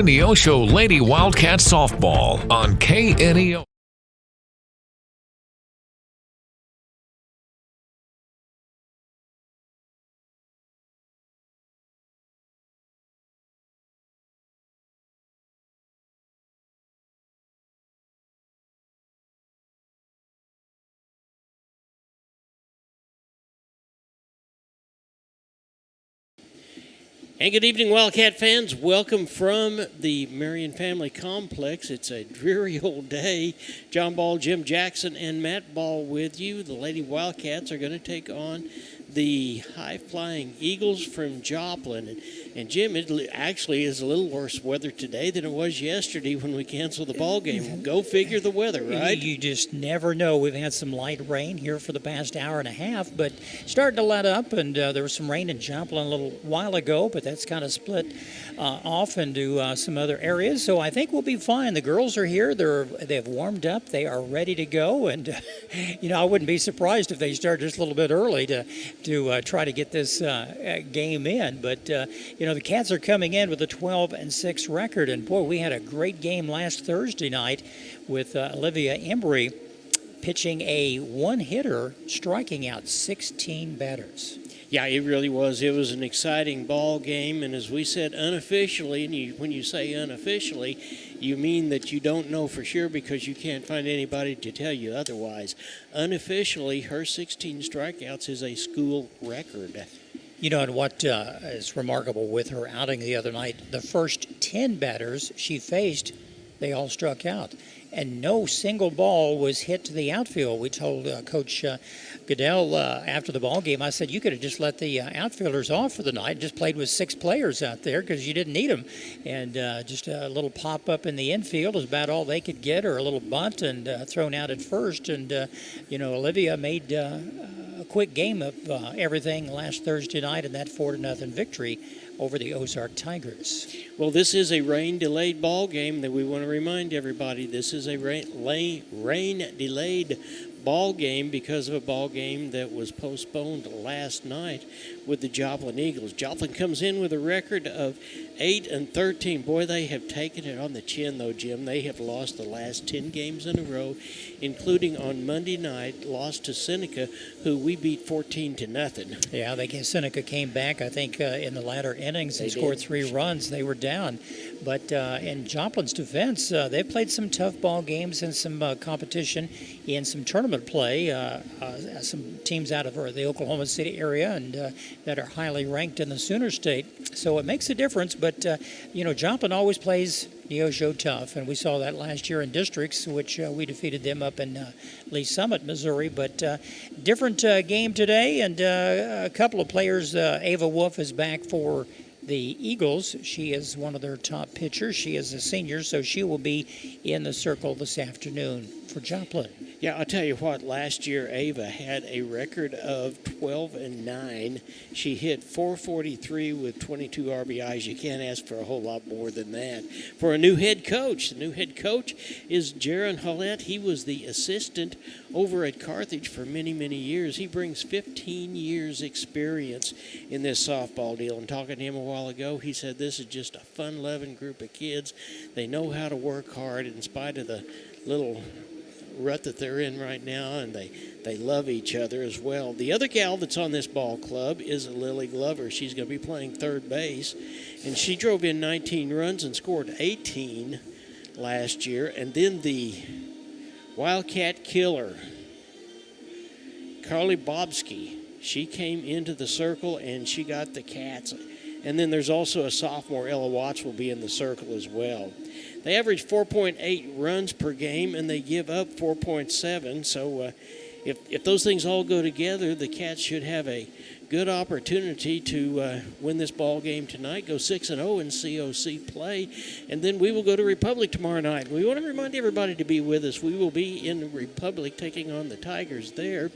Neosho Lady Wildcat Softball on KNEO. And good evening, Wildcat fans. Welcome from the Marion Family Complex. It's a dreary old day. John Ball, Jim Jackson, and Matt Ball with you. The Lady Wildcats are going to take on the high-flying Eagles from Joplin. And Jim, it actually is a little worse weather today than it was yesterday when we canceled the ball game. Go figure the weather, right? You just never know. We've had some light rain here for the past hour and a half, but starting to let up, and there was some rain in Joplin a little while ago, but that's kind of split off into some other areas. So I think we'll be fine. The girls are here. They've warmed up. They are ready to go, and I wouldn't be surprised if they start just a little bit early to try to get this game in. But the Cats are coming in with a 12-6 record, and boy, we had a great game last Thursday night with Olivia Embry pitching a one-hitter, striking out 16 batters. Yeah, it really was. It was an exciting ball game, and as we said, unofficially, and when you say unofficially, you mean that you don't know for sure because you can't find anybody to tell you otherwise. Unofficially, her 16 strikeouts is a school record. And what is remarkable with her outing the other night, the first 10 batters she faced, they all struck out. And no single ball was hit to the outfield. We told Coach Goodell after the ball game, I said, you could have just let the outfielders off for the night, just played with 6 players out there because you didn't need them. And just a little pop-up in the infield is about all they could get, or a little bunt and thrown out at first. And, Olivia made a quick game of everything last Thursday night in that 4-0 victory over the Ozark Tigers. Well, this is a rain-delayed ball game that we want to remind everybody. This is a rain-delayed ball game because of a ball game that was postponed last night with the Joplin Eagles. Joplin comes in with a record of 8-13. Boy, they have taken it on the chin, though, Jim. They have lost the last 10 games in a row, including on Monday night, lost to Seneca, who we beat 14-0. Yeah, Seneca came back, I think, in the latter innings and scored 3 runs. They were down. But in Joplin's defense, they played some tough ball games and some competition in some tournament play. Some teams out of the Oklahoma City area and that are highly ranked in the Sooner State. So it makes a difference. But, Joplin always plays Neosho tough, and we saw that last year in districts, which we defeated them up in Lee Summit, Missouri. But different game today, and a couple of players. Ava Wolf is back for the Eagles. She is one of their top pitchers. She is a senior, so she will be in the circle this afternoon for Joplin. Yeah, I'll tell you what, last year Ava had a record of 12-9. She hit .443 with 22 RBIs. You can't ask for a whole lot more than that. For a new head coach, the new head coach is Jaron Hollett. He was the assistant over at Carthage for many, many years. He brings 15 years experience in this softball deal. And talking to him a while ago, he said this is just a fun-loving group of kids. They know how to work hard in spite of the little rut that they're in right now, and they love each other as well. The other gal that's on this ball club is Lily Glover. She's going to be playing third base, and she drove in 19 runs and scored 18 last year. And then the Wildcat killer, Carly Bobsky, she came into the circle and she got the Cats. And then there's also a sophomore, Ella Watts, will be in the circle as well. They average 4.8 runs per game, and they give up 4.7. So if those things all go together, the Cats should have a good opportunity to win this ball game tonight, go 6-0 in COC play, and then we will go to Republic tomorrow night. We want to remind everybody to be with us. We will be in Republic taking on the Tigers there.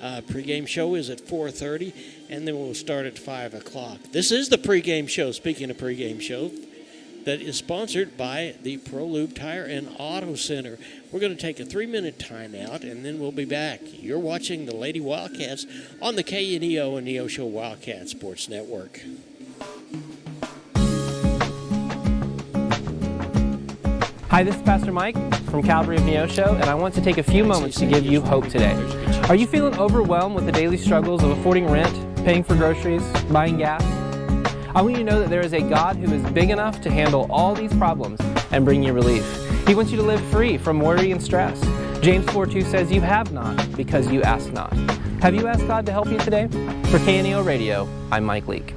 Pregame show is at 4:30, and then we'll start at 5 o'clock. This is the pregame show, speaking of pregame show, that is sponsored by the ProLube Tire and Auto Center. We're going to take a 3-minute timeout, and then we'll be back. You're watching the Lady Wildcats on the KNEO and Neosho Wildcat Sports Network. Hi, this is Pastor Mike from Calvary of Neosho, and I want to take a few moments to give you hope today. Are you feeling overwhelmed with the daily struggles of affording rent, paying for groceries, buying gas? I want you to know that there is a God who is big enough to handle all these problems and bring you relief. He wants you to live free from worry and stress. James 4:2 says, "You have not because you ask not." Have you asked God to help you today? For KNEO Radio, I'm Mike Leake.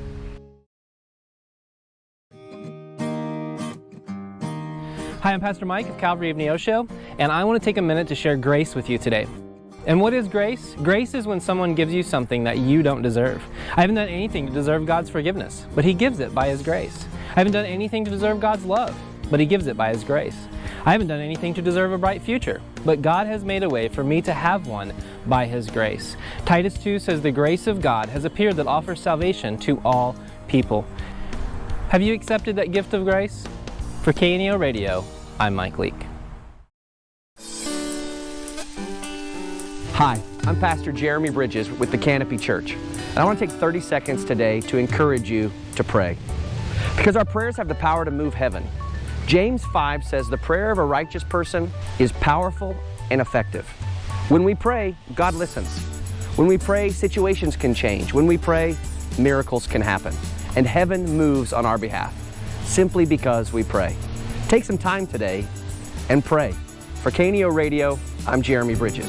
Hi, I'm Pastor Mike of Calvary of Neosho, and I want to take a minute to share grace with you today. And what is grace? Grace is when someone gives you something that you don't deserve. I haven't done anything to deserve God's forgiveness, but He gives it by His grace. I haven't done anything to deserve God's love, but He gives it by His grace. I haven't done anything to deserve a bright future, but God has made a way for me to have one by His grace. Titus 2 says, "The grace of God has appeared that offers salvation to all people." Have you accepted that gift of grace? For KNEO Radio, I'm Mike Leake. Hi, I'm Pastor Jeremy Bridges with the Canopy Church, and I want to take 30 seconds today to encourage you to pray. Because our prayers have the power to move heaven. James 5 says the prayer of a righteous person is powerful and effective. When we pray, God listens. When we pray, situations can change. When we pray, miracles can happen. And heaven moves on our behalf, simply because we pray. Take some time today and pray. For KNEO Radio, I'm Jeremy Bridges.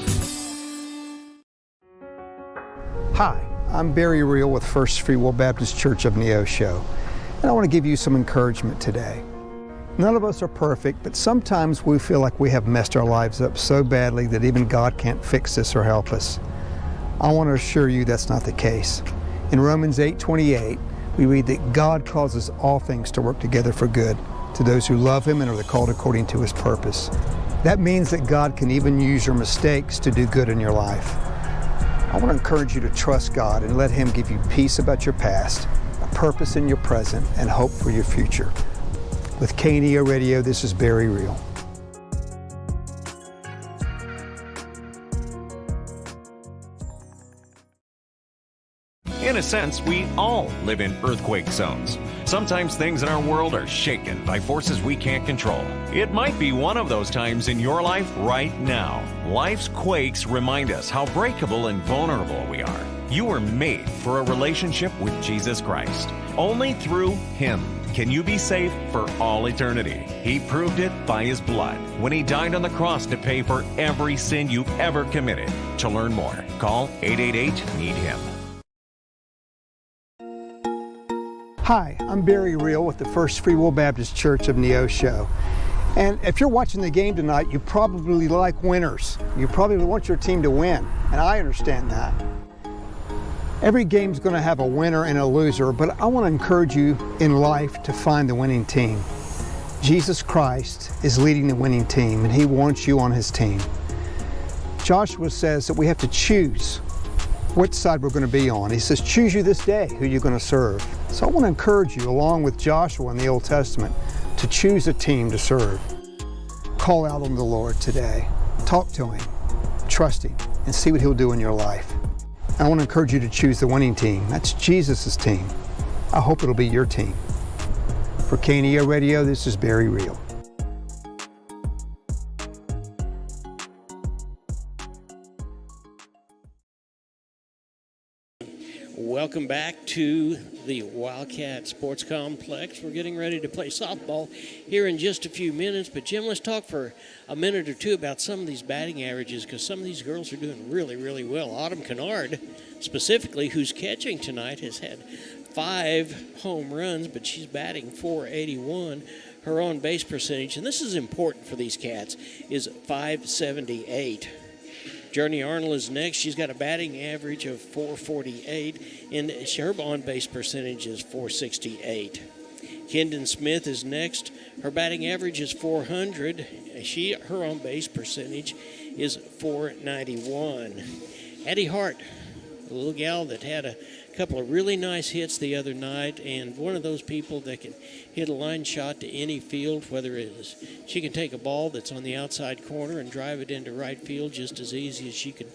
Hi, I'm Barry Reel with First Free Will Baptist Church of Neosho, and I want to give you some encouragement today. None of us are perfect, but sometimes we feel like we have messed our lives up so badly that even God can't fix us or help us. I want to assure you that's not the case. In Romans 8:28, we read that God causes all things to work together for good to those who love Him and are called according to His purpose. That means that God can even use your mistakes to do good in your life. I want to encourage you to trust God and let Him give you peace about your past, a purpose in your present, and hope for your future. With KNEO Radio, this is Barry Reel. In a sense, we all live in earthquake zones. Sometimes things in our world are shaken by forces we can't control. It might be one of those times in your life right now. Life's quakes remind us how breakable and vulnerable we are. You were made for a relationship with Jesus Christ. Only through Him can you be safe for all eternity. He proved it by His blood when He died on the cross to pay for every sin you've ever committed. To learn more, call 888-NEED-HIM. Hi, I'm Barry Reel with the First Free Will Baptist Church of Neosho. And if you're watching the game tonight, you probably like winners. You probably want your team to win, and I understand that. Every game's going to have a winner and a loser, but I want to encourage you in life to find the winning team. Jesus Christ is leading the winning team, and He wants you on His team. Joshua says that we have to choose what side we're going to be on. He says, choose you this day who you're going to serve. So I want to encourage you, along with Joshua in the Old Testament, to choose a team to serve. Call out on the Lord today. Talk to Him, trust Him, and see what He'll do in your life. I want to encourage you to choose the winning team. That's Jesus' team. I hope it'll be your team. For KNEO Radio, this is Barry Reel. Welcome back to the Wildcat Sports Complex. We're getting ready to play softball here in just a few minutes. But, Jim, let's talk for a minute or two about some of these batting averages, because some of these girls are doing really, really well. Autumn Kennard, specifically, who's catching tonight, has had 5 home runs, but she's batting .481. Her on-base percentage, and this is important for these cats, is .578. Journey Arnold is next. She's got a batting average of .448, and her on-base percentage is .468. Kendon Smith is next. Her batting average is .400. Her on-base percentage is .491. Addie Hart, a little gal that had a couple of really nice hits the other night, and one of those people that can hit a line shot to any field, whether it is she can take a ball that's on the outside corner and drive it into right field just as easy as she can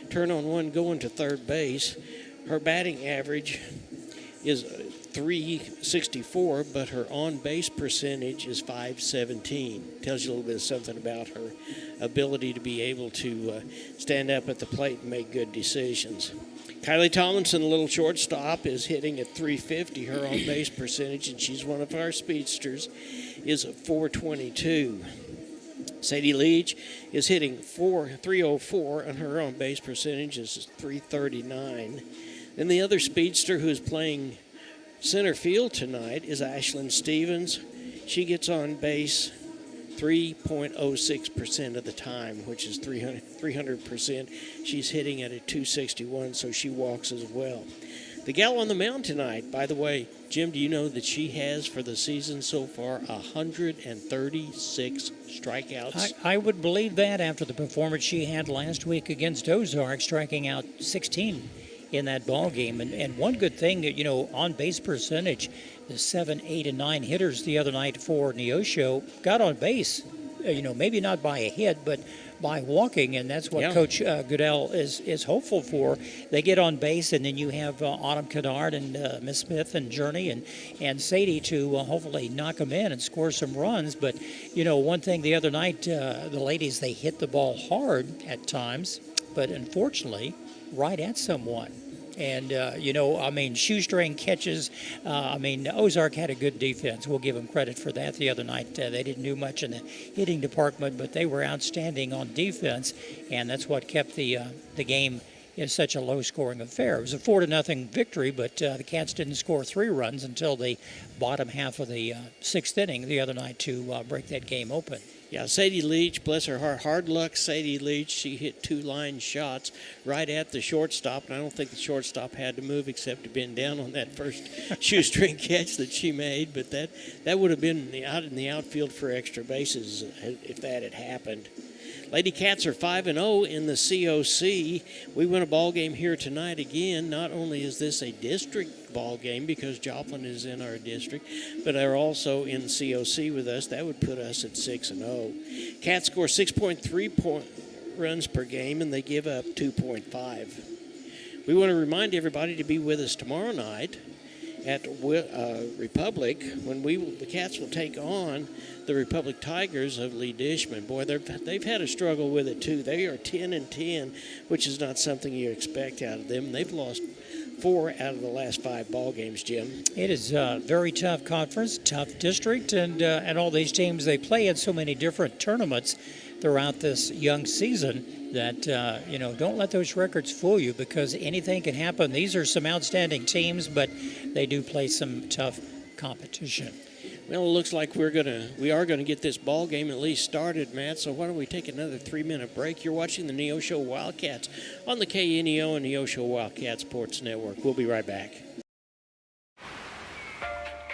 turn on one going to third base. Her batting average is .364, but her on-base percentage is .517. Tells you a little bit of something about her ability to be able to stand up at the plate and make good decisions. Kylie Tomlinson, the little shortstop, is hitting at .350. Her on-base percentage, and she's one of our speedsters, is .422. Sadie Leach is hitting .304, and her on-base percentage is .339. Then the other speedster who is playing center field tonight is Ashlyn Stevens. She gets on base 3.06% of the time, which is 300%. She's hitting at a .261, so she walks as well. The gal on the mound tonight, by the way, Jim, do you know that she has for the season so far 136 strikeouts? I would believe that after the performance she had last week against Ozark, striking out 16 in that ball game. And one good thing, on base percentage, the 7, 8, and 9 hitters the other night for Neosho got on base, maybe not by a hit, but by walking, and that's what Coach Goodell is hopeful for. They get on base, and then you have Autumn Kennard and Miss Smith and Journey and Sadie to hopefully knock them in and score some runs. But, one thing the other night, the ladies, they hit the ball hard at times, but unfortunately right at someone. And, shoestring catches. Ozark had a good defense. We'll give them credit for that the other night. They didn't do much in the hitting department, but they were outstanding on defense, and that's what kept the game in such a low-scoring affair. It was a 4-0 victory, but the Cats didn't score 3 runs until the bottom half of the 6th inning the other night to break that game open. Yeah, Sadie Leach, bless her heart, hard luck Sadie Leach. She hit 2 line shots right at the shortstop, and I don't think the shortstop had to move except to bend down on that first shoestring catch that she made, but that would have been out in the outfield for extra bases if that had happened. Lady Cats are 5-0 in the COC. We win a ball game here tonight again. Not only is this a district ball game because Joplin is in our district, but they're also in the COC with us. That would put us at 6-0. Cats score 6.3 runs per game, and they give up 2.5. We want to remind everybody to be with us tomorrow night at Republic when the Cats will take on the Republic Tigers of Lee Dishman. Boy, they've had a struggle with it too. They are 10-10, which is not something you expect out of them. They've lost 4 out of the last 5 ball games, Jim. It is a very tough conference, tough district, and all these teams, they play in so many different tournaments throughout this young season that, don't let those records fool you because anything can happen. These are some outstanding teams, but they do play some tough competition. Well, it looks like we are gonna get this ball game at least started, Matt. So why don't we take another 3-minute break? You're watching the Neosho Wildcats on the KNEO and Neosho Wildcat Sports Network. We'll be right back.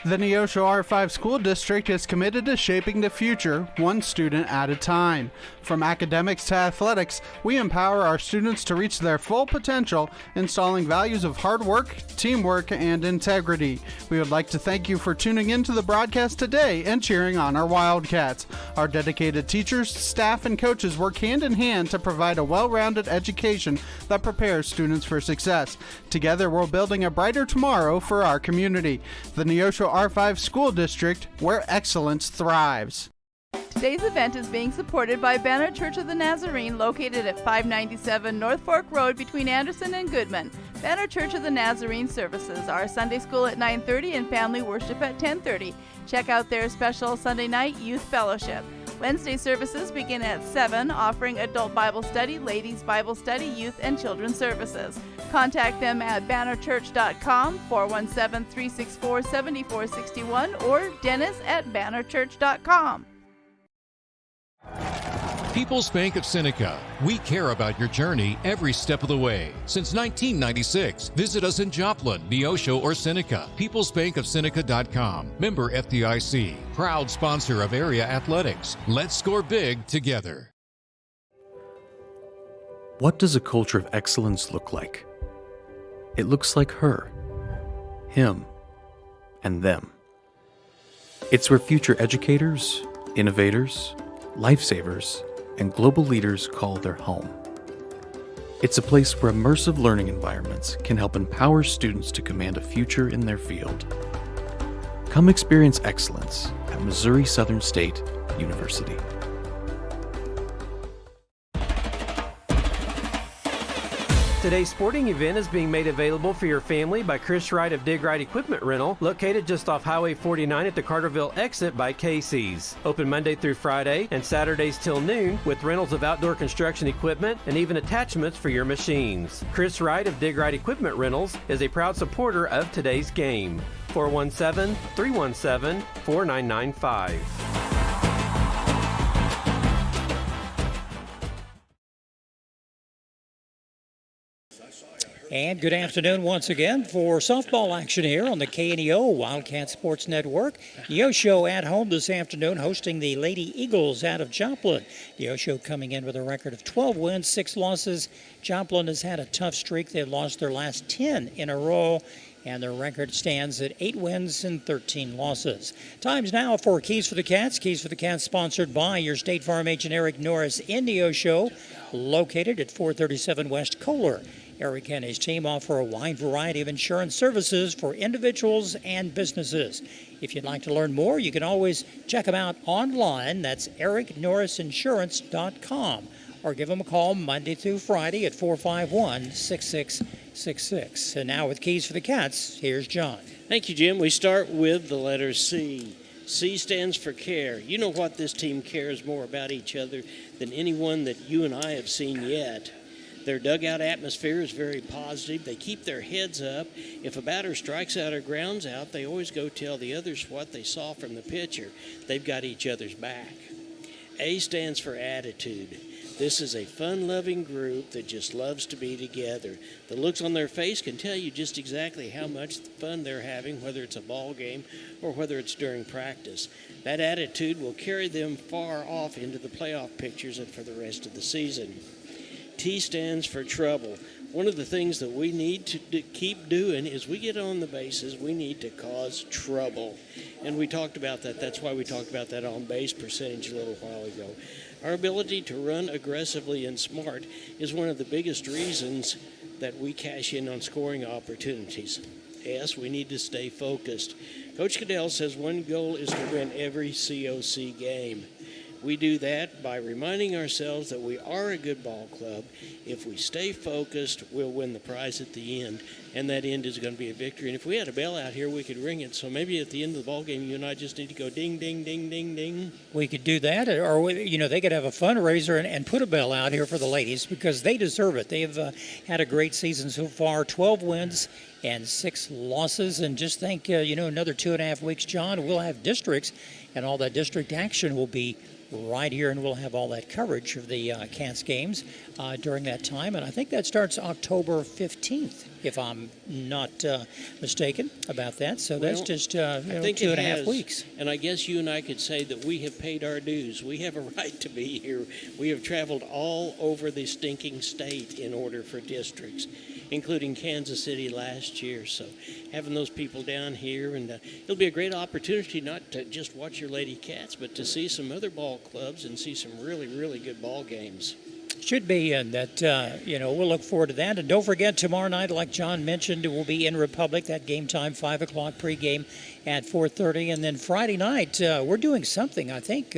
The Neosho R5 School District is committed to shaping the future, one student at a time. From academics to athletics, we empower our students to reach their full potential, installing values of hard work, teamwork, and integrity. We would like to thank you for tuning in to the broadcast today and cheering on our Wildcats. Our dedicated teachers, staff, and coaches work hand in hand to provide a well-rounded education that prepares students for success. Together, we're building a brighter tomorrow for our community. The Neosho R5 School District, where excellence thrives. Today's event is being supported by Banner Church of the Nazarene, located at 597 North Fork Road between Anderson and Goodman. Banner Church of the Nazarene services are Sunday school at 9:30 and family worship at 10:30. Check out their special Sunday night youth fellowship. Wednesday services begin at 7, offering adult Bible study, ladies Bible study, youth, and children's services. Contact them at bannerchurch.com, 417-364-7461, or dennis@bannerchurch.com. People's Bank of Seneca. We care about your journey every step of the way. Since 1996, visit us in Joplin, Neosho, or Seneca. PeoplesBankOfSeneca.com. Member FDIC. Proud sponsor of area athletics. Let's score big together. What does a culture of excellence look like? It looks like her, him, and them. It's where future educators, innovators, lifesavers, and global leaders call their home. It's a place where immersive learning environments can help empower students to command a future in their field. Come experience excellence at Missouri Southern State University. Today's sporting event is being made available for your family by Chris Wright of Dig Right Equipment Rental, located just off Highway 49 at the Carterville exit by Casey's. Open Monday through Friday and Saturdays till noon with rentals of outdoor construction equipment and even attachments for your machines. Chris Wright of Dig Right Equipment Rentals is a proud supporter of today's game. 417-317-4995. And good afternoon once again for softball action here on the KNEO Wildcat Sports Network. Neosho at home this afternoon hosting the Lady Eagles out of Joplin. Neosho coming in with a record of 12 wins, 6 losses. Joplin has had a tough streak. They've lost their last 10 in a row, and their record stands at 8 wins and 13 losses. Time's now for Keys for the Cats. Keys for the Cats sponsored by your State Farm agent Eric Norris in Neosho, located at 437 West Kohler. Eric and his team offer a wide variety of insurance services for individuals and businesses. If you'd like to learn more, you can always check them out online. That's ericnorrisinsurance.com. Or give them a call Monday through Friday at 451-6666. And now with Keys for the Cats, here's John. Thank you, Jim. We start with the letter C. C stands for care. You know what? This team cares more about each other than anyone that you and I have seen yet. Their dugout atmosphere is very positive. They keep their heads up. If a batter strikes out or grounds out, they always go tell the others what they saw from the pitcher. They've got each other's back. A stands for attitude. This is a fun-loving group that just loves to be together. The looks on their face can tell you just exactly how much fun they're having, whether it's a ball game or whether it's during practice. That attitude will carry them far off into the playoff pictures and for the rest of the season. T stands for trouble. One of the things that we need to keep doing is we get on the bases, we need to cause trouble. And we talked about that. That's why we talked about that on base percentage a little while ago. Our ability to run aggressively and smart is one of the biggest reasons that we cash in on scoring opportunities. S, we need to stay focused. Coach Cadell says one goal is to win every COC game. We do that by reminding ourselves that we are a good ball club. If we stay focused, we'll win the prize at the end, and that end is going to be a victory. And if we had a bell out here, we could ring it. So maybe at the end of the ball game, you and I just need to go ding, ding, ding, ding, ding. We could do that, or they could have a fundraiser and put a bell out here for the ladies because they deserve it. They've had a great season so far, 12 wins and 6 losses. And just think, another 2.5 weeks, John, we'll have districts, and all that district action will be right here, and we'll have all that coverage of the Cats games during that time. And I think that starts October 15th, if I'm not mistaken about that. So that's just I think 2.5 weeks. And I guess you and I could say that we have paid our dues. We have a right to be here. We have traveled all over the stinking state in order for districts, including Kansas City last year. So having those people down here, and it'll be a great opportunity not to just watch your Lady Cats, but to see some other ball clubs and see some really, really good ball games. Should be, and that, we'll look forward to that. And don't forget, tomorrow night, like John mentioned, it will be in Republic, that game time, 5 o'clock pregame at 4:30. And then Friday night, we're doing something. I think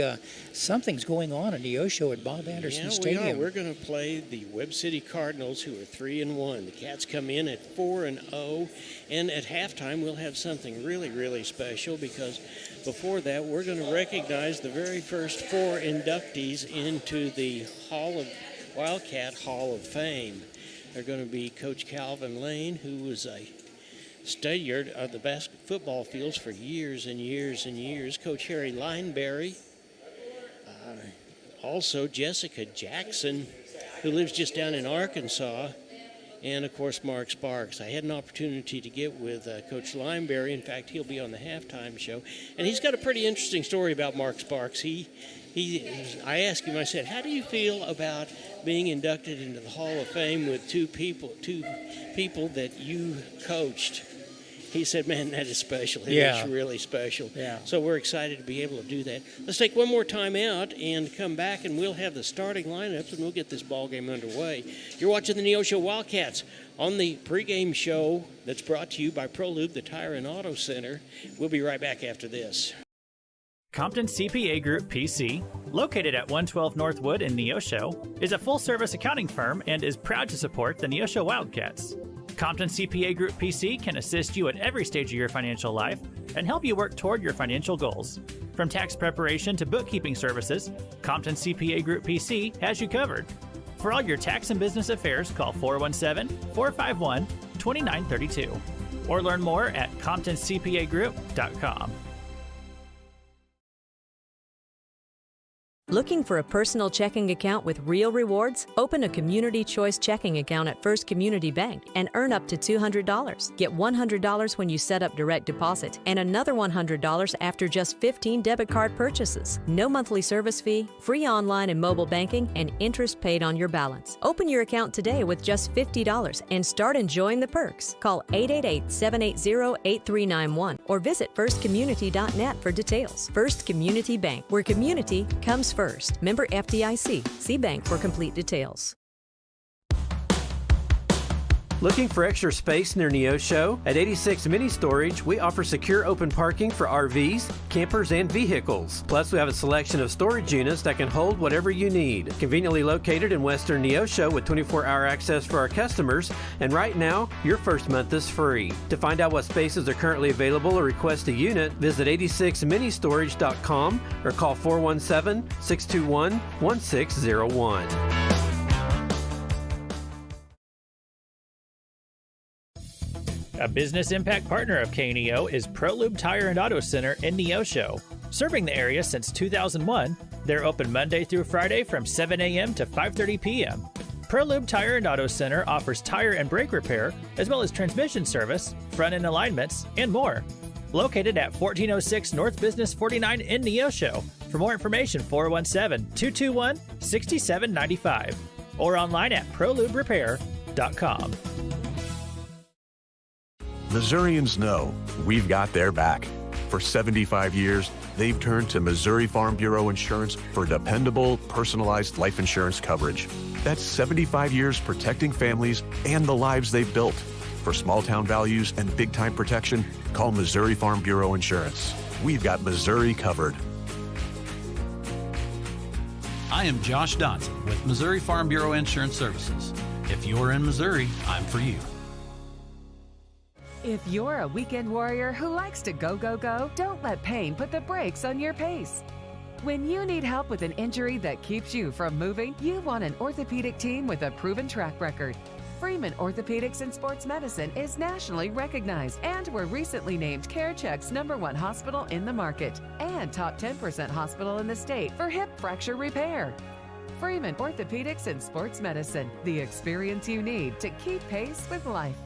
something's going on in Neosho at Bob Anderson Stadium. We are. We're going to play the Webb City Cardinals, who are 3-1. The Cats come in at 4-0, and at halftime, we'll have something really, really special because before that, we're going to recognize the very first 4 inductees into the Wildcat Hall of Fame. They're going to be Coach Calvin Lane, who was a studier of the football fields for years and years and years. Coach Harry Lineberry. Also Jessica Jackson, who lives just down in Arkansas. And, of course, Mark Sparks. I had an opportunity to get with Coach Lineberry. In fact, he'll be on the halftime show. And he's got a pretty interesting story about Mark Sparks. I asked him, I said, how do you feel about being inducted into the Hall of Fame with two people that you coached? he said, man, that is special. It Yeah. is really special. Yeah. So we're excited to be able to do that. Let's take one more time out and come back, and we'll have the starting lineups, and we'll get this ball game underway. You're watching the Neosho Wildcats on the pregame show that's brought to you by ProLube, the Tire and Auto Center. We'll be right back after this. Compton CPA Group PC, located at 112 Northwood in Neosho, is a full-service accounting firm and is proud to support the Neosho Wildcats. Compton CPA Group PC can assist you at every stage of your financial life and help you work toward your financial goals. From tax preparation to bookkeeping services, Compton CPA Group PC has you covered. For all your tax and business affairs, call 417-451-2932 or learn more at ComptonCPAGroup.com. Looking for a personal checking account with real rewards? Open a Community Choice checking account at First Community Bank and earn up to $200. Get $100 when you set up direct deposit and another $100 after just 15 debit card purchases. No monthly service fee, free online and mobile banking, and interest paid on your balance. Open your account today with just $50 and start enjoying the perks. Call 888-780-8391 or visit firstcommunity.net for details. First Community Bank, where community comes first. Member FDIC. See Bank for complete details. Looking for extra space near Neosho? At 86 Mini Storage, we offer secure open parking for RVs, campers, and vehicles. Plus, we have a selection of storage units that can hold whatever you need. Conveniently located in Western Neosho with 24-hour access for our customers, and right now, your first month is free. To find out what spaces are currently available or request a unit, visit 86ministorage.com or call 417-621-1601. A business impact partner of KNEO is ProLube Tire and Auto Center in Neosho. Serving the area since 2001, they're open Monday through Friday from 7 a.m. to 5:30 p.m. ProLube Tire and Auto Center offers tire and brake repair, as well as transmission service, front-end alignments, and more. Located at 1406 North Business 49 in Neosho. For more information, 417-221-6795 or online at proluberepair.com. Missourians know we've got their back. For 75 years, they've turned to Missouri Farm Bureau Insurance for dependable, personalized life insurance coverage. That's 75 years protecting families and the lives they've built. For small-town values and big-time protection, call Missouri Farm Bureau Insurance. We've got Missouri covered. I am Josh Dotson with Missouri Farm Bureau Insurance Services. If you're in Missouri, I'm for you. If you're a weekend warrior who likes to go, go, go, don't let pain put the brakes on your pace. When you need help with an injury that keeps you from moving, you want an orthopedic team with a proven track record. Freeman Orthopedics and Sports Medicine is nationally recognized and were recently named CareCheck's #1 hospital in the market and top 10% hospital in the state for hip fracture repair. Freeman Orthopedics and Sports Medicine, the experience you need to keep pace with life.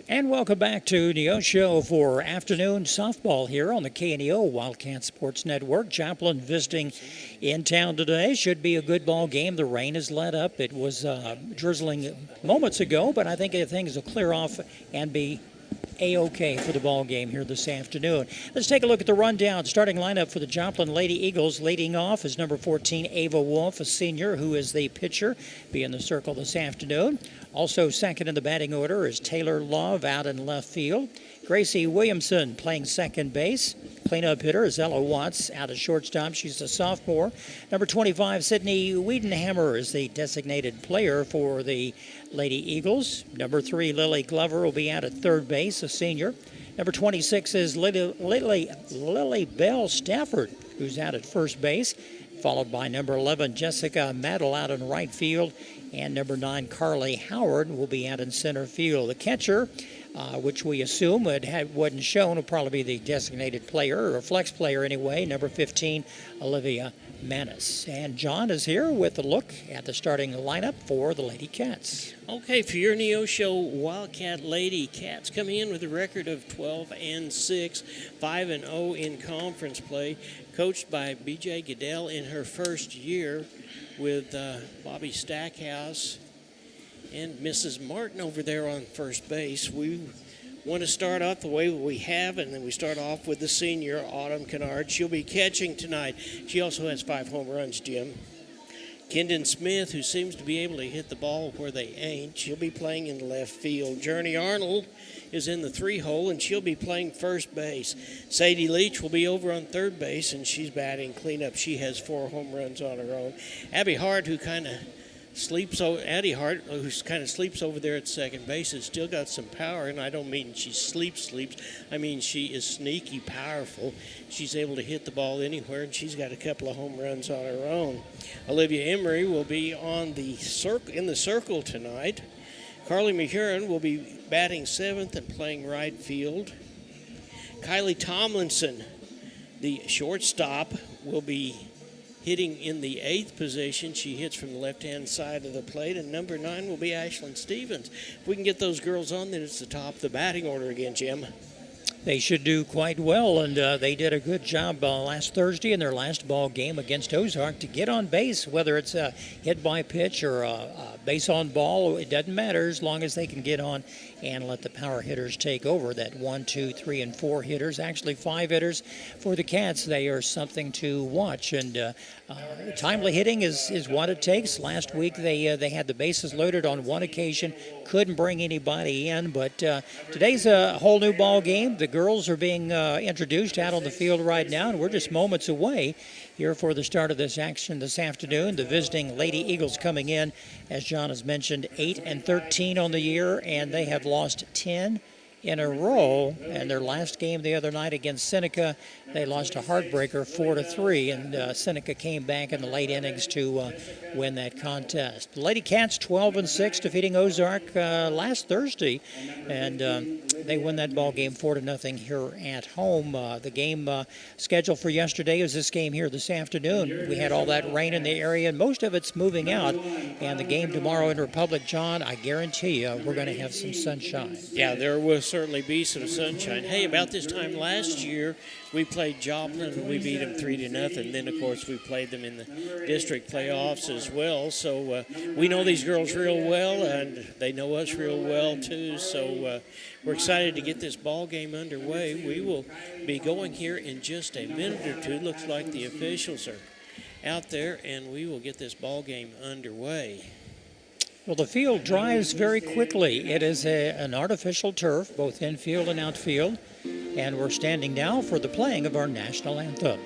And welcome back to Neosho for afternoon softball here on the KNEO Wildcat Sports Network. Joplin visiting in town today. Should be a good ball game. The rain has let up. It was drizzling moments ago, but I think things will clear off and be A-OK for the ball game here this afternoon. Let's take a look at the rundown. Starting lineup for the Joplin Lady Eagles. Leading off is number 14, Ava Wolf, a senior, who is the pitcher, be in the circle this afternoon. Also second in the batting order is Taylor Love out in left field. Gracie Williamson playing second base. Cleanup hitter is Ella Watts out at shortstop. She's a sophomore. Number 25, Sydney Wiedenhammer is the designated player for the Lady Eagles. Number 3, Lily Glover will be out at third base, a senior. Number 26 is Lily Bell Stafford, who's out at first base, followed by number 11, Jessica Maddle out in right field, and number 9, Carly Howard will be out in center field. The catcher, which we assume wasn't shown, will probably be the designated player, or a flex player anyway, number 15, Olivia Manis. And John is here with a look at the starting lineup for the Lady Cats. Okay, for your Neosho Wildcat Lady Cats coming in with a record of 12-6, 5-0 in conference play, coached by B.J. Goodell in her first year with Bobby Stackhouse And Mrs. Martin over there on first base. We want to start off the way we have, and then we start off with the senior, Autumn Kennard. She'll be catching tonight. She also has 5 home runs, Jim. Kendon Smith, who seems to be able to hit the ball where they ain't, she'll be playing in the left field. Journey Arnold is in the 3-hole, and she'll be playing first base. Sadie Leach will be over on third base, and she's batting cleanup. She has 4 home runs on her own. Abby Hart, who kind of sleeps over there at second base, has still got some power, and I don't mean she sleeps. I mean she is sneaky powerful. She's able to hit the ball anywhere, and she's got a couple of home runs on her own. Olivia Emery will be in the circle tonight. Carly Mahurin will be batting 7th and playing right field. Kylie Tomlinson, the shortstop, will be hitting in the 8th position. She hits from the left-hand side of the plate, and number 9 will be Ashlyn Stevens. If we can get those girls on, then it's the top of the batting order again, Jim. They should do quite well, and they did a good job last Thursday in their last ball game against Ozark to get on base, whether it's a hit by pitch or a base on ball. It doesn't matter as long as they can get on and let the power hitters take over. That 1, 2, 3, and 4 hitters, actually 5 hitters for the Cats. They are something to watch, and timely hitting is what it takes. Last week they had the bases loaded on one occasion, couldn't bring anybody in, but today's a whole new ball game. The girls are being introduced out on the field right now, and we're just moments away here for the start of this action this afternoon. The visiting Lady Eagles coming in, as John has mentioned, 8-13 on the year, and they have lost 10 in a row. And their last game the other night against Seneca, they lost a heartbreaker 4-3, and Seneca came back in the late innings to win that contest. The Lady Cats 12-6, defeating Ozark last Thursday, and they win that ball game 4-0 here at home. The game scheduled for yesterday is this game here this afternoon. We had all that rain in the area, and most of it's moving out. And the game tomorrow in Republic, John, I guarantee you we're going to have some sunshine. Yeah, there will certainly be some sunshine. Hey, about this time last year, we played Joplin, and we beat them 3-0. Then, of course, we played them in the district playoffs as well. So we know these girls real well, and they know us real well, too. So we're excited to get this ball game underway. We will be going here in just a minute or two. Looks like the officials are out there, and we will get this ball game underway. Well, the field dries very quickly. It is an artificial turf, both infield and outfield, and we're standing now for the playing of our national anthem.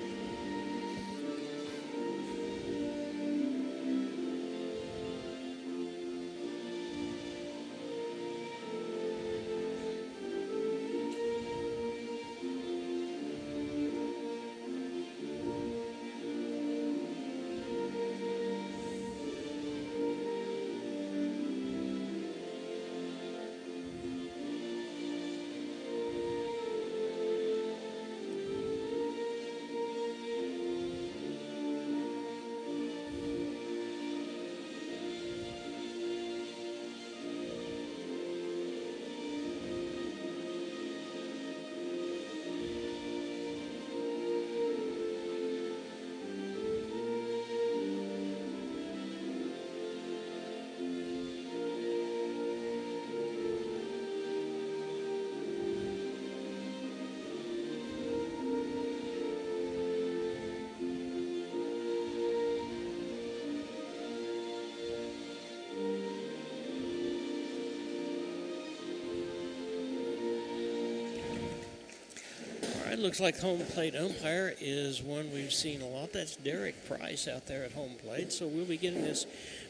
Looks like home plate umpire is one we've seen a lot. That's Derek Price out there at home plate. So we'll be getting this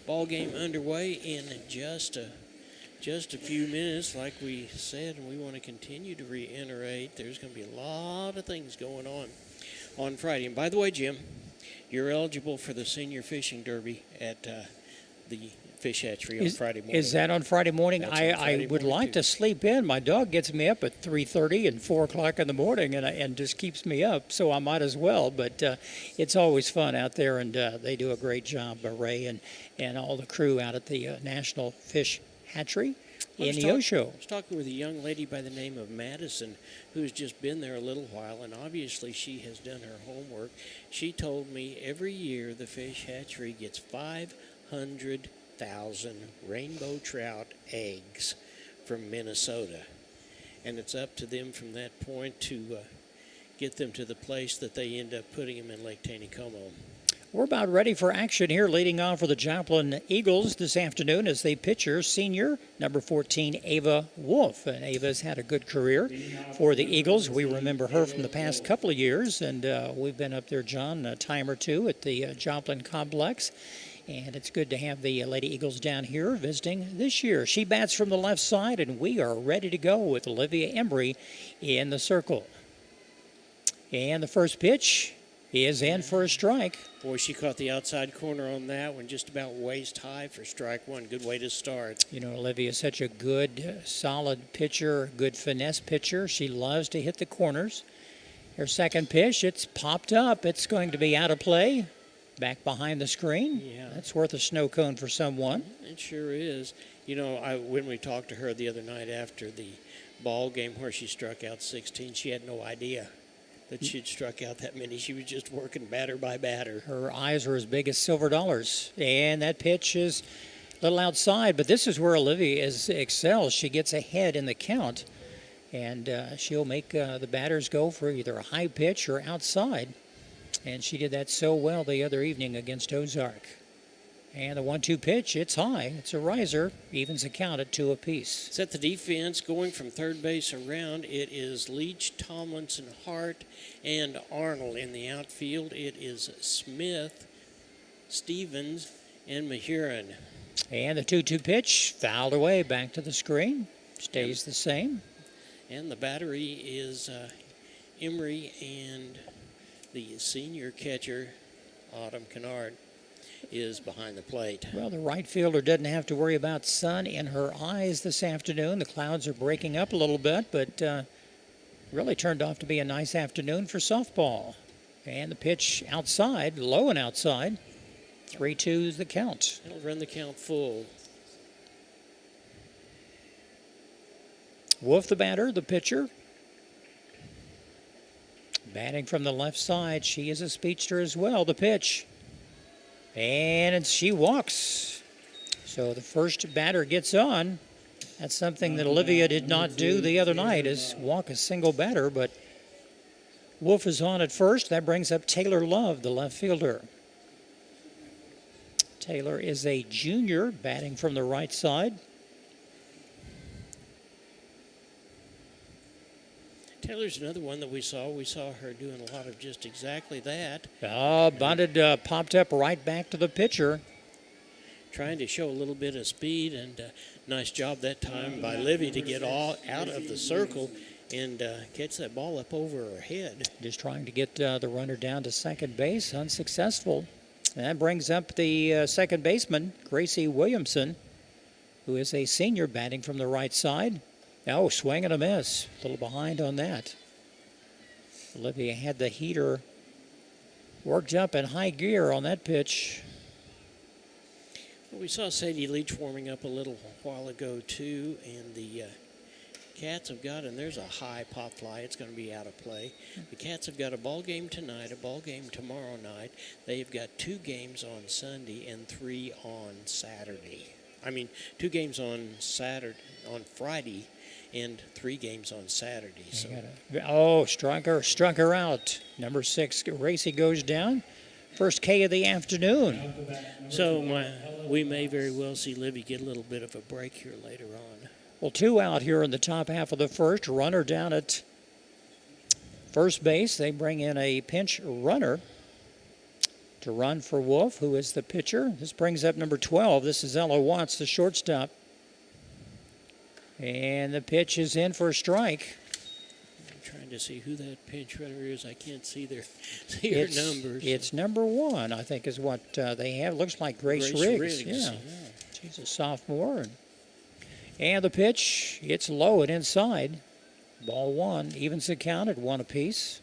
ball game underway in just a few minutes. Like we said, and we want to continue to reiterate, there's going to be a lot of things going on Friday. And by the way, Jim, you're eligible for the senior fishing derby at the fish hatchery on Friday morning. Is that on Friday morning? I would like to sleep in. My dog gets me up at 3:30 and 4 o'clock in the morning, and just keeps me up, so I might as well. But it's always fun out there, and they do a great job, Ray and all the crew out at the National Fish Hatchery in Neosho. I was talking with a young lady by the name of Madison who's just been there a little while, and obviously she has done her homework. She told me every year the fish hatchery gets 500 100,000 rainbow trout eggs from Minnesota. And it's up to them from that point to get them to the place that they end up putting them in Lake Taneycomo. We're about ready for action here, leading off for the Joplin Eagles this afternoon as they pitcher senior number 14, Ava Wolf. And Ava's had a good career for the Eagles. We remember her from the past couple of years, and we've been up there, John, a time or two at the Joplin complex. And it's good to have the Lady Eagles down here visiting this year. She bats from the left side, and we are ready to go with Olivia Embry in the circle. And the first pitch is in for a strike. Boy, she caught the outside corner on that one, just about waist high for strike one. Good way to start. You know, Olivia is such a good, solid pitcher, good finesse pitcher. She loves to hit the corners. Her second pitch, it's popped up. It's going to be out of play. Back behind the screen. Yeah. That's worth a snow cone for someone. It sure is. You know, when we talked to her the other night after the ball game where she struck out 16, she had no idea that she'd struck out that many. She was just working batter by batter. Her eyes are as big as silver dollars. And that pitch is a little outside, but this is where Olivia excels. She gets ahead in the count, and she'll make the batters go for either a high pitch or outside. And she did that so well the other evening against Ozark. And the 1-2 pitch, it's high. It's a riser. Evens the count at 2 apiece. Set the defense going from third base around. It is Leach, Tomlinson, Hart, and Arnold in the outfield. It is Smith, Stevens, and Mahurin. And the 2-2 pitch fouled away back to the screen. Stays the same. And the battery is Emery and the senior catcher, Autumn Kennard, is behind the plate. Well, the right fielder doesn't have to worry about sun in her eyes this afternoon. The clouds are breaking up a little bit, but really turned off to be a nice afternoon for softball. And the pitch outside, low and outside. 3-2 is the count. It'll run the count full. Wolf the batter, the pitcher. Batting from the left side, she is a speedster as well. The pitch. And she walks. So the first batter gets on. That's something that Olivia did not do the other night, is walk a single batter. But Wolf is on at first. That brings up Taylor Love, the left fielder. Taylor is a junior, batting from the right side. Taylor's another one that we saw. We saw her doing a lot of just exactly that. Bunted popped up right back to the pitcher. Trying to show a little bit of speed, and nice job that time by Livy to get all out of the circle and catch that ball up over her head. Just trying to get the runner down to second base, unsuccessful. And that brings up the second baseman, Gracie Williamson, who is a senior, batting from the right side. Oh, swing and a miss. A little behind on that. Olivia had the heater worked up in high gear on that pitch. Well, we saw Sadie Leach warming up a little while ago, too, and the Cats have got, and there's a high pop fly. It's going to be out of play. The Cats have got a ball game tonight, a ball game tomorrow night. They've got 2 games on Sunday and 3 on Saturday. 2 games on Friday, and 3 games on Saturday. So. Struck her out. Number 6, Racy goes down. First K of the afternoon. So we may very well see Libby get a little bit of a break here later on. Well, 2 out here in the top half of the first. Runner down at first base. They bring in a pinch runner to run for Wolf, who is the pitcher. This brings up number 12. This is Ella Watts, the shortstop. And the pitch is in for a strike. I'm trying to see who that pinch runner is. I can't see their numbers. It's number 1, I think, is what they have. Looks like Grace Riggs. Yeah. She's a sophomore. And the pitch, it's low and inside. Ball 1, evens the count at 1 apiece.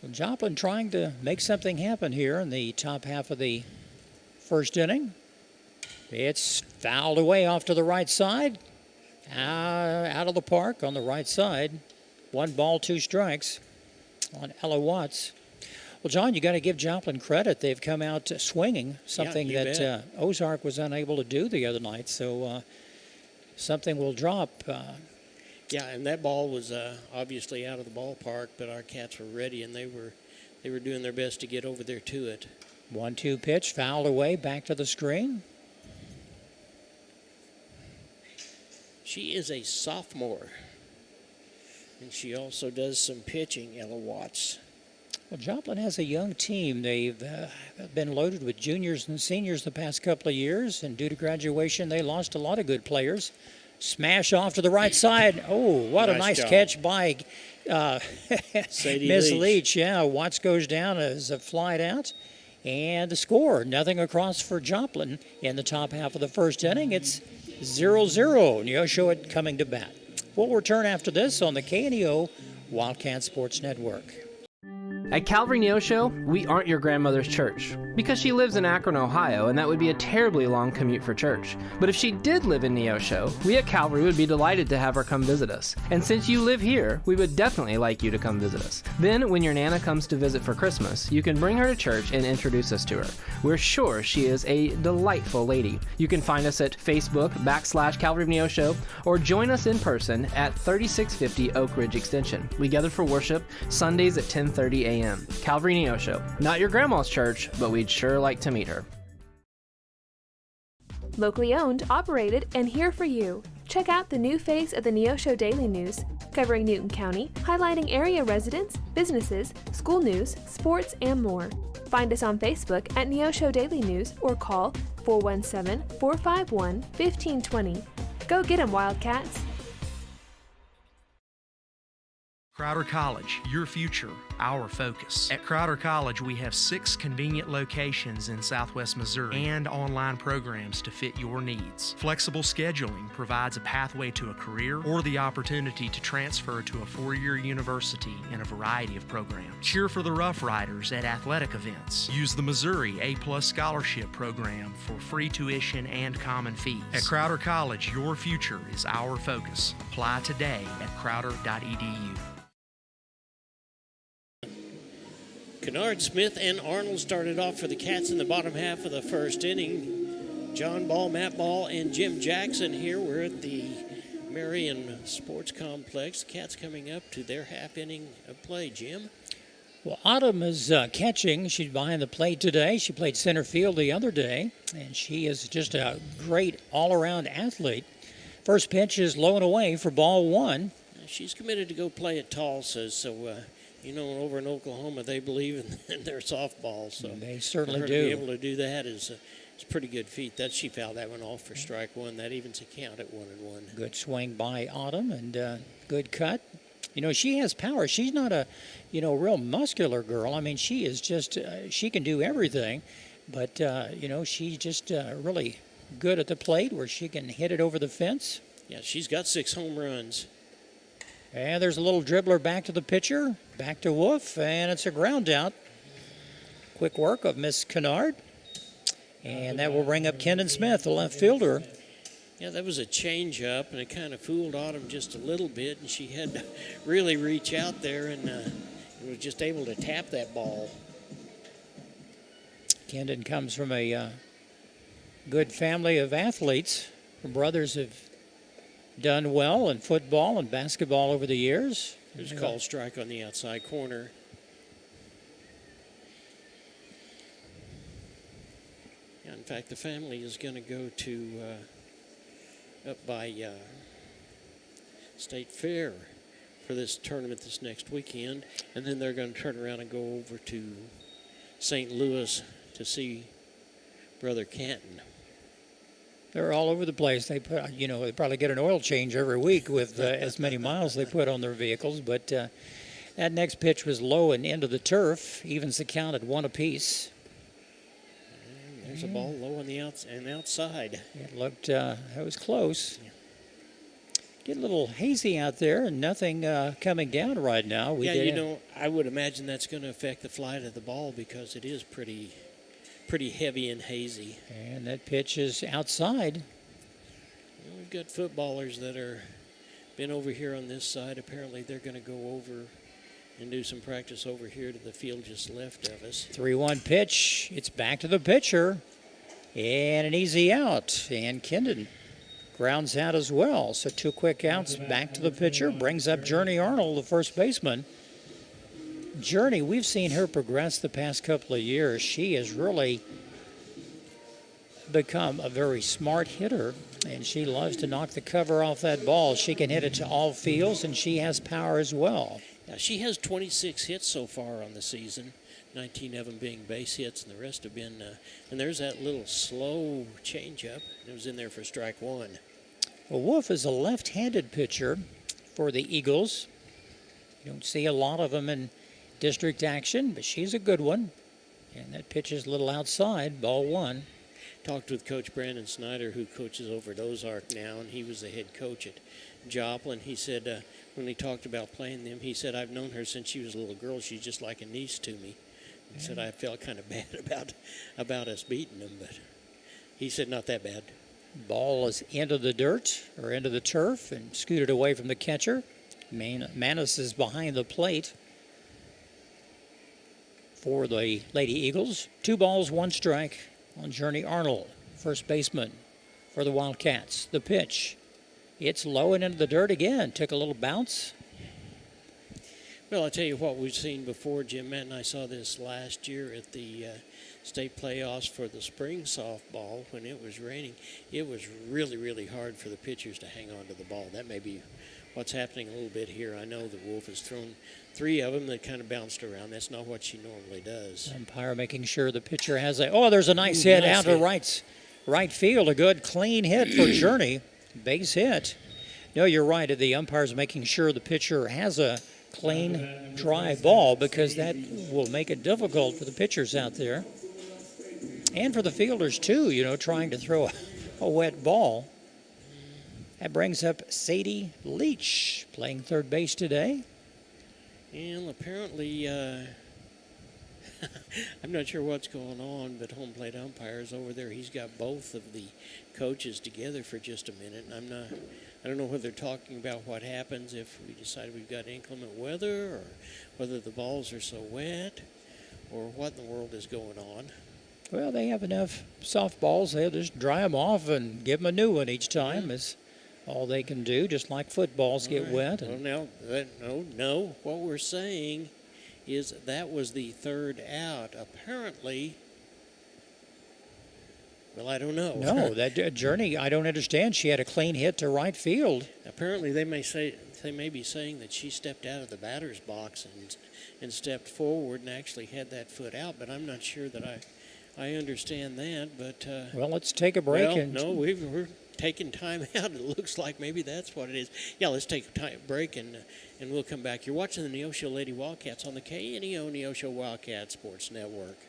Well, Joplin trying to make something happen here in the top half of the first inning. It's fouled away off to the right side. Out of the park on the right side. 1 ball, 2 strikes on Ella Watts. Well, John, you got to give Joplin credit. They've come out swinging, something you that bet. Ozark was unable to do the other night. So something will drop. Yeah, and that ball was obviously out of the ballpark, but our Cats were ready, and they were doing their best to get over there to it. 1-2 pitch, fouled away, back to the screen. She is a sophomore, and she also does some pitching, Ella Watts. Well, Joplin has a young team. They've been loaded with juniors and seniors the past couple of years, and due to graduation, they lost a lot of good players. Smash off to the right side. Oh, what a nice catch by Miss Leach. Yeah, Watts goes down as a flied out. And the score, nothing across for Joplin in the top half of the first inning. It's 0-0. Neosho coming to bat. We'll return after this on the KNEO Wildcat Sports Network. At Calvary Neosho, we aren't your grandmother's church, because she lives in Akron, Ohio, and that would be a terribly long commute for church. But if she did live in Neosho, we at Calvary would be delighted to have her come visit us. And since you live here, we would definitely like you to come visit us. Then, when your Nana comes to visit for Christmas, you can bring her to church and introduce us to her. We're sure she is a delightful lady. You can find us at Facebook/Calvary of Neosho, or join us in person at 3650 Oak Ridge Extension. We gather for worship Sundays at 10:30 a.m. Calvary Neosho. Not your grandma's church, but we'd sure like to meet her. Locally owned, operated, and here for you. Check out the new face of the Neosho Daily News, covering Newton County, highlighting area residents, businesses, school news, sports, and more. Find us on Facebook at Neosho Daily News or call 417-451-1520. Go get 'em, Wildcats! Crowder College, your future, our focus. At Crowder College, we have 6 convenient locations in Southwest Missouri and online programs to fit your needs. Flexible scheduling provides a pathway to a career or the opportunity to transfer to a 4-year university in a variety of programs. Cheer for the Rough Riders at athletic events. Use the Missouri A+ Scholarship Program for free tuition and common fees. At Crowder College, your future is our focus. Apply today at crowder.edu. Kennard, Smith, and Arnold started off for the Cats in the bottom half of the first inning. John Ball, Matt Ball, and Jim Jackson here. We're at the Marion Sports Complex. The Cats coming up to their half inning of play. Jim? Well, Autumn is catching. She's behind the plate today. She played center field the other day, and she is just a great all-around athlete. First pitch is low and away for ball 1. She's committed to go play at Tulsa, so... over in Oklahoma, they believe in their softball. So they certainly for her do. To be able to do that is a pretty good feat. That she fouled that one off for strike 1. That evens a count at 1-1. Good swing by Autumn and good cut. She has power. She's not a, real muscular girl. I mean, she is just, she can do everything. But, she's just really good at the plate where she can hit it over the fence. Yeah, she's got 6 home runs. And there's a little dribbler back to the pitcher, back to Wolf, and it's a ground out. Quick work of Miss Kennard. And that will bring up Kendon Smith, the left fielder. Yeah, that was a change-up, and it kind of fooled Autumn just a little bit, and she had to really reach out there and was just able to tap that ball. Kendon comes from a good family of athletes. Her brothers have done well in football and basketball over the years. There's a called strike on the outside corner. Yeah, in fact, the family is going to go to up by State Fair for this tournament this next weekend, and then they're going to turn around and go over to St. Louis to see Brother Canton. They're all over the place. They put, they probably get an oil change every week with as many miles they put on their vehicles. But that next pitch was low and into the turf, evens the count at 1 apiece. And there's a ball low on the outside. It looked, it was close. Yeah. Get a little hazy out there, and nothing coming down right now. I would imagine that's going to affect the flight of the ball because it is pretty heavy and hazy. And that pitch is outside. Well, we've got footballers that are been over here on this side. Apparently they're going to go over and do some practice over here to the field just left of us. 3-1 pitch. It's back to the pitcher. And an easy out. And Kendon grounds out as well. So 2 quick outs back to the pitcher. Brings up Journey Arnold, the first baseman. Journey, we've seen her progress the past couple of years. She has really become a very smart hitter, and she loves to knock the cover off that ball. She can hit it to all fields, and she has power as well. Yeah, she has 26 hits so far on the season, 19 of them being base hits, and the rest have been, and there's that little slow changeup. It was in there for strike 1. Well, Wolf is a left-handed pitcher for the Eagles. You don't see a lot of them in district action, but she's a good one. And that pitch is a little outside, ball 1. Talked with Coach Brandon Snyder, who coaches over at Ozark now, and he was the head coach at Joplin. He said when he talked about playing them, he said, I've known her since she was a little girl. She's just like a niece to me. He said, I felt kind of bad about us beating them, but he said, not that bad. Ball is into the dirt or into the turf and scooted away from the catcher. Manis is behind the plate for the Lady Eagles. 2 balls, 1 strike on Journey Arnold, first baseman for the Wildcats. The pitch. It's low and into the dirt again. Took a little bounce. Well, I tell you what, we've seen before. Jim, Matt and I saw this last year at the state playoffs for the spring softball when it was raining. It was really, really hard for the pitchers to hang on to the ball. That may be what's happening a little bit here. I know that Wolf has thrown 3 of them that kind of bounced around. That's not what she normally does. Umpire making sure the pitcher has there's a nice hit out to right field. A good clean hit for Journey. Base hit. No, you're right. The umpire's making sure the pitcher has a clean, dry ball because that will make it difficult for the pitchers out there. And for the fielders, too, trying to throw a wet ball. That brings up Sadie Leach, playing third base today. And apparently, I'm not sure what's going on, but home plate umpires over there, he's got both of the coaches together for just a minute. And I don't know whether they're talking about what happens if we decide we've got inclement weather or whether the balls are so wet or what in the world is going on. Well, they have enough softballs. They'll just dry them off and give them a new one each time. Is all they can do, just like footballs get wet. Well, no. What we're saying is that was the 3rd out. Apparently, well, I don't know. No, that Journey, I don't understand. She had a clean hit to right field. Apparently, they may be saying that she stepped out of the batter's box and stepped forward and actually had that foot out, but I'm not sure that I understand that. But well, let's take a break. We're taking time out. It looks like maybe that's what it is. Yeah, let's take a break and we'll come back. You're watching the Neosho Lady Wildcats on the KNEO Neosho Wildcat Sports Network.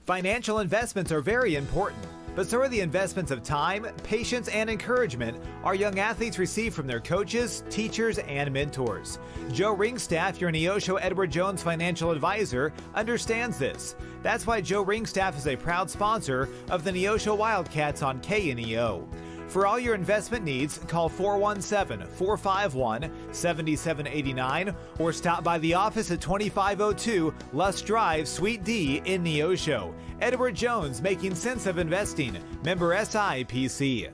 Financial investments are very important, but so are the investments of time, patience, and encouragement our young athletes receive from their coaches, teachers, and mentors. Joe Ringstaff, your Neosho Edward Jones financial advisor, understands this. That's why Joe Ringstaff is a proud sponsor of the Neosho Wildcats on KNEO. For all your investment needs, call 417-451-7789 or stop by the office at 2502 Lusk Drive, Suite D in Neosho. Edward Jones, making sense of investing. Member SIPC.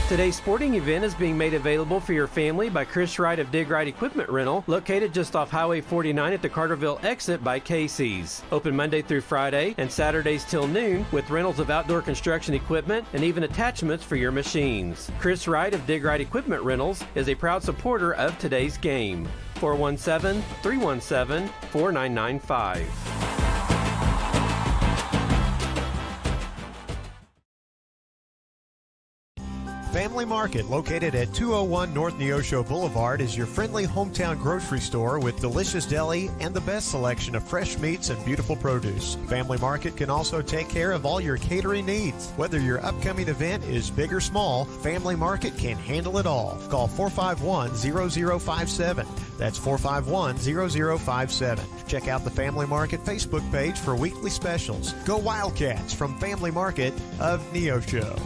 Today's sporting event is being made available for your family by Chris Wright of Dig Right Equipment Rental, located just off Highway 49 at the Carterville exit by Casey's. Open Monday through Friday and Saturdays till noon with rentals of outdoor construction equipment and even attachments for your machines. Chris Wright of Dig Right Equipment Rentals is a proud supporter of today's game. 417-317-4995. Family Market, located at 201 North Neosho Boulevard, is your friendly hometown grocery store with delicious deli and the best selection of fresh meats and beautiful produce. Family Market can also take care of all your catering needs. Whether your upcoming event is big or small, Family Market can handle it all. Call 451-0057. That's 451-0057. Check out the Family Market Facebook page for weekly specials. Go Wildcats from Family Market of Neosho.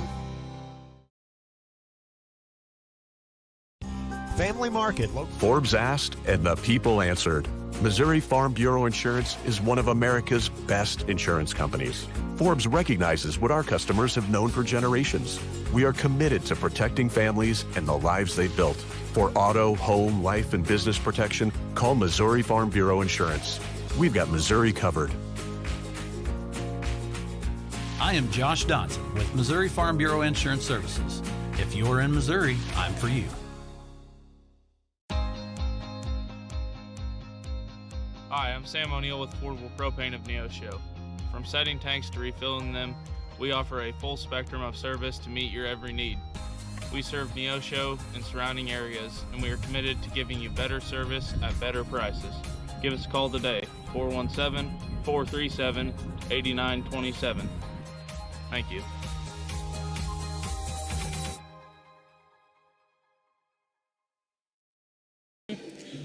Family Market. Forbes asked and the people answered. Missouri Farm Bureau Insurance is one of America's best insurance companies. Forbes recognizes what our customers have known for generations. We are committed to protecting families and the lives they've built. For auto, home, life, and business protection, call Missouri Farm Bureau Insurance. We've got Missouri covered. I am Josh Dotson with Missouri Farm Bureau Insurance Services. If you're in Missouri, I'm for you. Hi, I'm Sam O'Neill with Affordable Propane of Neosho. From setting tanks to refilling them, we offer a full spectrum of service to meet your every need. We serve Neosho and surrounding areas, and we are committed to giving you better service at better prices. Give us a call today, 417-437-8927. Thank you.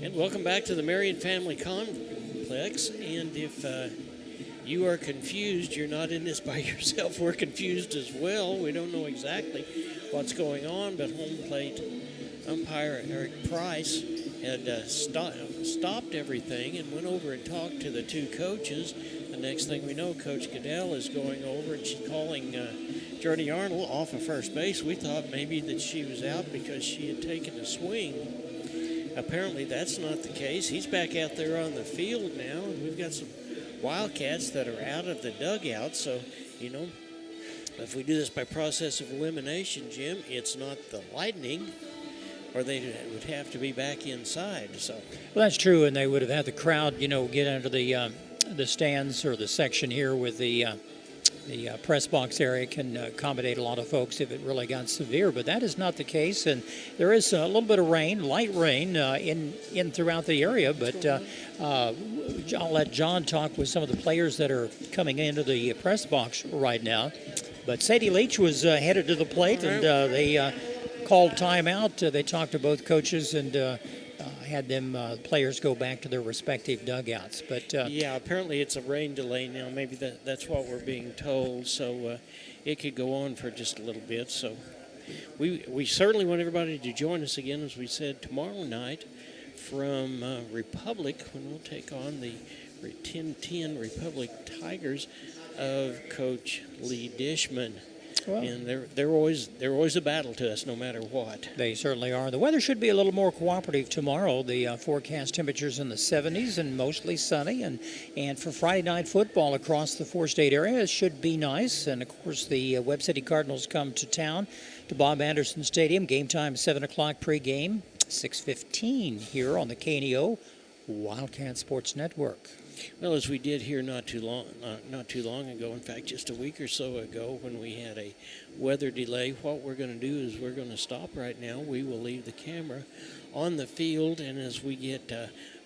And welcome back to the Marion Family Complex. And if you are confused, you're not in this by yourself. We're confused as well. We don't know exactly what's going on, but home plate umpire Eric Price had stopped everything and went over and talked to the two coaches. The next thing we know, Coach Goodell is going over and she's calling Jordy Arnold off of first base. We thought maybe that she was out because she had taken a swing. Apparently that's not the case. He's back out there on the field now, and we've got some Wildcats that are out of the dugout. So, you know, if we do this by process of elimination, Jim, it's not the Lightning, or they would have to be back inside. So, well, that's true, and they would have had the crowd, you know, get into the stands or the section here with the press box area can accommodate a lot of folks if it really got severe, but that is not the case. And there is a little bit of rain, light rain, in throughout the area. But I'll let John talk with some of the players that are coming into the press box right now. But Sadie Leach was headed to the plate, and they called timeout. They talked to both coaches and had them players go back to their respective dugouts. But yeah, apparently it's a rain delay now. Maybe that's what we're being told. So it could go on for just a little bit. So we certainly want everybody to join us again, as we said, tomorrow night from Republic, when we'll take on the 10-10 Republic Tigers of Coach Lee Dishman. Well, and they're always a battle to us, no matter what. They certainly are. The weather should be a little more cooperative tomorrow. The forecast temperatures in the 70s and mostly sunny. And for Friday night football across the four-state area, it should be nice. And, of course, the Webb City Cardinals come to town to Bob Anderson Stadium. Game time, 7 o'clock pregame, 6:15 here on the KNEO Wildcat Sports Network. Well, as we did here not too long ago, in fact, just a week or so ago, when we had a weather delay, what we're going to do is we're going to stop right now. We will leave the camera on the field, and as we get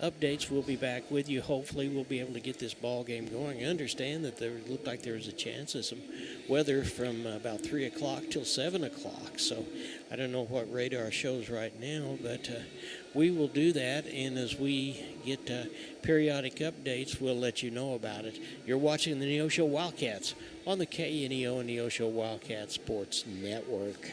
updates, we'll be back with you. Hopefully, we'll be able to get this ball game going. I understand that there looked like there was a chance of some weather from about 3 o'clock till 7 o'clock. So I don't know what radar shows right now, but we will do that, and as we get periodic updates, we'll let you know about it. You're watching the Neosho Wildcats on the KNEO and Neosho Wildcat Sports Network.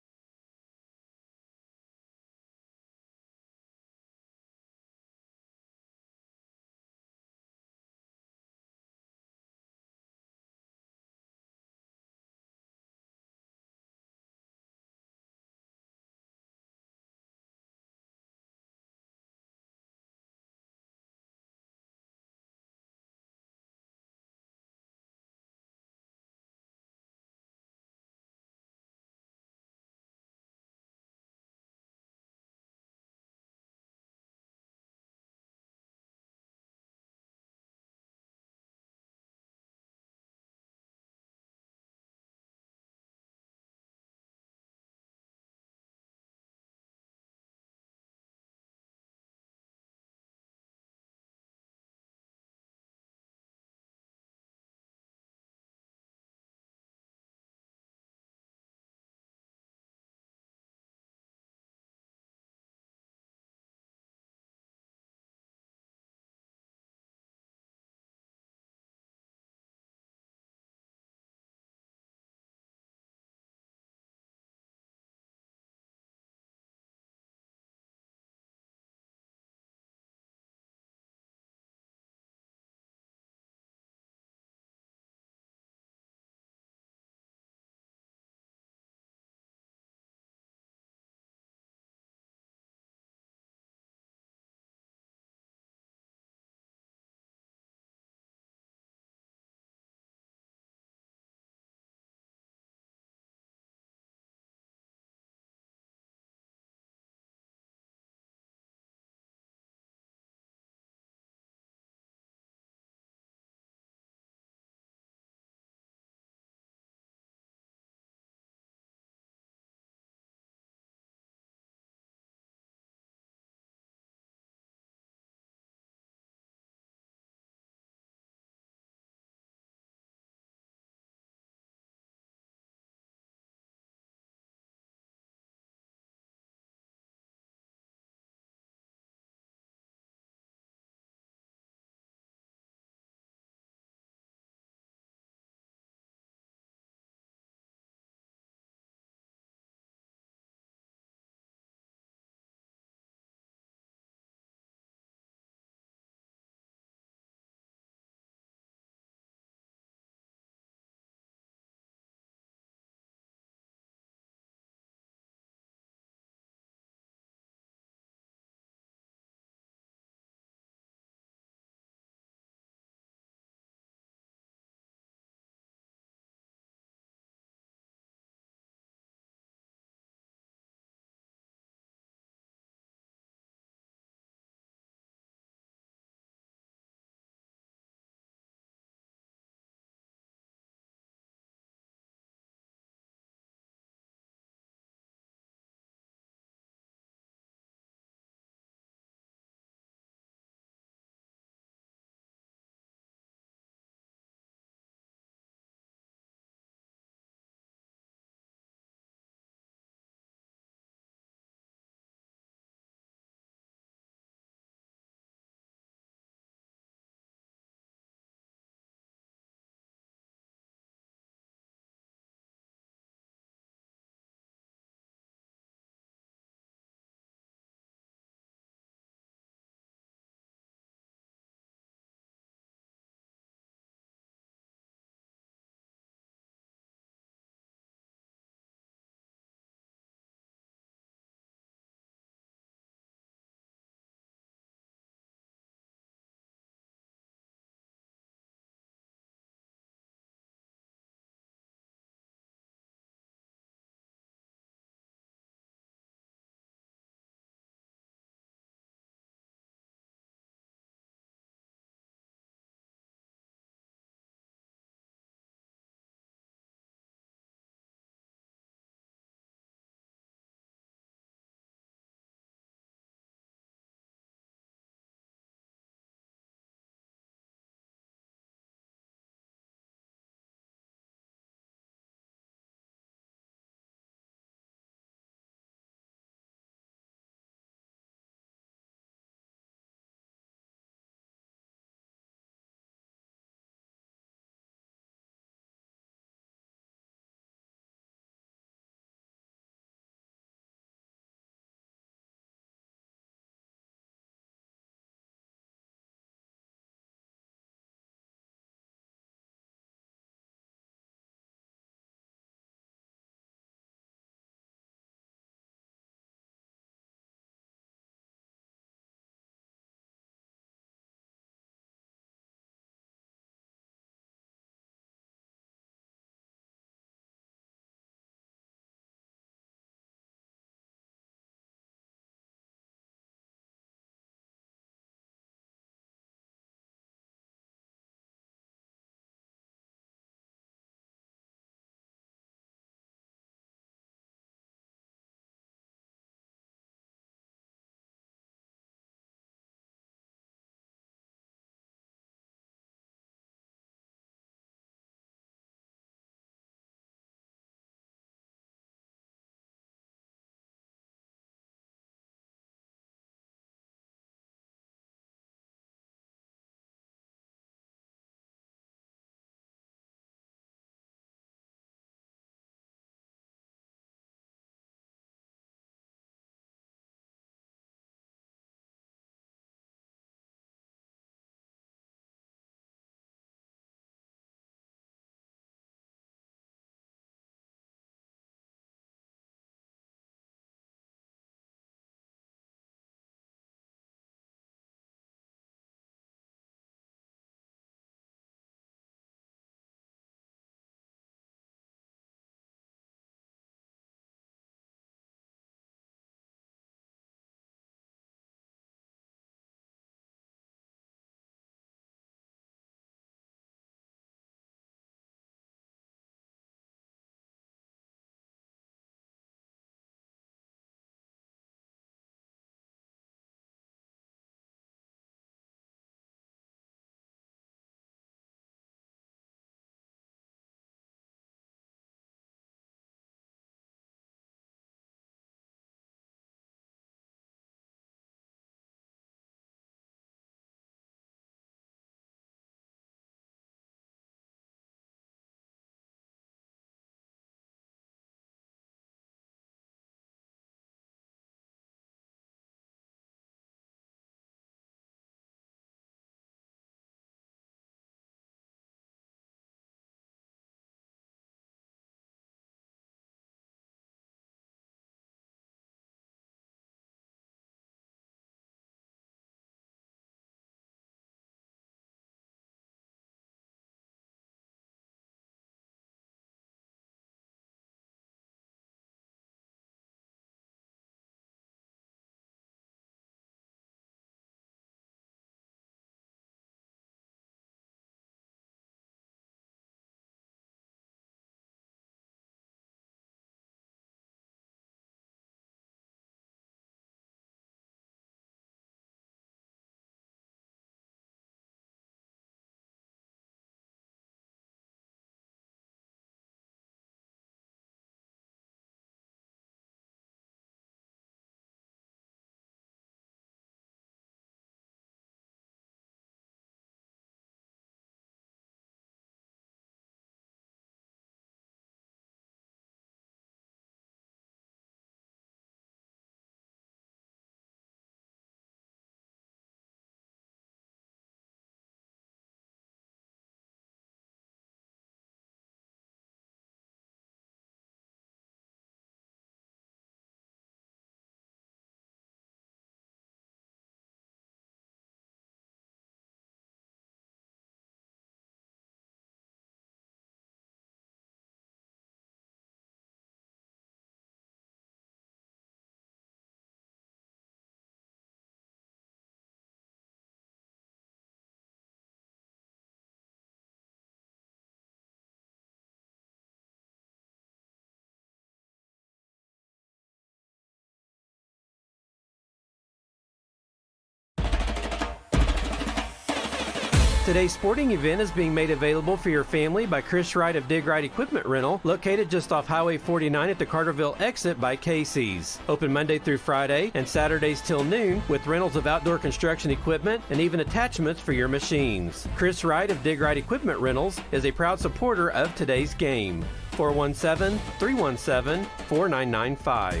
Today's sporting event is being made available for your family by Chris Wright of Dig Right Equipment Rental, located just off Highway 49 at the Carterville exit by Casey's. Open Monday through Friday and Saturdays till noon with rentals of outdoor construction equipment and even attachments for your machines. Chris Wright of Dig Right Equipment Rentals is a proud supporter of today's game. 417-317-4995.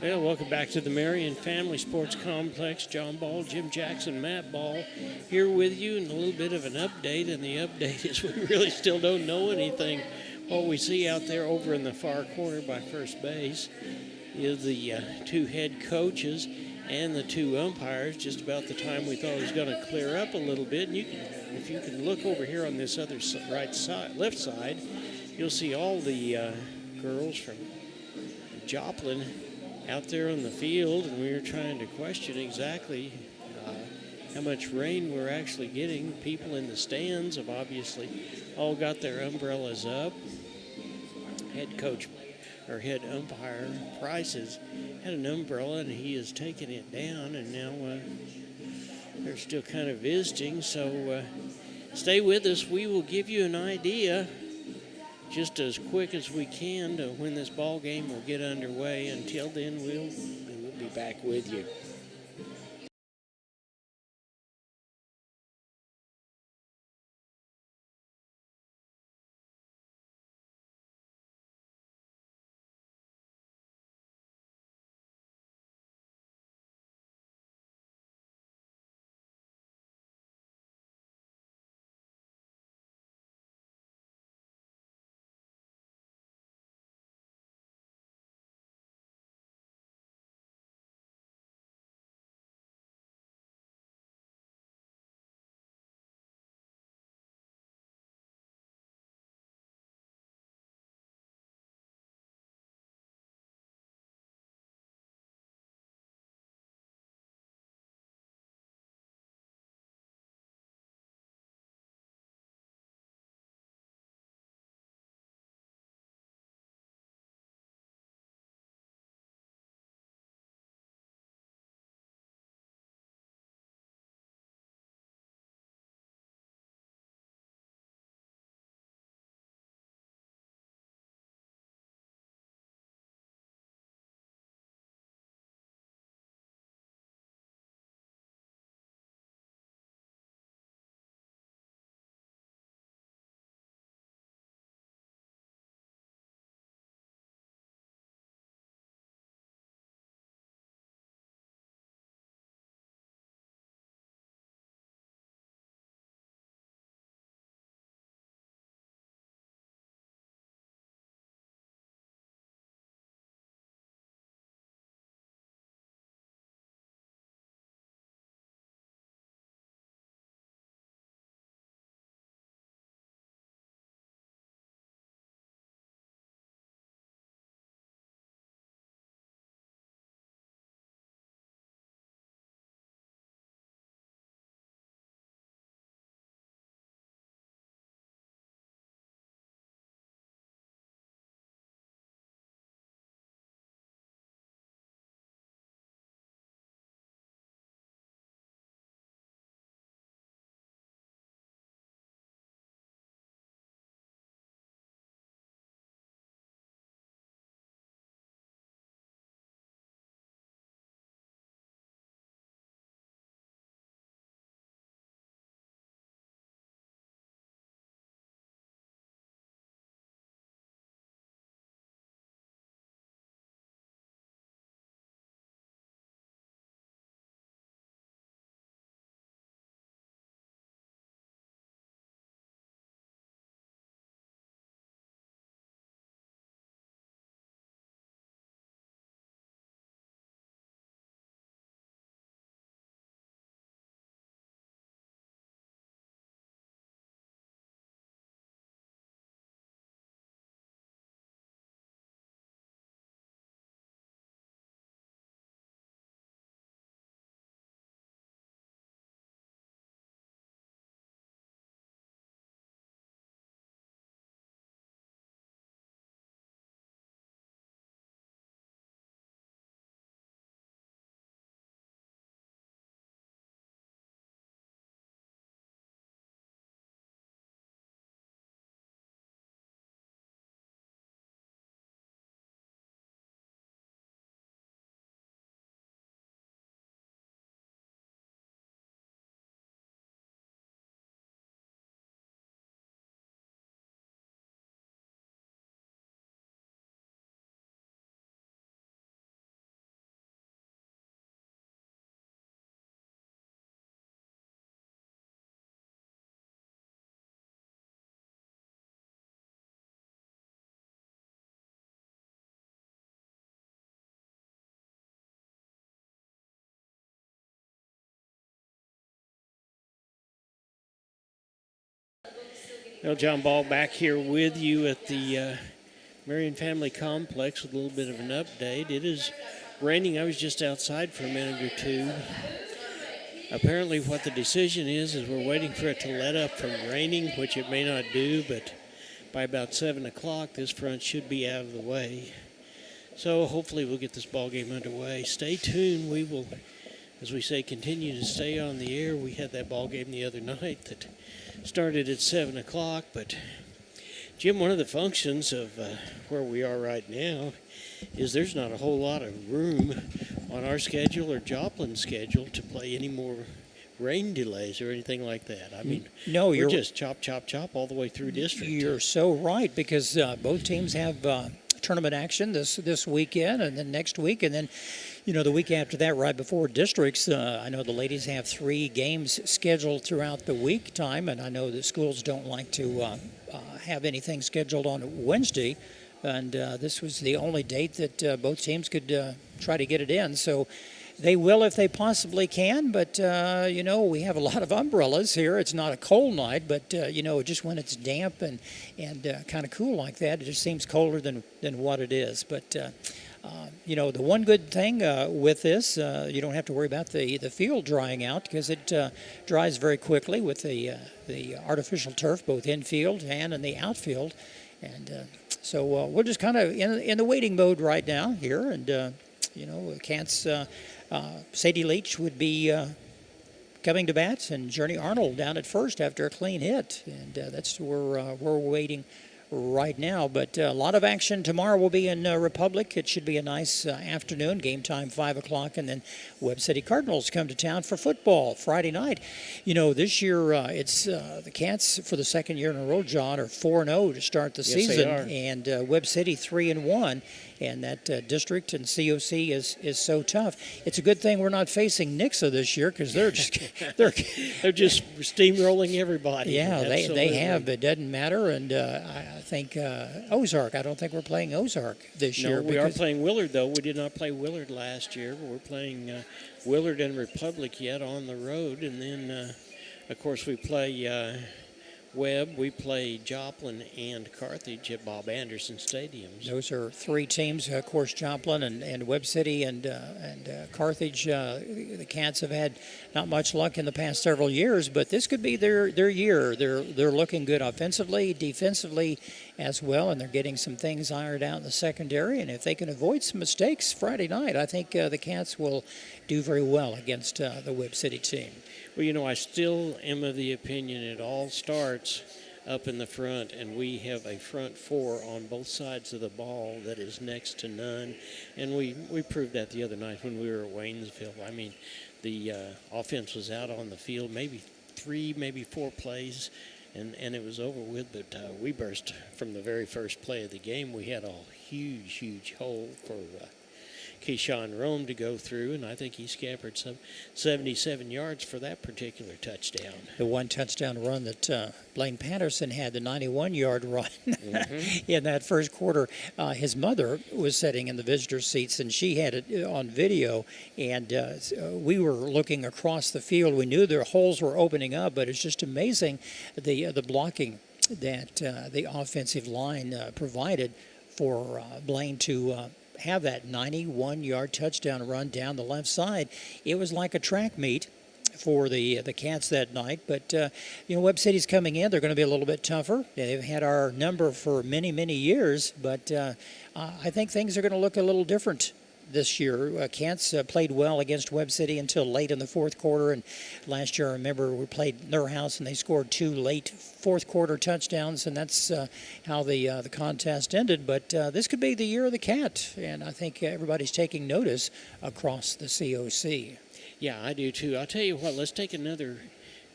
Well, welcome back to the Marion Family Sports Complex. John Ball, Jim Jackson, Matt Ball here with you, and a little bit of an update. And the update is we really still don't know anything. What we see out there over in the far corner by first base is the two head coaches and the two umpires. Just about the time we thought it was going to clear up a little bit. And if you can look over here on this other left side, you'll see all the girls from Joplin out there on the field, and we were trying to question exactly how much rain we're actually getting. People in the stands have obviously all got their umbrellas up. Head coach or head umpire Price has had an umbrella, and he has taken it down, and now they're still kind of visiting. So stay with us. We will give you an idea just as quick as we can to when this ball game will get underway. Until then, we'll be back with you. Well, John Ball back here with you at the Marion Family Complex with a little bit of an update. It is raining. I was just outside for a minute or two. Apparently what the decision is we're waiting for it to let up from raining, which it may not do, but by about 7 o'clock this front should be out of the way. So hopefully we'll get this ball game underway. Stay tuned. We will, as we say, continue to stay on the air. We had that ball game the other night that started at 7 o'clock, but Jim, one of the functions of where we are right now is there's not a whole lot of room on our schedule or Joplin's schedule to play any more rain delays or anything like that. I mean, no, we're you're just chop, chop, chop all the way through district. You're so right, because both teams have tournament action this weekend and then next week, and then the week after that, right before districts. I know the ladies have 3 games scheduled throughout the week time, and I know that schools don't like to have anything scheduled on Wednesday, and this was the only date that both teams could try to get it in. So they will if they possibly can, but, we have a lot of umbrellas here. It's not a cold night, but, just when it's damp and kind of cool like that, it just seems colder than what it is. But, the one good thing with this, you don't have to worry about the field drying out, because it dries very quickly with the artificial turf, both infield and in the outfield. And so we're just kind of in the waiting mode right now here, and, Sadie Leach would be coming to bat, and Journey Arnold down at first after a clean hit, and that's where we're waiting right now. But a lot of action tomorrow will be in Republic. It should be a nice afternoon. Game time 5 o'clock, and then Webb City Cardinals come to town for football Friday night. This year it's the Cats for the second year in a row, John, are 4-0 to start the season, and Webb City 3-1. And that district and COC is so tough. It's a good thing we're not facing Nixa this year, because they're just they're just steamrolling everybody. Yeah, they have. It doesn't matter. And I think Ozark. I don't think we're playing Ozark this year. No, we are playing Willard, though. We did not play Willard last year. We're playing Willard and Republic yet on the road, and then of course we play Webb, we play Joplin and Carthage at Bob Anderson Stadiums. Those are 3 teams, of course, Joplin and Webb City and Carthage. The Cats have had not much luck in the past several years, but this could be their year. They're looking good offensively, defensively as well, and they're getting some things ironed out in the secondary. And if they can avoid some mistakes Friday night, I think the Cats will do very well against the Webb City team. Well, I still am of the opinion it all starts up in the front, and we have a front 4 on both sides of the ball that is next to none. And we proved that the other night when we were at Waynesville. I mean, the offense was out on the field maybe 3, maybe 4 plays, and it was over with. But we burst from the very first play of the game. We had a huge hole for Keyshawn Rome to go through, and I think he scampered some 77 yards for that particular touchdown. The one touchdown run that Blaine Patterson had, the 91-yard run in that first quarter. His mother was sitting in the visitor seats, and she had it on video, and we were looking across the field. We knew their holes were opening up, but it's just amazing the blocking that the offensive line provided for Blaine to have that 91-yard touchdown run down the left side. It was like a track meet for the Cats that night. But, Webb City's coming in. They're going to be a little bit tougher. They've had our number for many, many years. But I think things are going to look a little different this year. Cats played well against Webb City until late in the fourth quarter. And last year, I remember we played their house and they scored 2 late fourth quarter touchdowns, and that's how the contest ended. But this could be the year of the Cat, and I think everybody's taking notice across the COC. Yeah, I do too. I'll tell you what, let's take another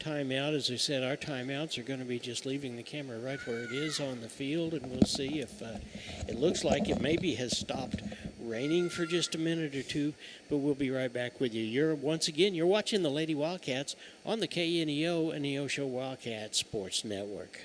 timeout. As I said, our timeouts are going to be just leaving the camera right where it is on the field, and we'll see if it looks like it maybe has stopped raining for just a minute or two, but we'll be right back with you. Once again, you're watching the Lady Wildcats on the KNEO and Neosho Wildcat Sports Network.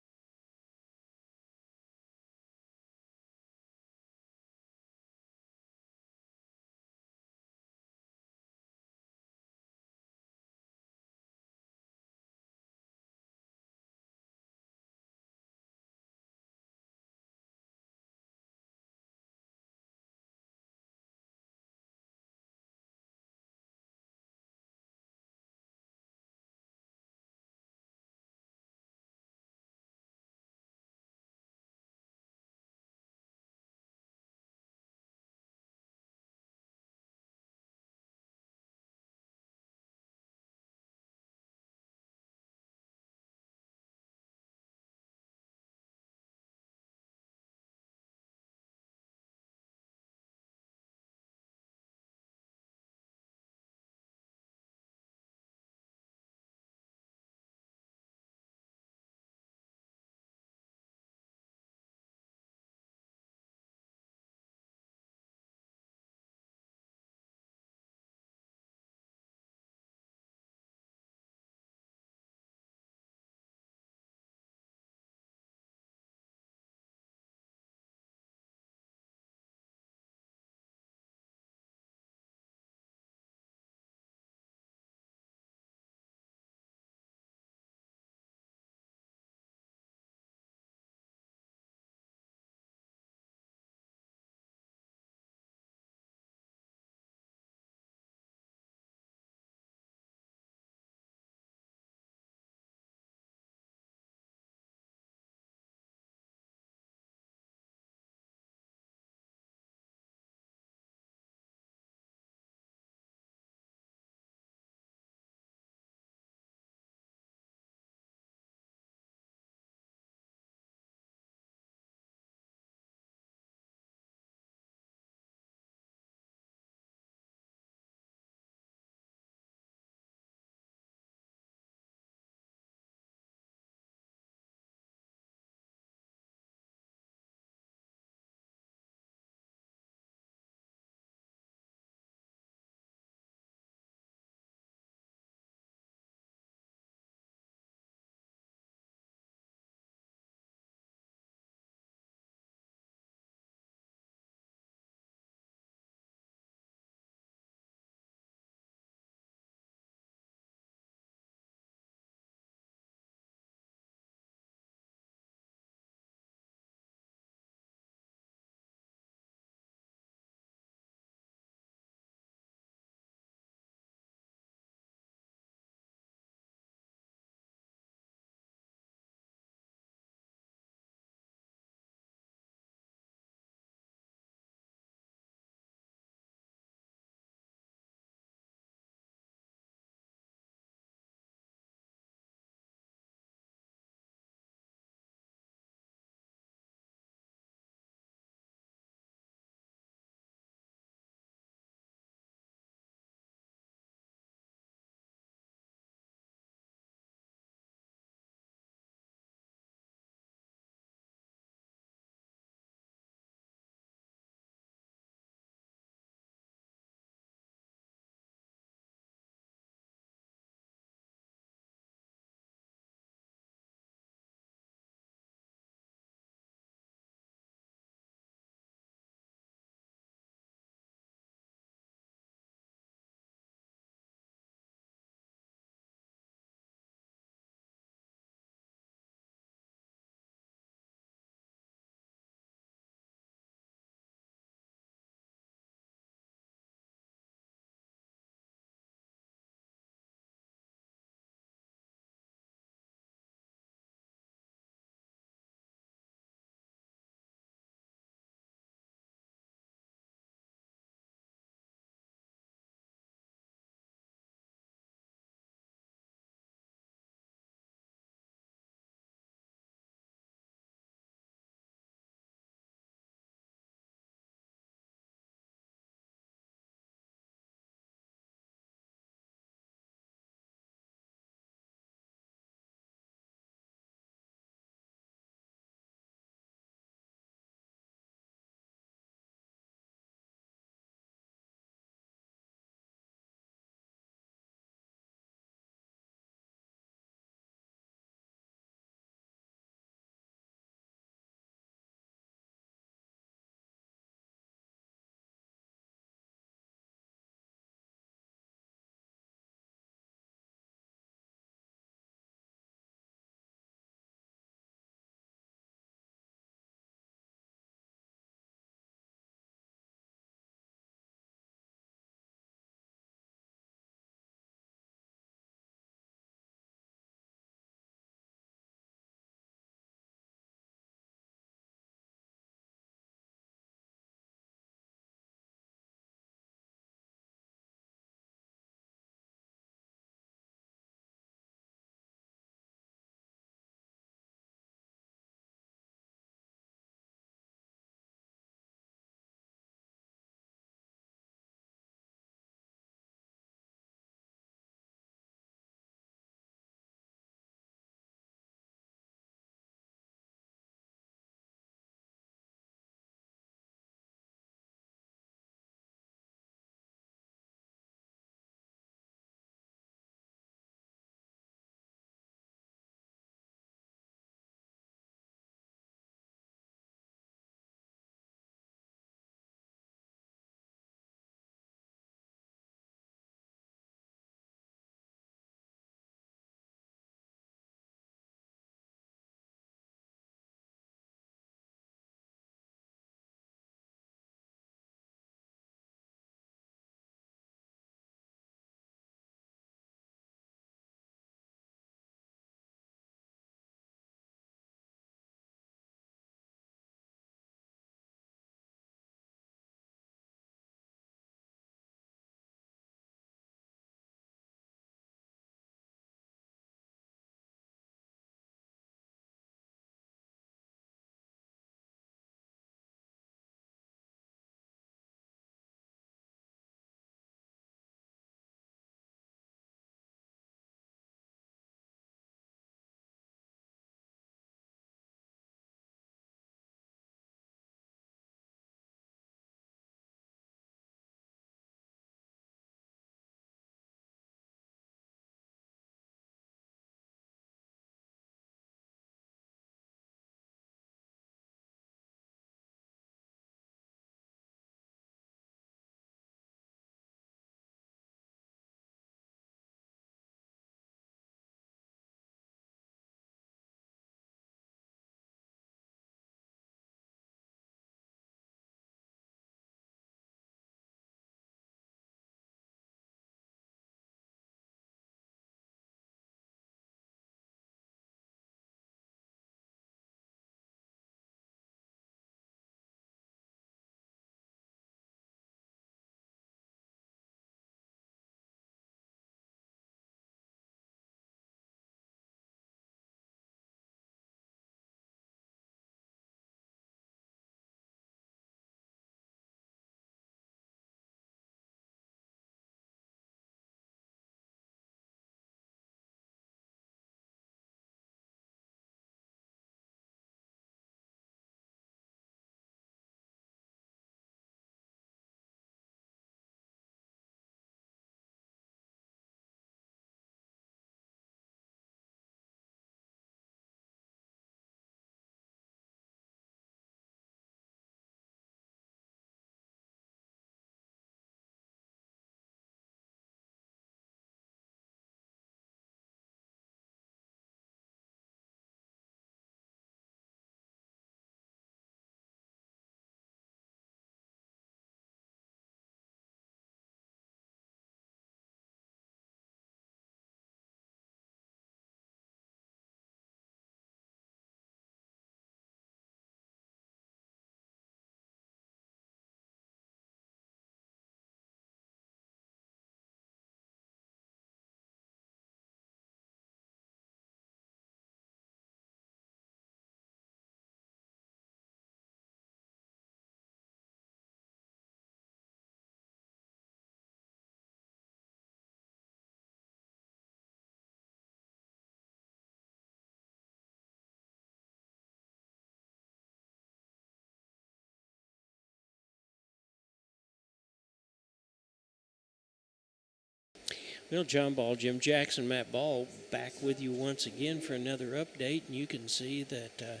Well, John Ball, Jim Jackson, Matt Ball, back with you once again for another update. And you can see that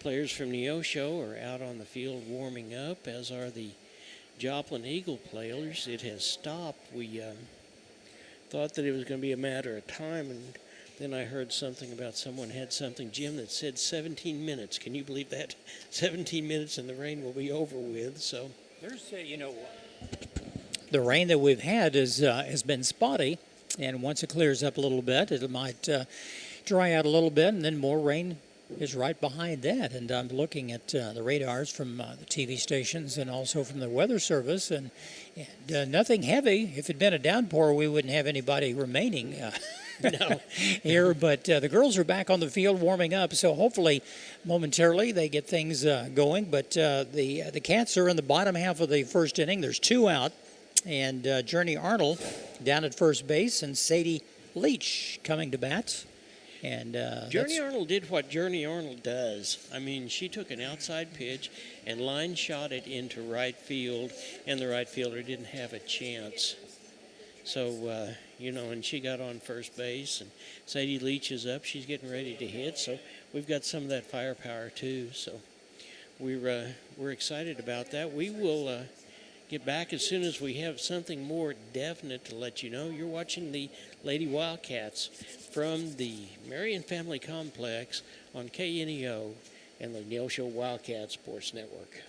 players from Neosho are out on the field warming up, as are the Joplin Eagle players. It has stopped. We thought that it was going to be a matter of time, and then I heard something about someone had something, Jim, that said 17 minutes. Can you believe that? 17 minutes and the rain will be over with. So there's, the rain that we've had has been spotty, and once it clears up a little bit, it might dry out a little bit, and then more rain is right behind that. And I'm looking at the radars from the TV stations and also from the Weather Service, and nothing heavy. If it had been a downpour, we wouldn't have anybody remaining no. here. But the girls are back on the field warming up, so hopefully momentarily they get things going. But the Cats are in the bottom half of the first inning. There's 2 out. And Journey Arnold down at first base, and Sadie Leach coming to bat. And Journey Arnold did what Journey Arnold does. I mean, she took an outside pitch and line shot it into right field, and the right fielder didn't have a chance. So, and she got on first base, and Sadie Leach is up. She's getting ready to hit, so we've got some of that firepower too. So we're excited about that. We will get back as soon as we have something more definite to let you know. You're watching the Lady Wildcats from the Marion Family Complex on KNEO and the Neosho Wildcat Sports Network.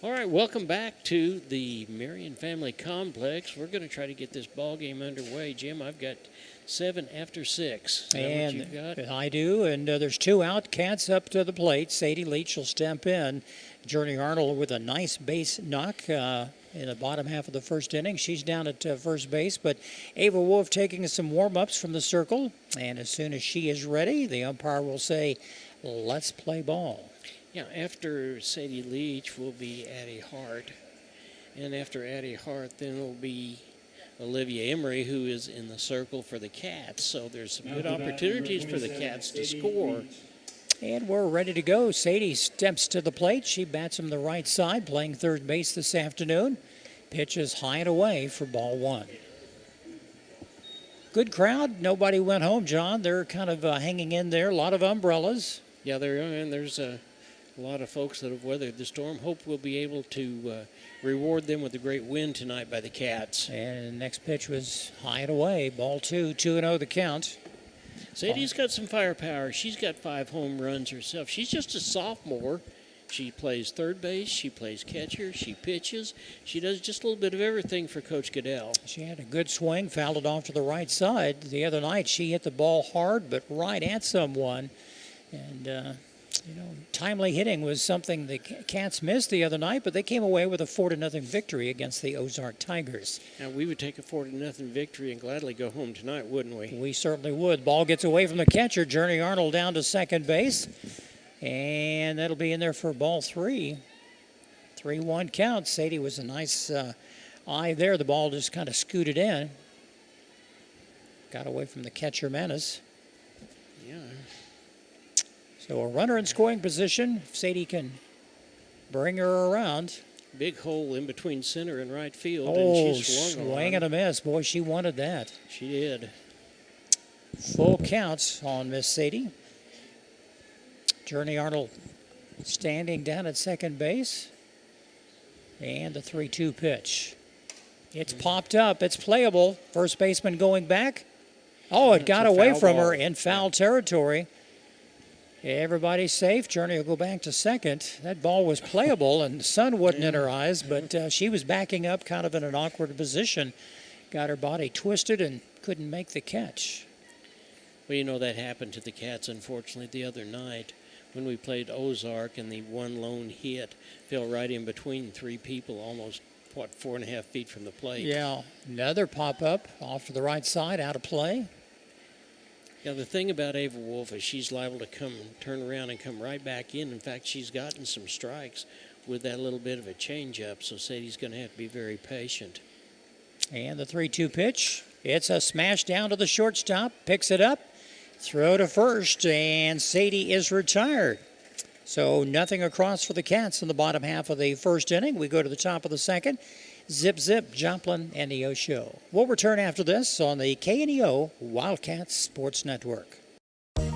All right, welcome back to the Marion Family Complex. We're going to try to get this ball game underway. Jim, I've got 7 after 6. Is that what you've got? I do, and there's 2 out. Cats up to the plate. Sadie Leach will step in. Journey Arnold with a nice base knock in the bottom half of the first inning. She's down at first base, but Ava Wolf taking some warm-ups from the circle, and as soon as she is ready, the umpire will say, let's play ball. Yeah, after Sadie Leach will be Addie Hart. And after Addie Hart, then it'll be Olivia Emery, who is in the circle for the Cats. So there's some good opportunities for the Cats to score. And we're ready to go. Sadie steps to the plate. She bats him the right side, playing third base this afternoon. Pitches high and away for ball 1. Good crowd. Nobody went home, John. They're kind of hanging in there. A lot of umbrellas. Yeah, there are, and there's a lot of folks that have weathered the storm. Hope we'll be able to reward them with a great win tonight by the Cats. And the next pitch was high and away. Ball 2, 2-0 the count. Sadie's got some firepower. She's got 5 home runs herself. She's just a sophomore. She plays third base. She plays catcher. She pitches. She does just a little bit of everything for Coach Goodell. She had a good swing, fouled it off to the right side. The other night she hit the ball hard, but right at someone. And timely hitting was something the Cats missed the other night, but they came away with a 4-0 victory against the Ozark Tigers. Now, we would take a 4-0 victory and gladly go home tonight, wouldn't we? We certainly would. Ball gets away from the catcher. Journey Arnold down to second base, and that'll be in there for ball 3. 3-1 count. Sadie was a nice eye there. The ball just kind of scooted in. Got away from the catcher, Manis. Yeah. So a runner in scoring position. If Sadie can bring her around. Big hole in between center and right field. Oh, and she swing and a miss. Boy, she wanted that. She did. Full counts on Miss Sadie. Journey Arnold standing down at second base. And the 3-2 pitch. It's popped up. It's playable. First baseman going back. Oh, it got away from her in foul territory. Everybody's safe. Journey will go back to second. That ball was playable, and the sun wasn't in her eyes, but she was backing up kind of in an awkward position. Got her body twisted and couldn't make the catch. Well, that happened to the Cats, unfortunately, the other night when we played Ozark, and the one lone hit fell right in between 3 people, almost, 4.5 feet from the plate. Yeah, another pop-up off to the right side, out of play. Yeah, the thing about Ava Wolf is she's liable to turn around and come right back in. In fact, she's gotten some strikes with that little bit of a changeup, so Sadie's going to have to be very patient. And the 3-2 pitch. It's a smash down to the shortstop. Picks it up. Throw to first, and Sadie is retired. So nothing across for the Cats in the bottom half of the first inning. We go to the top of the second. Zip, zip, Joplin and Neosho. We'll return after this on the KNEO Wildcats Sports Network.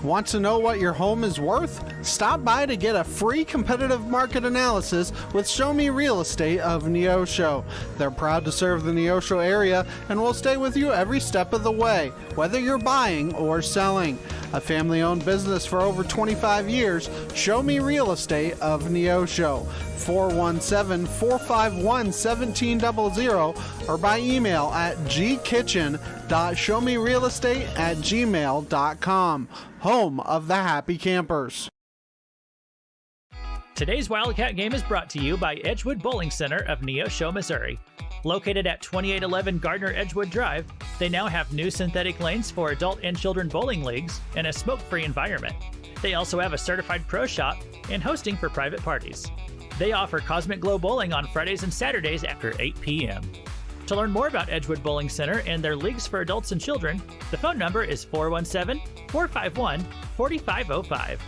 Want to know what your home is worth? Stop by to get a free competitive market analysis with Show Me Real Estate of Neosho. They're proud to serve the Neosho area and will stay with you every step of the way, whether you're buying or selling. A family-owned business for over 25 years, Show Me Real Estate of Neosho. 417-451-1700 or by email at gkitchen.showmerealestate@gmail.com. Home of the Happy Campers. Today's Wildcat game is brought to you by Edgewood Bowling Center of Neosho, Missouri. Located at 2811 Gardner Edgewood Drive, they now have new synthetic lanes for adult and children bowling leagues and a smoke-free environment. They also have a certified pro shop and hosting for private parties. They offer Cosmic Glow Bowling on Fridays and Saturdays after 8 p.m. To learn more about Edgewood Bowling Center and their leagues for adults and children, the phone number is 417-451-4505.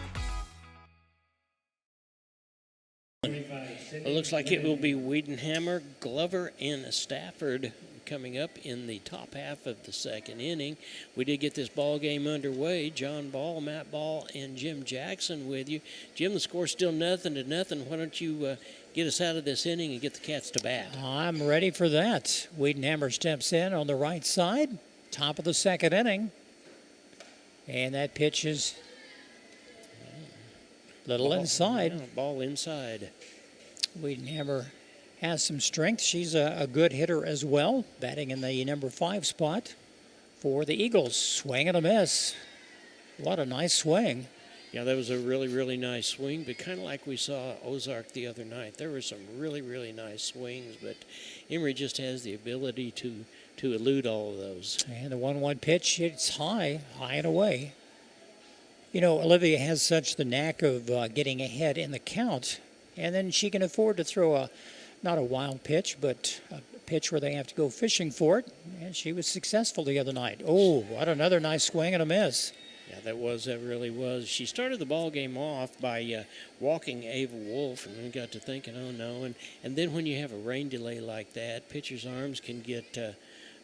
It looks like it will be Wiedenhammer, Glover, and Stafford coming up in the top half of the second inning. We did get this ball game underway. John Ball, Matt Ball, and Jim Jackson with you. Jim, the score's still 0-0. Why don't you get us out of this inning and get the Cats to bat? I'm ready for that. Wiedenhammer steps in on the right side, top of the second inning. And that pitch is a little inside. Yeah, ball inside. Wiedenhammer has some strength. She's a good hitter as well, batting in the number 5 spot for the Eagles. Swing and a miss. What a nice swing. Yeah, that was a really, really nice swing, but kind of like we saw Ozark the other night. There were some really, really nice swings, but Emory just has the ability to elude all of those. And the 1-1 pitch, it's high and away. You know, Olivia has such the knack of getting ahead in the count, and then she can afford to throw not a wild pitch, but a pitch where they have to go fishing for it, and she was successful the other night. Oh, what another nice swing and a miss. Yeah, that really was. She started the ball game off by walking Ava Wolf, and then got to thinking, oh no. And then when you have a rain delay like that, pitchers' arms can get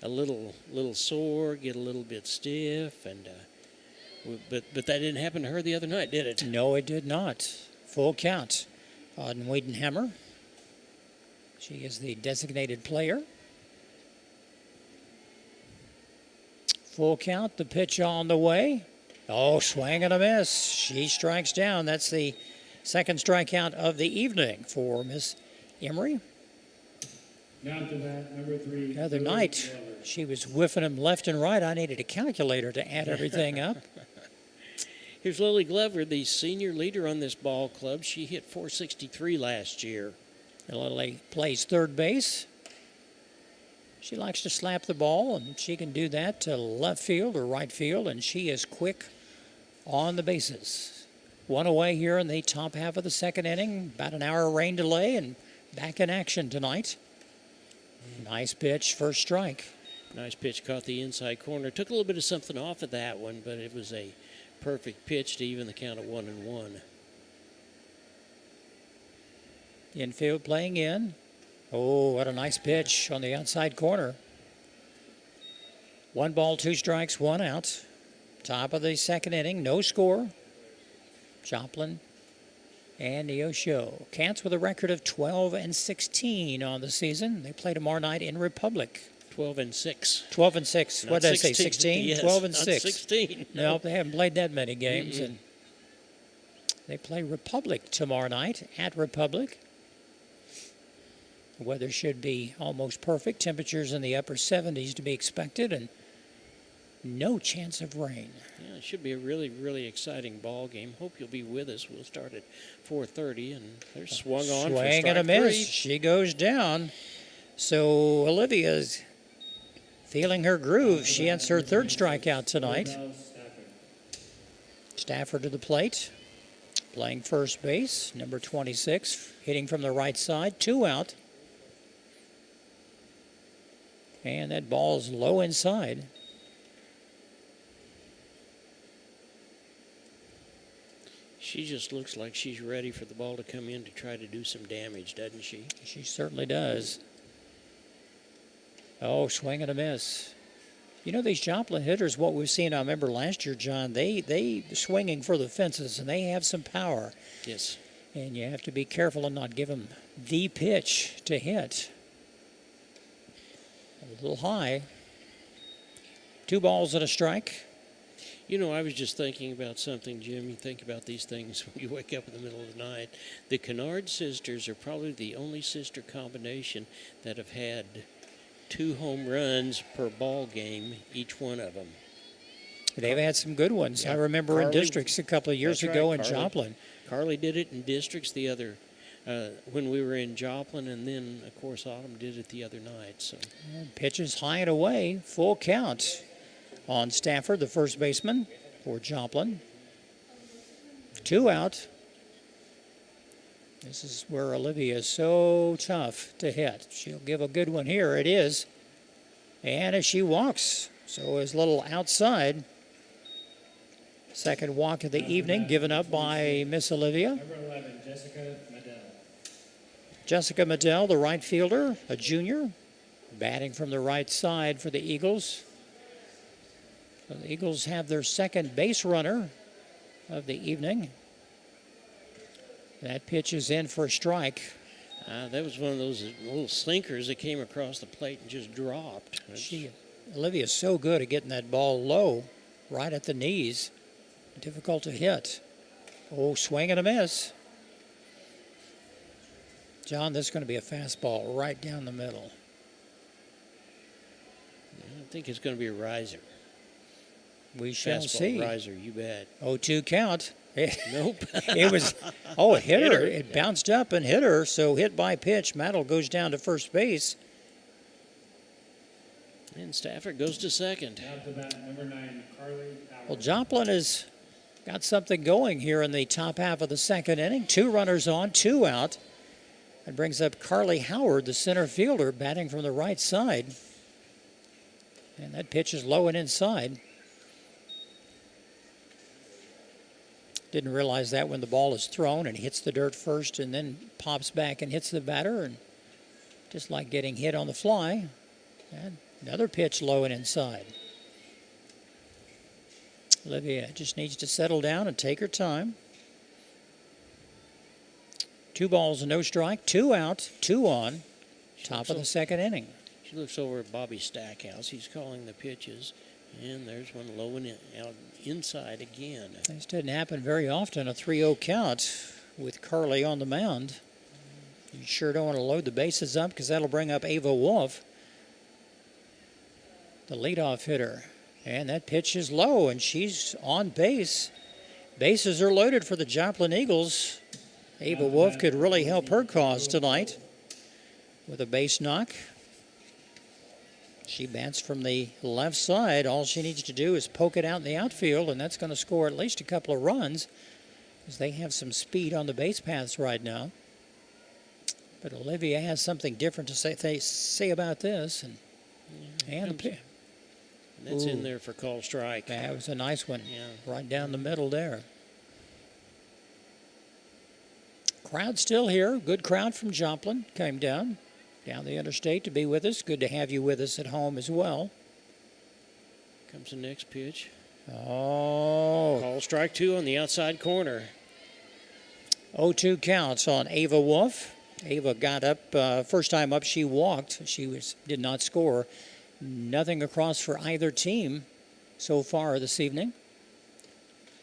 a little sore, get a little bit stiff, and but that didn't happen to her the other night, did it? No, it did not. Full count on Wiedenhammer. She is the designated player. Full count, the pitch on the way. Oh, swing and a miss. She strikes down. That's the second strikeout of the evening for Miss Emory. Down to that, number 3. The other night, she was whiffing him left and right. I needed a calculator to add everything up. Here's Lily Glover, the senior leader on this ball club. She hit 463 last year. Lily plays third base. She likes to slap the ball, and she can do that to left field or right field, and she is quick on the bases. One away here in the top half of the second inning. About an hour rain delay, and back in action tonight. Nice pitch, first strike. Nice pitch, caught the inside corner. Took a little bit of something off of that one, but it was a perfect pitch to even the count at 1-1. Infield playing in. Oh, what a nice pitch on the outside corner. 1 ball, 2 strikes, 1 out. Top of the second inning, no score. Joplin and Neosho. Cats with a record of 12-16 on the season. They play tomorrow night in Republic. 12-6. 12-6. What did I say? 16? Yes, 12-6. not 16. No, they haven't played that many games. And they play Republic tomorrow night at Republic. The weather should be almost perfect. Temperatures in the upper 70s to be expected, and no chance of rain. Yeah, it should be a really, really exciting ball game. Hope you'll be with us. We'll start at 4:30, and they're swung on. Swing and a miss. She goes down. So Olivia's feeling her groove. She has her third strikeout tonight. Stafford to the plate, playing first base, number 26, hitting from the right side, 2 out. And that ball's low inside. She just looks like she's ready for the ball to come in to try to do some damage, doesn't she? She certainly does. Oh, swing and a miss. You know, these Joplin hitters, what we've seen, I remember last year, John, they swinging for the fences, and they have some power. Yes. And you have to be careful and not give them the pitch to hit. A little high. 2 balls and a strike. You know, I was just thinking about something, Jim. You think about these things when you wake up in the middle of the night. The Kennard sisters are probably the only sister combination that have had 2 home runs per ball game, each one of them. They've had some good ones. Yeah. I remember in districts a couple of years ago in Joplin. Carly did it in districts the other when we were in Joplin, and then, of course, Autumn did it the other night. So pitches high and away, full count on Stafford, the first baseman for Joplin. 2 out. This is where Olivia is so tough to hit. She'll give a good one here. It is. And as she walks, so is a little outside. Second walk of the evening given up by Miss Olivia. Number 11, Jessica Medell. Jessica Medell, the right fielder, a junior, batting from the right side for the Eagles. So the Eagles have their second base runner of the evening. That pitch is in for a strike. That was one of those little sinkers that came across the plate and just dropped. Olivia's so good at getting that ball low, right at the knees. Difficult to hit. Oh, swing and a miss. John, this is going to be a fastball right down the middle. I think it's going to be a riser. We shall Fastball see. Riser, you bet. 0-2 count. Nope. It was, it hit her. Hit her. It bounced up and hit her, so hit by pitch. Mattel goes down to first base. And Stafford goes to second. Now to bat, number 9, Carly Howard. Well, Joplin has got something going here in the top half of the second inning. 2 runners on, 2 out. That brings up Carly Howard, the center fielder, batting from the right side. And that pitch is low and inside. Didn't realize that when the ball is thrown and hits the dirt first and then pops back and hits the batter. And just like getting hit on the fly. And another pitch low and inside. Olivia just needs to settle down and take her time. 2 balls and no strike, 2 out, 2 on. Top of the second inning. She looks over at Bobby Stackhouse. He's calling the pitches. And there's one low and out inside again. This doesn't happen very often, a 3-0 count with Carly on the mound. You sure don't want to load the bases up because that'll bring up Ava Wolf, the leadoff hitter. And that pitch is low, and she's on base. Bases are loaded for the Joplin Eagles. Ava Wolf could really help her cause tonight with a base knock. She bats from the left side. All she needs to do is poke it out in the outfield, and that's going to score at least a couple of runs because they have some speed on the base paths right now. But Olivia has something different to say about this. That's in there for call strike. That was a nice one. Yeah. Right down the middle there. Crowd still here. Good crowd from Joplin. Came down the interstate to be with us. Good to have you with us at home as well. Comes the next pitch. Oh. Call strike 2 on the outside corner. 0-2 counts on Ava Wolf. Ava got up, first time up she walked. She did not score. Nothing across for either team so far this evening.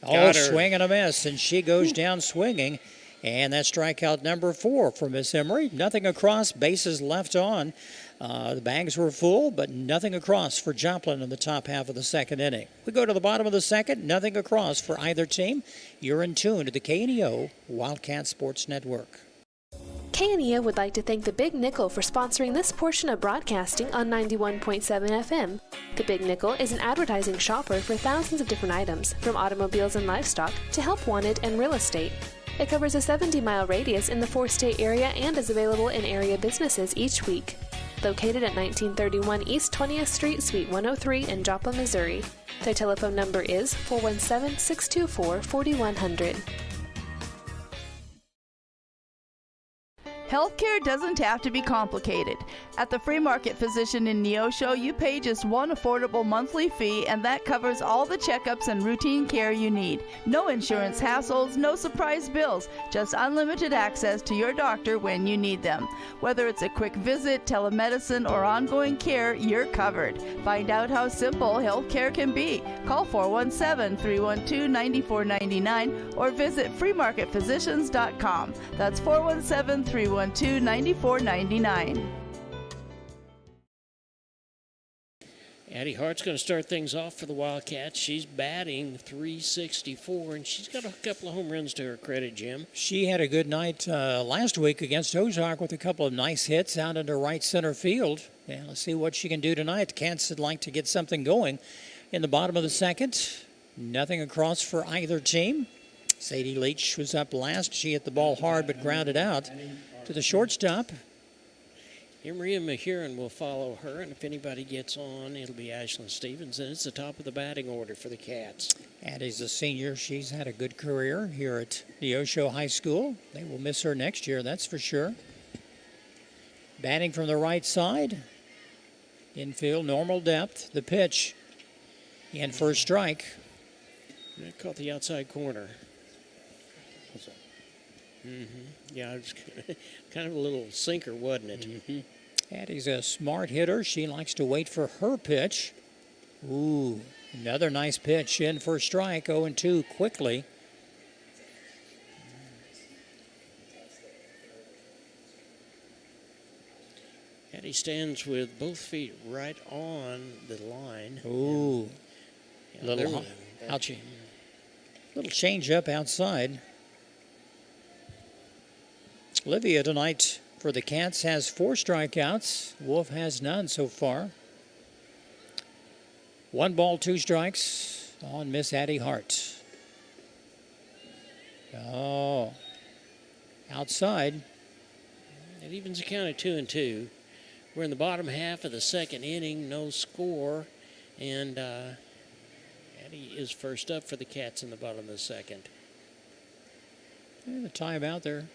Swing and a miss, and she goes down swinging. And that's strikeout number 4 for Miss Emery. Nothing across, bases left on. The bags were full, but nothing across for Joplin in the top half of the second inning. We go to the bottom of the second, nothing across for either team. You're in tune to the KNEO Wildcat Sports Network. KNEO would like to thank the Big Nickel for sponsoring this portion of broadcasting on 91.7 FM. The Big Nickel is an advertising shopper for thousands of different items, from automobiles and livestock to help wanted and real estate. It covers a 70-mile radius in the 4-state area and is available in area businesses each week. Located at 1931 East 20th Street, Suite 103 in Joplin, Missouri. Their telephone number is 417-624-4100. Healthcare doesn't have to be complicated. At the Free Market Physician in Neosho, you pay just one affordable monthly fee, and that covers all the checkups and routine care you need. No insurance hassles, no surprise bills, just unlimited access to your doctor when you need them. Whether it's a quick visit, telemedicine, or ongoing care, you're covered. Find out how simple healthcare can be. Call 417-312-9499 or visit freemarketphysicians.com. That's 417-312-9499. Addie Hart's going to start things off for the Wildcats. She's batting .364, and she's got a couple of home runs to her credit, Jim. She had a good night last week against Ozark with a couple of nice hits out into right center field. Yeah, let's see what she can do tonight. The Cats would like to get something going in the bottom of the second. Nothing across for either team. Sadie Leach was up last. She hit the ball hard but grounded out to the shortstop. Maria Mahurin will follow her, and if anybody gets on, it'll be Ashlyn Stevens, and it's the top of the batting order for the Cats. Addie's a senior. She's had a good career here at Neosho High School. They will miss her next year, that's for sure. Batting from the right side. Infield, normal depth. The pitch. In for a strike. That caught the outside corner. Yeah, it was kind of a little sinker, wasn't it? Addie's a smart hitter. She likes to wait for her pitch. Ooh, another nice pitch in for a strike. 0-2 quickly. He stands with both feet right on the line. Ooh. Little ouchie. Little change up outside. Olivia tonight for the Cats has 4 strikeouts. Wolf has none so far. 1 ball, 2 strikes on Miss Addie Hart. Oh, outside. It evens the count at 2-2. We're in the bottom half of the second inning, no score, and Addie is first up for the Cats in the bottom of the second. And a timeout there.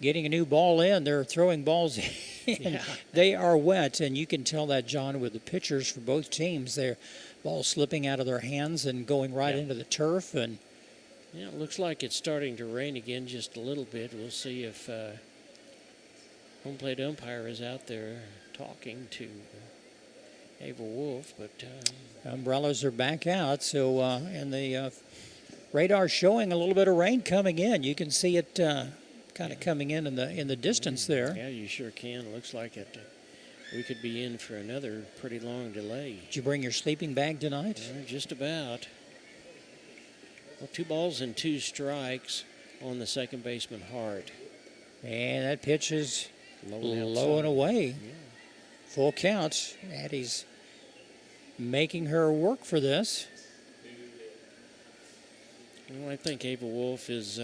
Getting a new ball in. They're throwing balls in. Yeah. They are wet, and you can tell that, John, with the pitchers for both teams. Their balls slipping out of their hands and going right into the turf. And yeah, it looks like it's starting to rain again just a little bit. We'll see if home plate umpire is out there talking to Ava Wolf, but umbrellas are back out. So, and the radar showing a little bit of rain coming in. You can see it kind of coming in the distance there. Yeah, you sure can. Looks like it. We could be in for another pretty long delay. Did you bring your sleeping bag tonight? Just about. Well, 2 balls and 2 strikes on the second baseman Hart. And that pitch is low and away. Yeah. Full count. Addie's making her work for this. Well, I think Ava Wolf is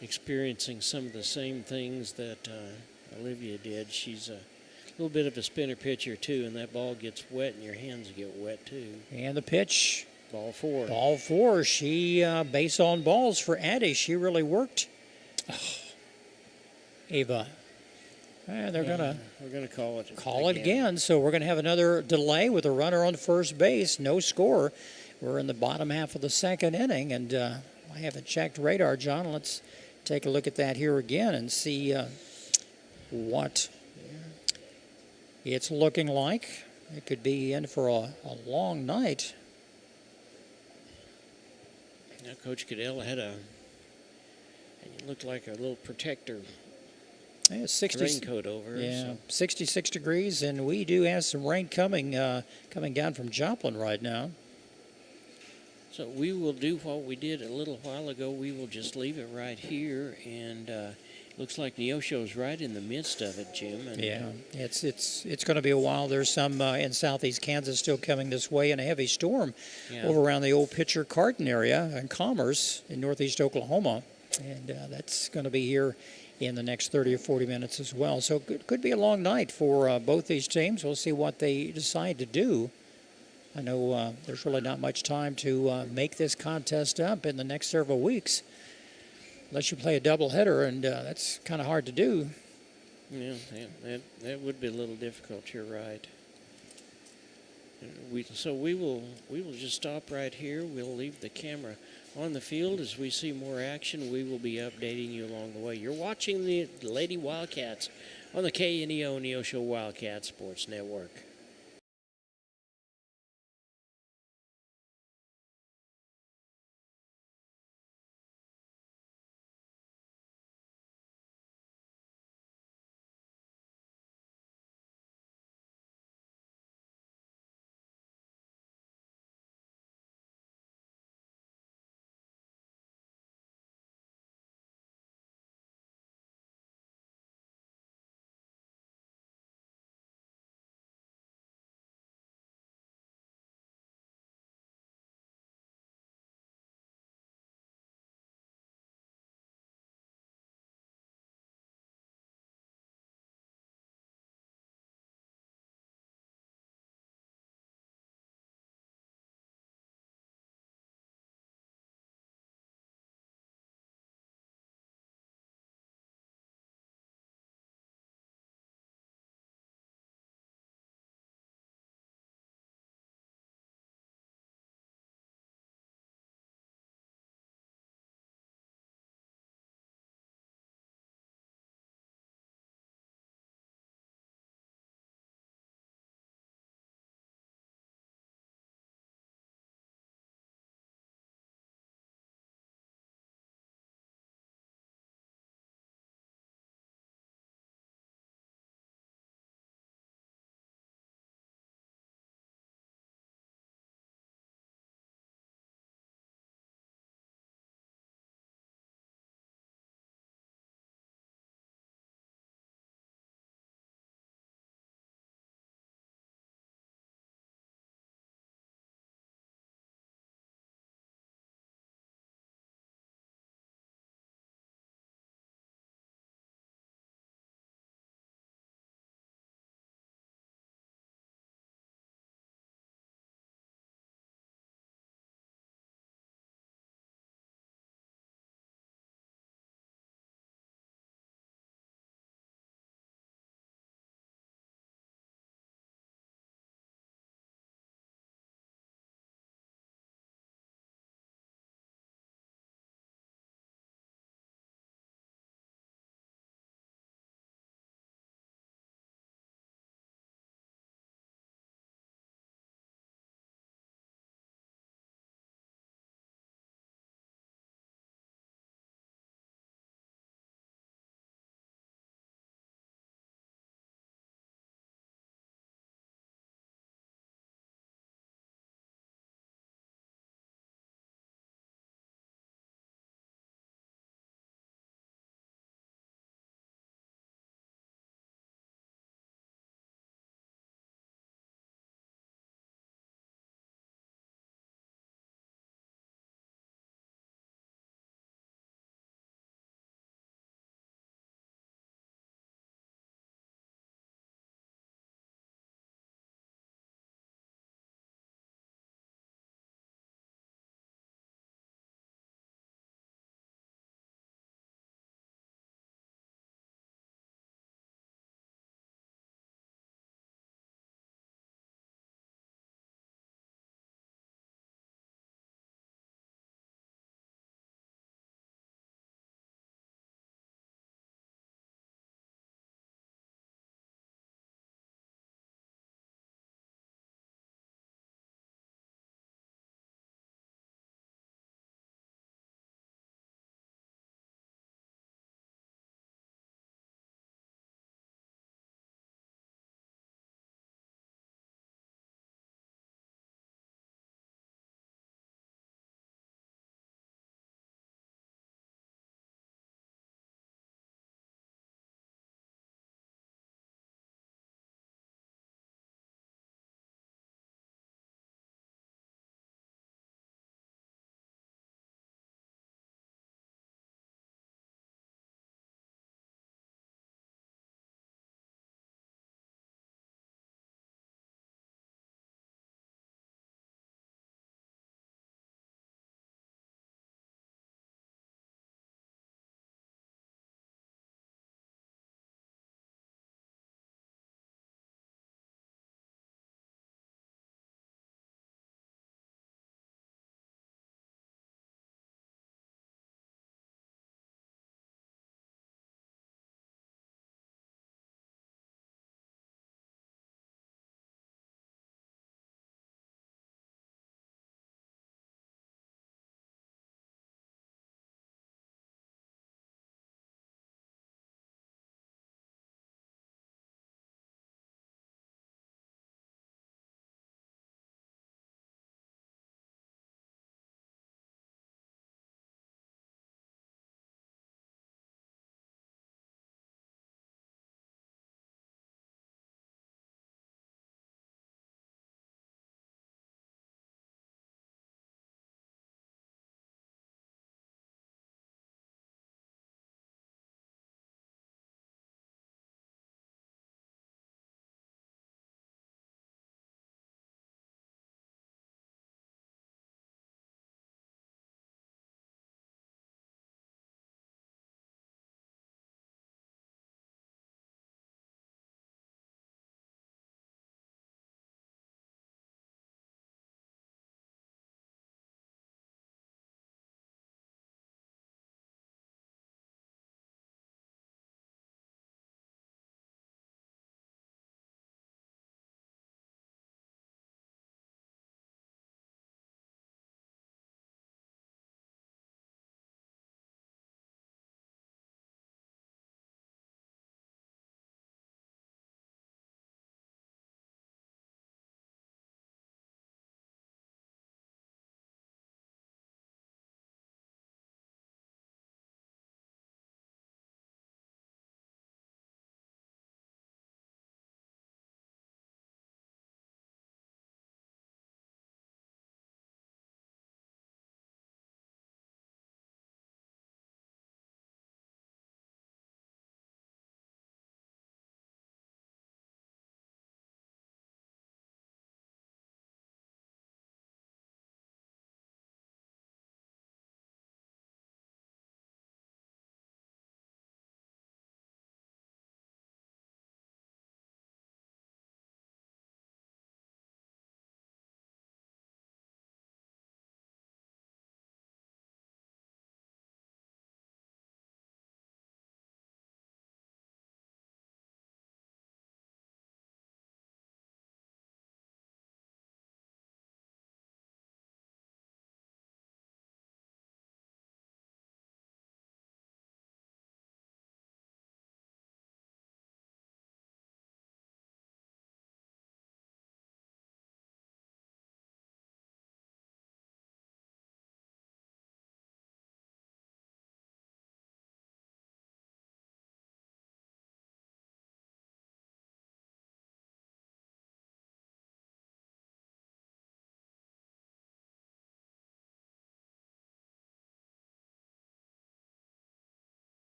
experiencing some of the same things that Olivia did. She's a little bit of a spinner pitcher, too, and that ball gets wet and your hands get wet, too. And the pitch. Ball 4. Ball 4. She, base on balls for Addie. She really worked. Oh. Ava. We're gonna call it again. So we're gonna have another delay with a runner on first base. No score. We're in the bottom half of the second inning, and I haven't checked radar, John. Let's take a look at that here again and see what it's looking like. It could be in for a long night. Now, Coach Goodell had it looked like a little protector raincoat over. Yeah, so. 66 degrees, and we do have some rain coming down from Joplin right now. So we will do what we did a little while ago. We will just leave it right here, and looks like Neosho's right in the midst of it, Jim. And, yeah, it's going to be a while. There's some in southeast Kansas still coming this way, and a heavy storm over around the old Pitcher Carton area and Commerce in northeast Oklahoma, and that's going to be here in the next 30 or 40 minutes as well. So it could be a long night for both these teams. We'll see what they decide to do. I know there's really not much time to make this contest up in the next several weeks, unless you play a doubleheader, and that's kind of hard to do. Yeah, that would be a little difficult. You're right. We will just stop right here. We'll leave the camera on the field. As we see more action, we will be updating you along the way. You're watching the Lady Wildcats on the KNEO Neosho Wildcat Sports Network.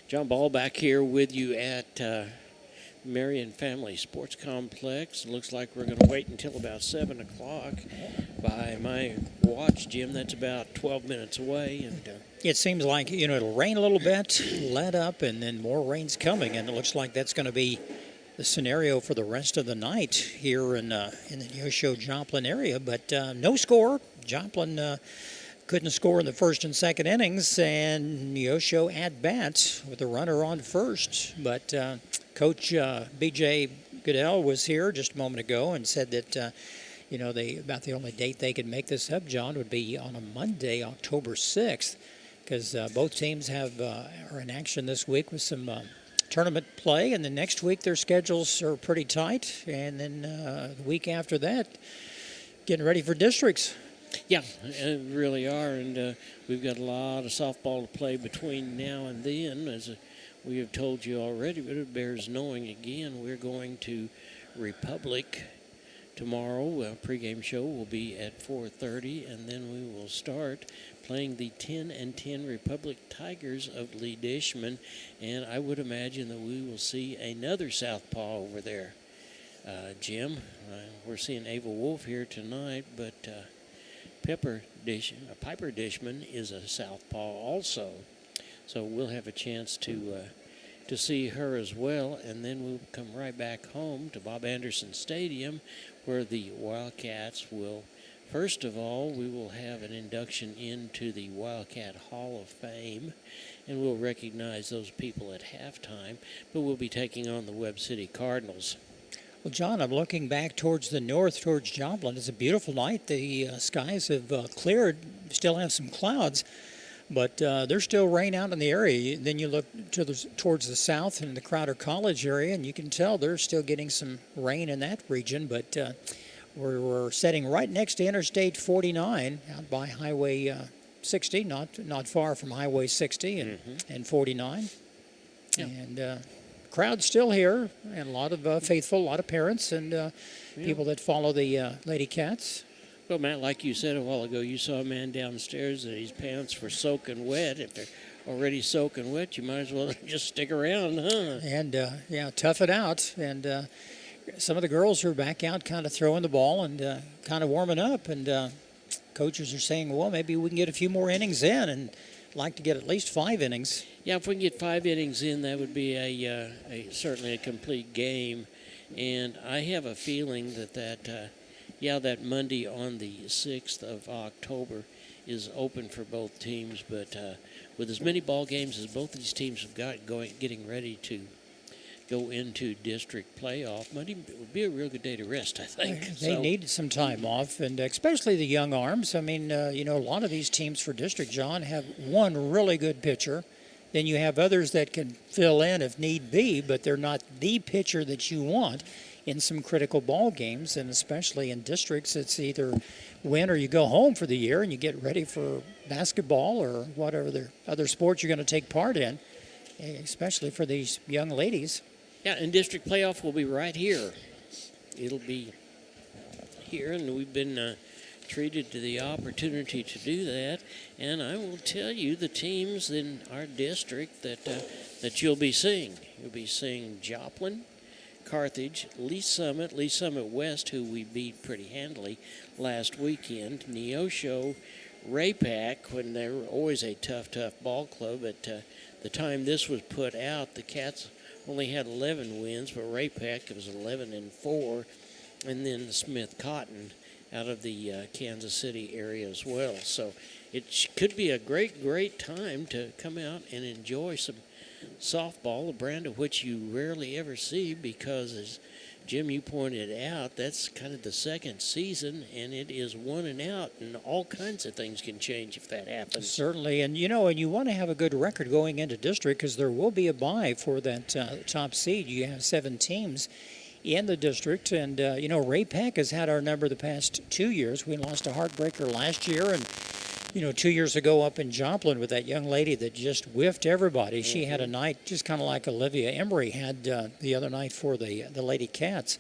John Ball back here with you at Marion Family Sports Complex. It looks like we're going to wait until about 7 o'clock. By my watch, Jim, that's about 12 minutes away. And it seems like, it'll rain a little bit, let up, and then more rain's coming. And it looks like that's going to be the scenario for the rest of the night here in the Neosho Joplin area. But no score. Joplin couldn't score in the first and second innings, and Neosho at bat with a runner on first. But Coach B.J. Goodell was here just a moment ago and said that, about the only date they could make this up, John, would be on a Monday, October 6th, because both teams are in action this week with some tournament play, and the next week their schedules are pretty tight, and then the week after that, getting ready for districts. Yeah, it really are, and we've got a lot of softball to play between now and then. As we have told you already, but it bears knowing again, we're going to Republic tomorrow. Our pregame show will be at 4:30, and then we will start playing the 10-10 Republic Tigers of Lee Dishman, and I would imagine that we will see another southpaw over there. Jim, we're seeing Ava Wolf here tonight, but Piper Dishman is a southpaw also, so we'll have a chance to see her as well, and then we'll come right back home to Bob Anderson Stadium, where the Wildcats will, first of all, we will have an induction into the Wildcat Hall of Fame, and we'll recognize those people at halftime, but we'll be taking on the Webb City Cardinals. Well, John, I'm looking back towards the north, towards Joplin. It's a beautiful night. The skies have cleared, still have some clouds, but there's still rain out in the area. Then you look towards the south in the Crowder College area, and you can tell they're still getting some rain in that region, but we're sitting right next to Interstate 49 out by Highway 60, not far from Highway 60 and 49. Yeah. And crowd's still here, and a lot of faithful, a lot of parents and people that follow the Lady Cats. Well, Matt, like you said a while ago, you saw a man downstairs that his pants were soaking wet. If they're already soaking wet, you might as well just stick around, huh? And, tough it out. And some of the girls are back out kind of throwing the ball and kind of warming up. And coaches are saying, well, maybe we can get a few more innings in, and like to get at least 5 innings. Yeah, if we can get 5 innings in, that would be certainly a complete game. And I have a feeling that Monday on the 6th of October is open for both teams. But with as many ball games as both of these teams have got getting ready to go into district playoff, Monday would be a real good day to rest, I think. They needed some time off, and especially the young arms. I mean, a lot of these teams for district, John, have one really good pitcher. Then you have others that can fill in if need be, but they're not the pitcher that you want in some critical ball games, and especially in districts, it's either win or you go home for the year and you get ready for basketball or whatever the other sports you're going to take part in, especially for these young ladies. Yeah, and district playoff will be right here. It'll be here, and we've been treated to the opportunity to do that. And I will tell you the teams in our district that you'll be seeing. You'll be seeing Joplin, Carthage, Lee Summit West, who we beat pretty handily last weekend, Neosho, Ray-Pac, when they were always a tough ball club. At the time this was put out, the Cats only had 11 wins, but Ray-Pac was 11-4, and then Smith Cotton out of the Kansas City area as well. So it could be a great time to come out and enjoy some softball, a brand of which you rarely ever see, because as Jim, you pointed out, that's kind of the second season, and it is 1 and out, and all kinds of things can change if that happens. Certainly, and and you want to have a good record going into district, because there will be a bye for that top seed. You have 7 teams in the district, and Ray-Pac has had our number the past 2 years. We lost a heartbreaker last year, and 2 years ago up in Joplin with that young lady that just whiffed everybody. She had a night just kind of like Olivia Emery had the other night for the Lady Cats.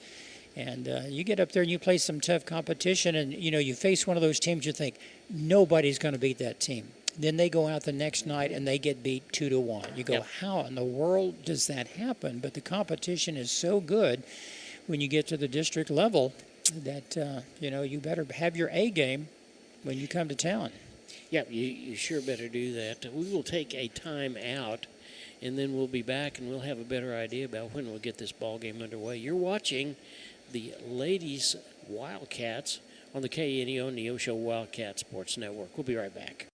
And you get up there and you play some tough competition, and you face one of those teams you think nobody's going to beat that team. Then they go out the next night and they get beat 2-1. You go, how in the world does that happen? But the competition is so good when you get to the district level that, you better have your A game when you come to town. Yeah, you sure better do that. We will take a time out, and then we'll be back, and we'll have a better idea about when we'll get this ball game underway. You're watching the Ladies Wildcats on the KNEO Neosho Wildcat Sports Network. We'll be right back.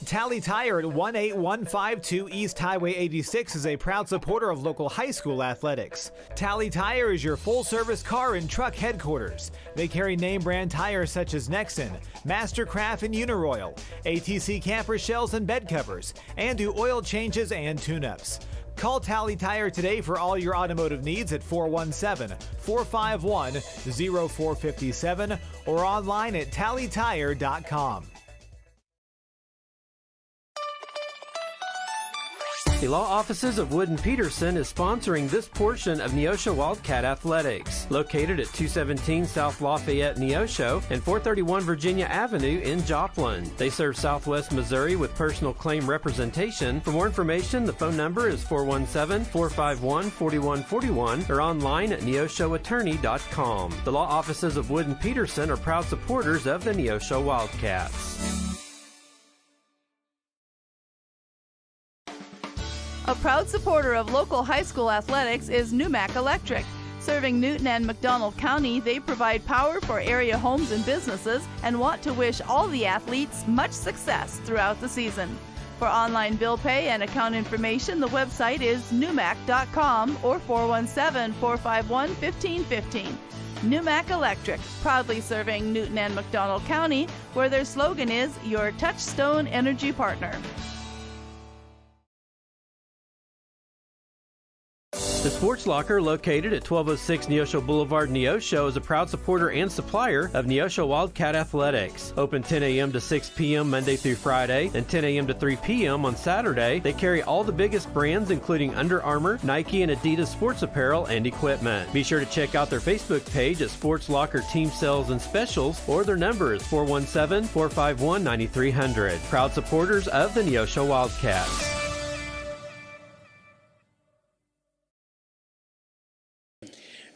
Tally Tire at 18152 East Highway 86 is a proud supporter of local high school athletics. Tally Tire is your full-service car and truck headquarters. They carry name-brand tires such as Nexen, Mastercraft, and Uniroyal, ATC camper shells and bed covers, and do oil changes and tune-ups. Call Tally Tire today for all your automotive needs at 417-451-0457 or online at tallytire.com. The law offices of Wood & Peterson is sponsoring this portion of Neosho Wildcat Athletics, located at 217 South Lafayette, Neosho, and 431 Virginia Avenue in Joplin. They serve Southwest Missouri with personal claim representation. For more information, the phone number is 417-451-4141 or online at neoshoattorney.com. The law offices of Wood & Peterson are proud supporters of the Neosho Wildcats. A proud supporter of local high school athletics is Numac Electric. Serving Newton and McDonald County, they provide power for area homes and businesses and want to wish all the athletes much success throughout the season. For online bill pay and account information, the website is numac.com or 417-451-1515. Numac Electric, proudly serving Newton and McDonald County, where their slogan is your touchstone energy partner. The Sports Locker, located at 1206 Neosho Boulevard, Neosho, is a proud supporter and supplier of Neosho Wildcat Athletics. Open 10 a.m. to 6 p.m. Monday through Friday and 10 a.m. to 3 p.m. on Saturday. They carry all the biggest brands, including Under Armour, Nike, and Adidas sports apparel and equipment. Be sure to check out their Facebook page at Sports Locker Team Sales and Specials, or their number is 417-451-9300. Proud supporters of the Neosho Wildcats.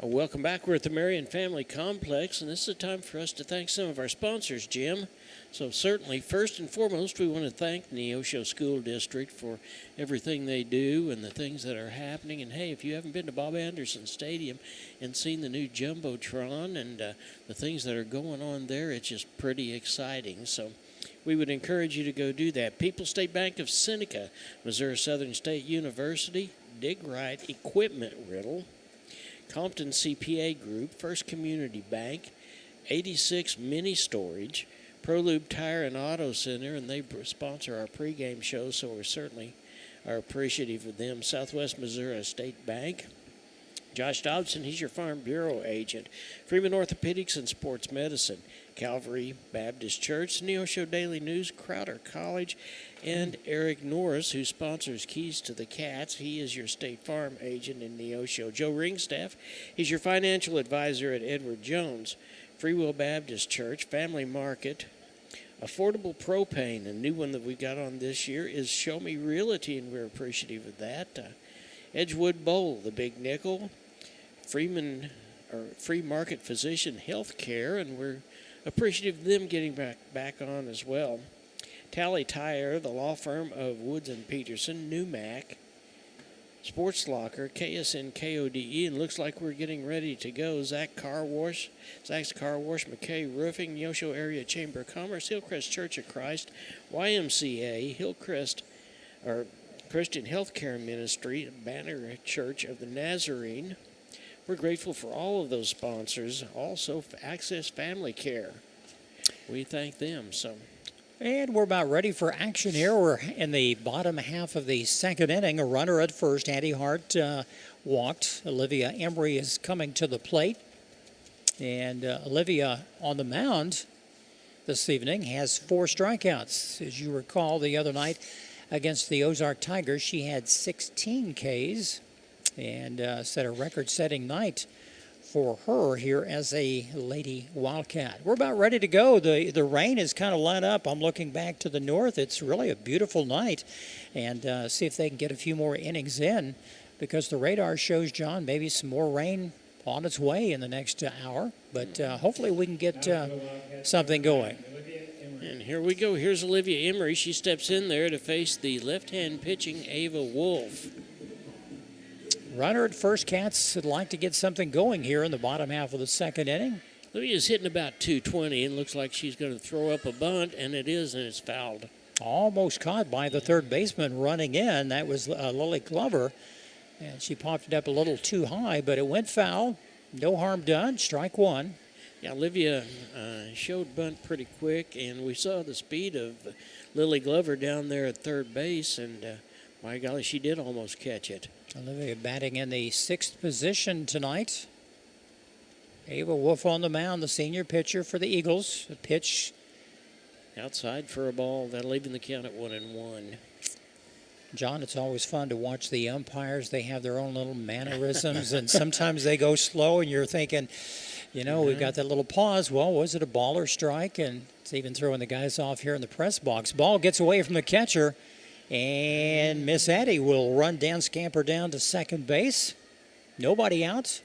Welcome back. We're at the Marion Family Complex, and this is a time for us to thank some of our sponsors, Jim. So certainly, first and foremost, we want to thank Neosho School District for everything they do and the things that are happening. And hey, if you haven't been to Bob Anderson Stadium and seen the new Jumbotron and the things that are going on there, it's just pretty exciting. So we would encourage you to go do that. People's State Bank of Seneca, Missouri Southern State University, Dig Right Equipment Rental, Compton CPA Group, First Community Bank, 86 Mini Storage, ProLube Tire and Auto Center, and they sponsor our pregame show, so we certainly are appreciative of them. Southwest Missouri State Bank, Josh Dobson, he's your Farm Bureau agent. Freeman Orthopedics and Sports Medicine, Calvary Baptist Church, Neosho Daily News, Crowder College, and Eric Norris, who sponsors Keys to the Cats. He is your State Farm agent in Neosho. Joe Ringstaff, he's your financial advisor at Edward Jones. Free Will Baptist Church, Family Market, Affordable Propane, a new one that we've got on this year is Show Me Realty, and we're appreciative of that. Edgewood Bowl, the Big Nickel, Free Market Physician Healthcare, and we're appreciative of them getting back on as well. Tally Tire, the law firm of Woods and Peterson, Numac, Sports Locker, KSN KODE, and looks like we're getting ready to go. Zach's Car Wash, McKay Roofing, Neosho Area Chamber of Commerce, Hillcrest Church of Christ, YMCA, Hillcrest Christian Healthcare Ministry, Banner Church of the Nazarene. We're grateful for all of those sponsors. Also, Access Family Care. We thank them. And we're about ready for action here. We're in the bottom half of the second inning. A runner at first. Andy Hart walked. Olivia Emery is coming to the plate. And Olivia on the mound this evening has 4 strikeouts. As you recall, the other night against the Ozark Tigers, she had 16 Ks and set a record-setting night for her here as a Lady Wildcat. We're about ready to go. The rain is kind of let up. I'm looking back to the north. It's really a beautiful night, and see if they can get a few more innings in, because the radar shows, John, maybe some more rain on its way in the next hour, but hopefully we can get something going. And here we go. Here's Olivia Emery. She steps in there to face the left-hand pitching Ava Wolf. Runner at first. Cats would like to get something going here in the bottom half of the second inning. Olivia's hitting about 220 and looks like she's going to throw up a bunt, and it is, and it's fouled. Almost caught by the third baseman running in. That was Lily Glover, and she popped it up a little too high, but it went foul. No harm done. Strike one. Yeah, Olivia showed bunt pretty quick, and we saw the speed of Lily Glover down there at third base, and my golly, she did almost catch it. Olivia batting in the 6th position tonight. Ava Wolf on the mound, the senior pitcher for the Eagles. A pitch outside for a ball. That'll even the count at 1-1. John, it's always fun to watch the umpires. They have their own little mannerisms, and sometimes they go slow, and you're thinking, you know, we've got that little pause. Well, was it a ball or strike? And it's even throwing the guys off here in the press box. Ball gets away from the catcher, and Miss Addie will run down, scamper down to second base. Nobody out.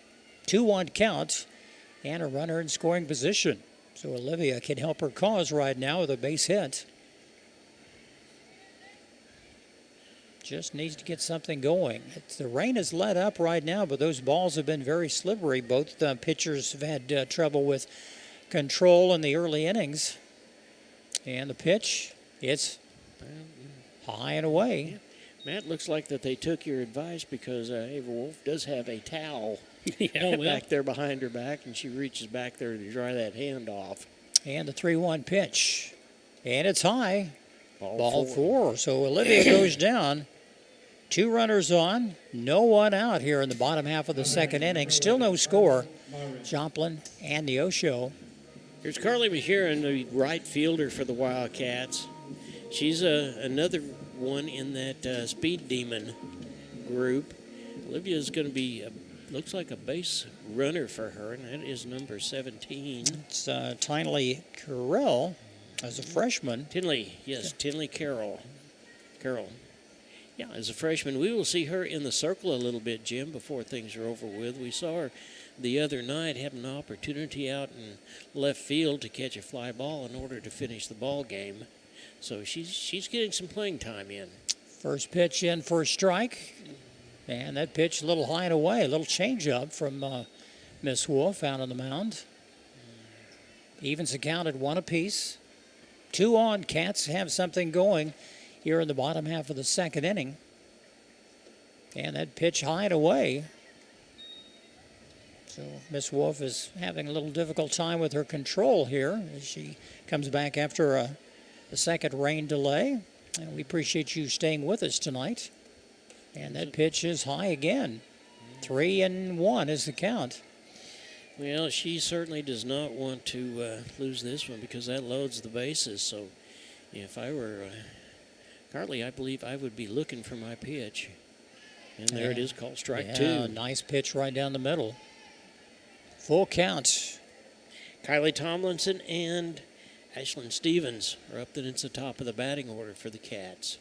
2-1 count, and a runner in scoring position. So Olivia can help her cause right now with a base hit. Just needs to get something going. The rain has let up right now, but those balls have been very slippery. Both pitchers have had trouble with control in the early innings. And the pitch, it's high and away. Yeah. Matt, looks like that they took your advice, because Ava Wolf does have a towel well. back there behind her back, and she reaches back there to dry that hand off. And the 3-1 pitch. And it's high. Ball four. So Olivia goes down. 2 runners on, no one out here in the bottom half of the second inning. Still no score. Joplin and Neosho. Here's Carly Mahiran, the right fielder for the Wildcats. She's another one in that Speed Demon group. Olivia's going to be, looks like a base runner for her, and that is number 17. It's Tinley Carell as a freshman. Tinley Carroll. Yeah, as a freshman. We will see her in the circle a little bit, Jim, before things are over with. We saw her the other night have an opportunity out in left field to catch a fly ball in order to finish the ball game. So she's getting some playing time in. First pitch in for a strike. And that pitch a little high and away. A little change-up from Miss Wolf out on the mound. Evens the count at 1 apiece. 2 on. Cats have something going here in the bottom half of the second inning. And that pitch high and away. So Miss Wolf is having a little difficult time with her control here as she comes back after a second rain delay. And we appreciate you staying with us tonight. And that pitch is high again. 3-1 is the count. Well, she certainly does not want to lose this one, because that loads the bases. So if I were Carly, I believe I would be looking for my pitch. And there it is, called strike 2. Nice pitch right down the middle. Full count. Kylie Tomlinson and Ashlyn Stevens are up at the top of the batting order for the Cats.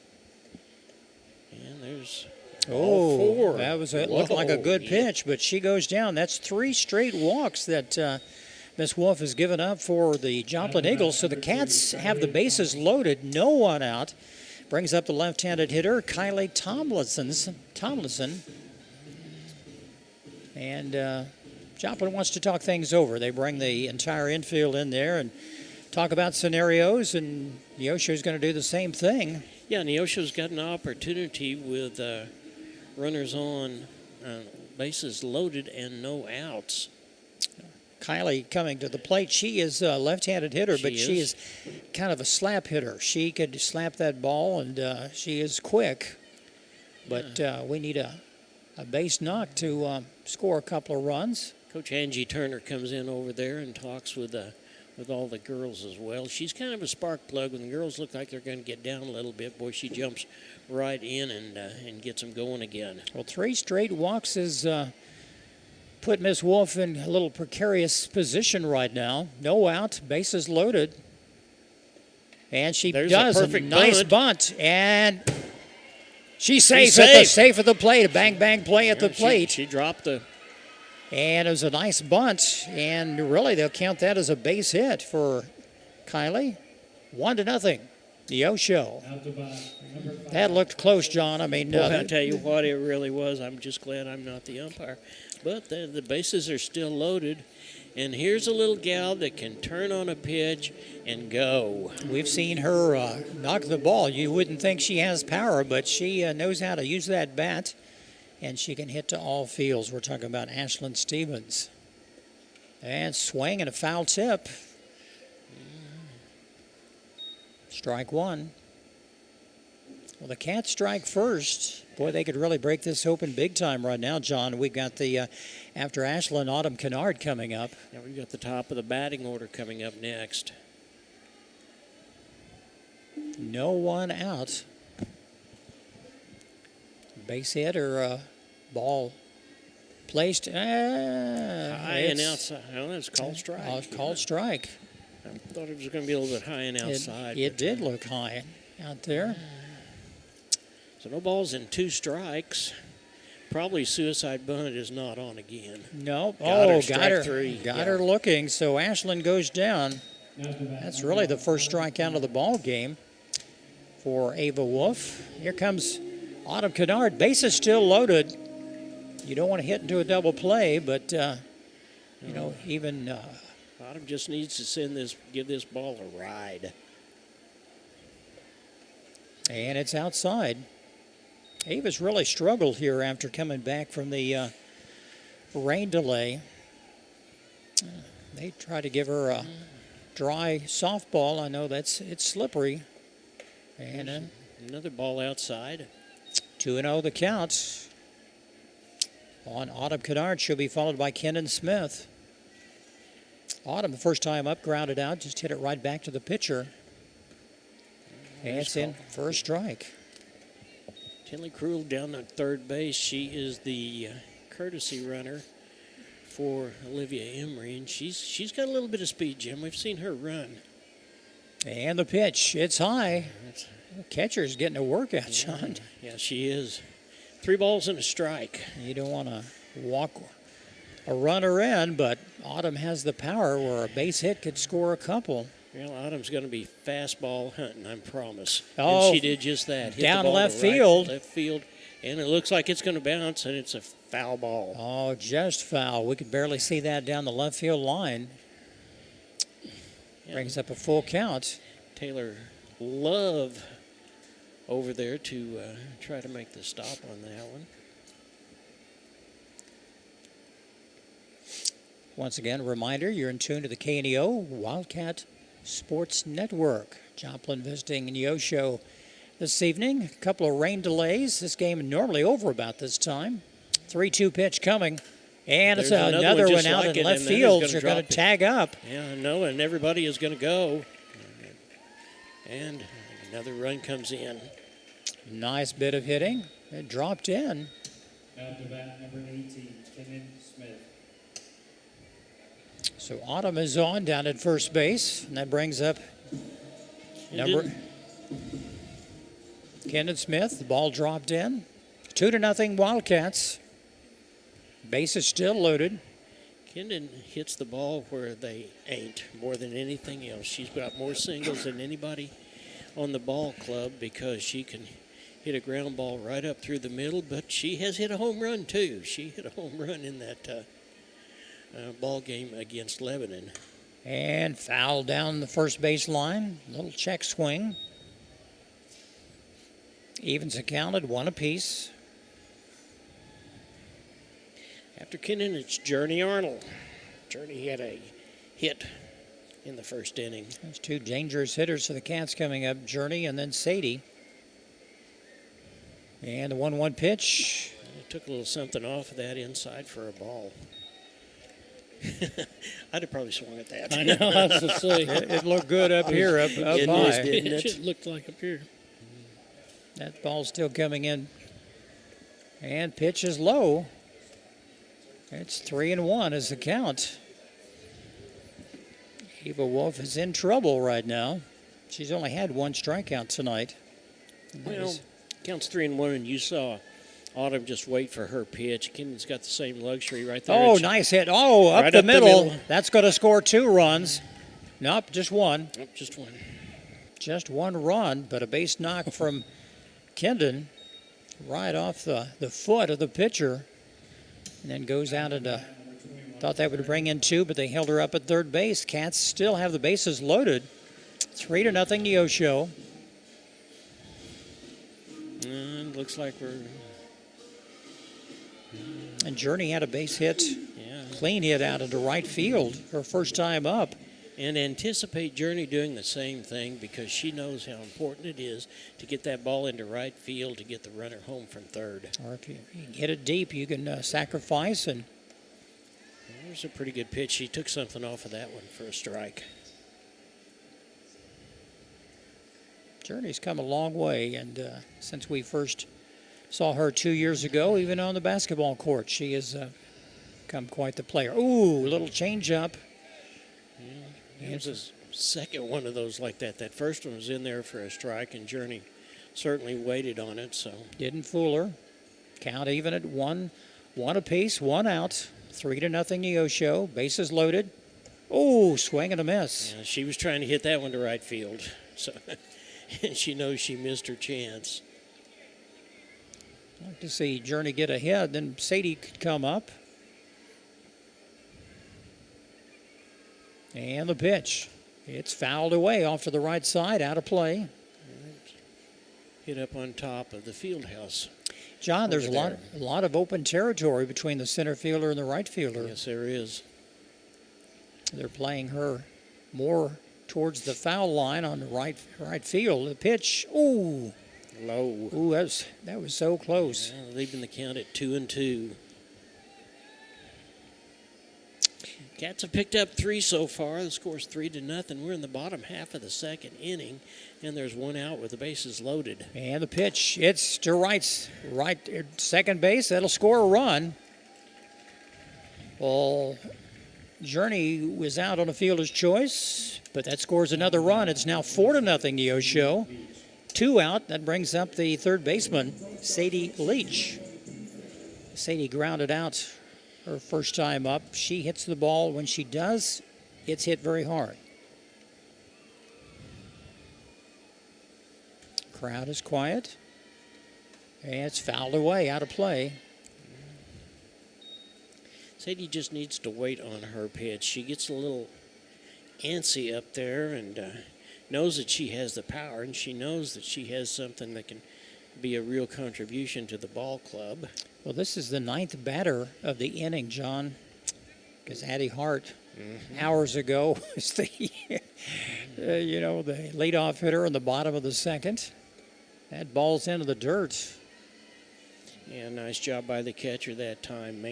And there's all 4. That was looked like a good pitch, but she goes down. That's 3 straight walks that Miss Wolf has given up for the Joplin Eagles. So the Cats have the bases loaded, no one out. Brings up the left-handed hitter, Kylie Tomlinson. And Joplin wants to talk things over. They bring the entire infield in there and talk about scenarios, and Neosho's going to do the same thing. Yeah, Neosho's got an opportunity with runners on, bases loaded, and no outs. Kylie coming to the plate. She is a left-handed hitter, but she is kind of a slap hitter. She could slap that ball, and she is quick. But we need a base knock to score a couple of runs. Coach Angie Turner comes in over there and talks with all the girls as well. She's kind of a spark plug. When the girls look like they're going to get down a little bit, boy, she jumps right in and gets them going again. Well, 3 straight walks is put Miss Wolf in a little precarious position right now. No out, bases loaded. And she does a nice bunt. And she's safe at the plate. A bang play at the plate. She dropped the... And it was a nice bunt. And really, they'll count that as a base hit for Kylie. 1-0. Neosho. That looked close, John. I mean, I'll tell you what, it really was. I'm just glad I'm not the umpire. But the bases are still loaded. And here's a little gal that can turn on a pitch and go. We've seen her knock the ball. You wouldn't think she has power, but she knows how to use that bat. And she can hit to all fields. We're talking about Ashlyn Stevens. And swing and a foul tip. Strike one. Well, the Cats strike first. Boy, they could really break this open big time right now, John. We've got the, after Ashlyn, Autumn Kennard coming up. Yeah, we've got the top of the batting order coming up next. No one out. Base hit or ball placed. High and outside. Oh, that's called strike. Oh, it's called strike. I thought it was going to be a little bit high and outside. It did look high out there. So no balls and 2 strikes. Probably suicide bunt is not on again. Nope. Got her looking. So Ashlyn goes down. That's really the first strikeout of the ball game for Ava Wolf. Here comes Autumn Kennard. Base is still loaded. You don't want to hit into a double play, but you know, even Autumn just needs to give this ball a ride. And it's outside. Ava's really struggled here after coming back from the rain delay. They try to give her a dry softball. I know it's slippery. And another ball outside. 2-0 the count. On Autumn Kennard, she'll be followed by Kenan Smith. Autumn, the first time up, grounded out, just hit it right back to the pitcher. And it's in for a strike. Tinley Krul down at third base. She is the courtesy runner for Olivia Emery, and she's got a little bit of speed, Jim. We've seen her run. And the pitch, it's high. The catcher's getting a workout, John. Yeah, she is. 3 balls and a strike. You don't want to walk a runner in, but Autumn has the power where a base hit could score a couple. Well, Autumn's going to be fastball hunting, I promise. Oh, and she did just that. Hit down the ball left to field. Left field, and it looks like it's going to bounce, and it's a foul ball. Oh, just foul. We could barely see that down the left field line. Brings up a full count. Taylor Love over there to try to make the stop on that one. Once again, a reminder, you're in tune to the KNEO Wildcat Sports Network. Joplin visiting Neosho this evening. A couple of rain delays. This game normally over about this time. 3-2 pitch coming. And it's another one out in left field. You're going to tag up. Yeah, I know, and everybody is going to go. And another run comes in. Nice bit of hitting. It dropped in. Now to bat number 18, Kenan Smith. So Autumn is on down at first base, and that brings up Kenan Smith. The ball dropped in. 2-0 Wildcats. Base is still loaded. Kenan hits the ball where they ain't more than anything else. She's got more singles than anybody on the ball club because she can hit a ground ball right up through the middle, but she has hit a home run too. She hit a home run in that ball game against Lebanon. And foul down the first base line. Little check swing. Evens accounted, 1 apiece. After Kenan, it's Journey Arnold. Journey had a hit in the first inning. There's 2 dangerous hitters for the Cats coming up, Journey and then Sadie. And the 1-1 pitch. It took a little something off of that inside for a ball. I'd have probably swung at that. I know, I was to say. It looked good up here, up high. Didn't it? It looked like up here. That ball's still coming in. And pitch is low. It's 3-1 is the count. Eva Wolf is in trouble right now. She's only had one strikeout tonight. Well, counts 3-1, and you saw Autumn just wait for her pitch. Kenton's got the same luxury right there. Oh, nice hit. Oh, up, right the, up middle. the middle. That's going to score 2 runs. Nope, just one. Nope, just one. Just one run, but a base knock from Kendon right off the foot of the pitcher. And then goes out and thought that would bring in 2, but they held her up at third base. Cats still have the bases loaded. 3-0 Neosho. And looks like we're... And Journey had a base hit, Yeah. clean hit out into right field, her first time up. And anticipate Journey doing the same thing, because she knows how important it is to get that ball into right field to get the runner home from third. Or if you hit it deep, you can sacrifice. And there's a pretty good pitch. She took something off of that one for a strike. Journey's come a long way, and since we first saw her 2 years ago, even on the basketball court, she has come quite the player. Ooh, little changeup. It was his second one of those like that. That first one was in there for a strike, and Journey certainly waited on it. So didn't fool her. Count even at one apiece, 1 out. 3-0 Neosho. Bases loaded. Oh, swing and a miss. yeah, she was trying to hit that one to right field. So, and she knows she missed her chance. I'd like to see Journey get ahead, then Sadie could come up. And the pitch. It's fouled away off to the right side, out of play. Hit up on top of the field house. John, there's over a lot of open territory between the center fielder and the right fielder. Yes, there is. They're playing her more towards the foul line on the right field. The pitch, ooh. Low. Ooh, that was so close. Yeah, leaving the count at 2-2. Cats have picked up 3 so far. The score's 3-0. We're in the bottom half of the second inning, and there's 1 out with the bases loaded. And the pitch, it's to right second base. That'll score a run. Well, Journey was out on a fielder's choice, but that scores another run. It's now 4-0 Neosho. 2 out. That brings up the third baseman, Sadie Leach. Sadie grounded out her first time up. She hits the ball. When she does, it's hit very hard. Crowd is quiet. And it's fouled away, out of play. Sadie just needs to wait on her pitch. She gets a little antsy up there and knows that she has the power, and she knows that she has something that can be a real contribution to the ball club. Well, this is the 9th batter of the inning, John, because Addie Hart, hours ago, was the, the leadoff hitter in the bottom of the second. That ball's into the dirt. Yeah, nice job by the catcher that time,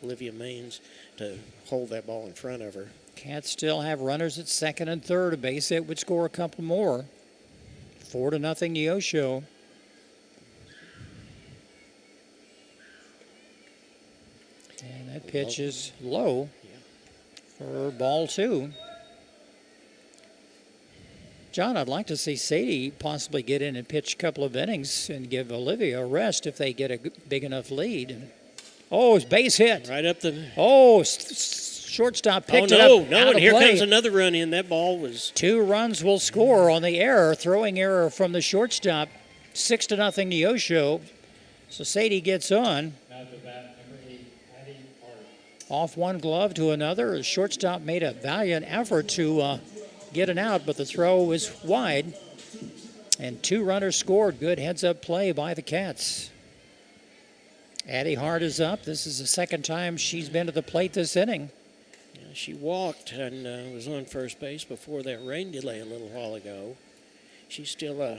Olivia Maines, to hold that ball in front of her. Cats still have runners at second and third. A base hit would score a couple more. 4-0 Neosho. And that pitch is low for ball 2. John, I'd like to see Sadie possibly get in and pitch a couple of innings and give Olivia a rest if they get a big enough lead. Oh, it's base hit. Right up the... Oh, shortstop picked it up. Oh, no, and here play. comes another run in. That ball was... 2 runs will score on the error, throwing error from the shortstop. 6-0 Neosho. So Sadie gets on. Off one glove to another. The shortstop made a valiant effort to get an out, but the throw was wide. And 2 runners scored. Good heads-up play by the Cats. Addie Hart is up. This is the second time she's been to the plate this inning. Yeah, she walked and was on first base before that rain delay a little while ago. She's still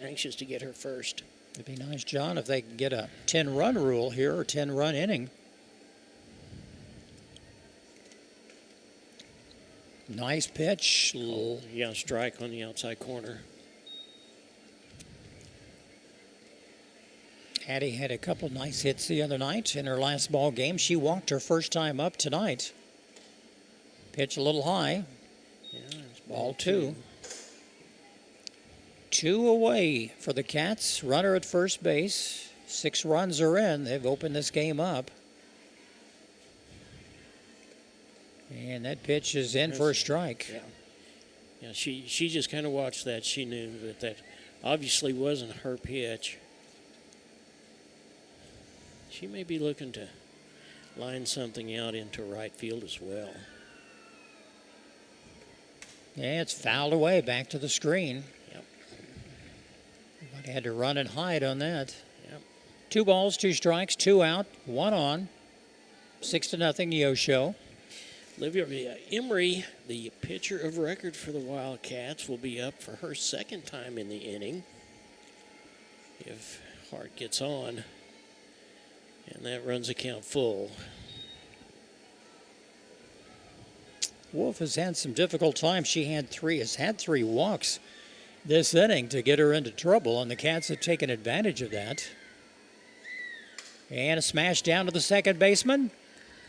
anxious to get her first. It'd be nice, John, if they could get a 10-run rule here, or 10-run inning. Nice pitch. Yeah, strike on the outside corner. Addie had a couple nice hits the other night in her last ball game. She walked her first time up tonight. Pitch a little high. Yeah, it's ball 2. 2 away for the Cats. Runner at first base. 6 runs are in. They've opened this game up. And that pitch is in for a strike. Yeah. Yeah, she just kind of watched that. She knew that obviously wasn't her pitch. She may be looking to line something out into right field as well. Yeah, it's fouled away back to the screen. Yep. But had to run and hide on that. Yep. 2 balls, 2 strikes, 2 out, 1 on. 6-0 Neosho. Olivia Emery, the pitcher of record for the Wildcats, will be up for her second time in the inning if Hart gets on. And that runs the count full. Wolf has had some difficult times. She has had 3 walks this inning to get her into trouble, and the Cats have taken advantage of that. And a smash down to the second baseman.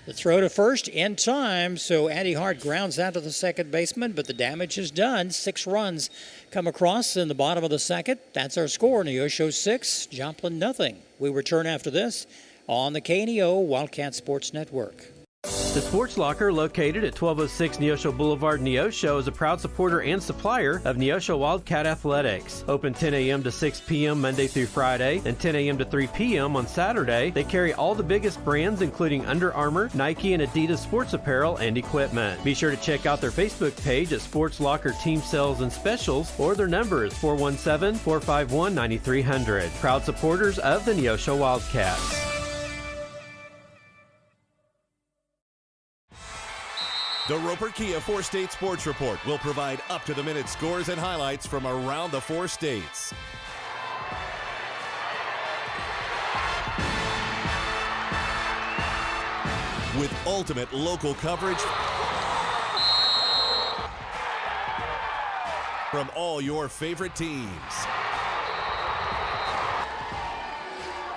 The throw to first in time, so Addie Hart grounds out to the second baseman, but the damage is done. 6 runs come across in the bottom of the second. That's our score. Neosho 6, Joplin nothing. We return after this on the KNEO Wildcat Sports Network. The Sports Locker, located at 1206 Neosho Boulevard, Neosho, is a proud supporter and supplier of Neosho Wildcat Athletics. Open 10 a.m. to 6 p.m. Monday through Friday and 10 a.m. to 3 p.m. on Saturday. They carry all the biggest brands, including Under Armour, Nike, and Adidas sports apparel and equipment. Be sure to check out their Facebook page at Sports Locker Team Sales and Specials, or their number is 417-451-9300. Proud supporters of the Neosho Wildcats. The Roper Kia 4-State Sports Report will provide up-to-the-minute scores and highlights from around the 4 states. With ultimate local coverage from all your favorite teams.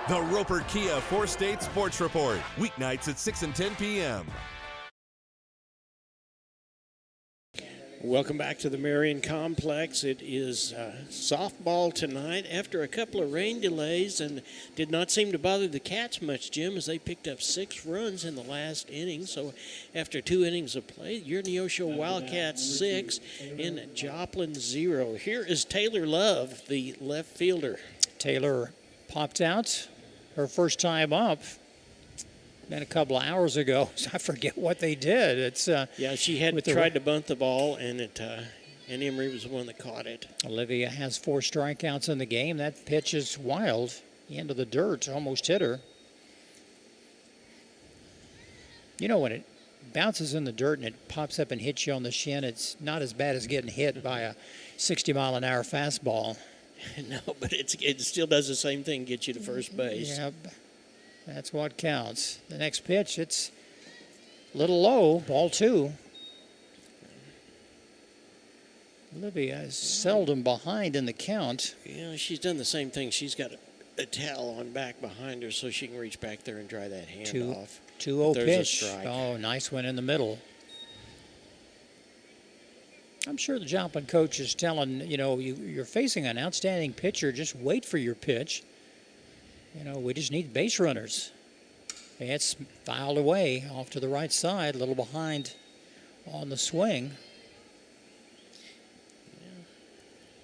The Roper Kia 4-State Sports Report, weeknights at 6 and 10 p.m. Welcome back to the Marion Complex. It is softball tonight after a couple of rain delays, and did not seem to bother the Cats much, Jim, as they picked up 6 runs in the last inning. So after 2 innings of play, your Neosho Wildcats 6 and Joplin 0. Here is Taylor Love, the left fielder. Taylor popped out her first time up. Been a couple of hours ago, so I forget what they did. It's yeah, she had tried to bunt the ball, and and Emery was the one that caught it. Olivia has 4 strikeouts in the game. That pitch is wild into the dirt, almost hit her. You know, when it bounces in the dirt and it pops up and hits you on the shin, it's not as bad as getting hit by a 60-mile-an-hour fastball. No, but it still does the same thing, get you to first base. Yep. That's what counts. The next pitch, it's a little low, ball 2. Olivia is seldom behind in the count. Yeah, she's done the same thing. She's got a towel on back behind her so she can reach back there and dry that hand off. 2-0 There's pitch. a strike. Oh, nice one in the middle. I'm sure the Joplin coach is telling, you're facing an outstanding pitcher. Just wait for your pitch. We just need base runners. It's filed away off to the right side, a little behind on the swing. Yeah.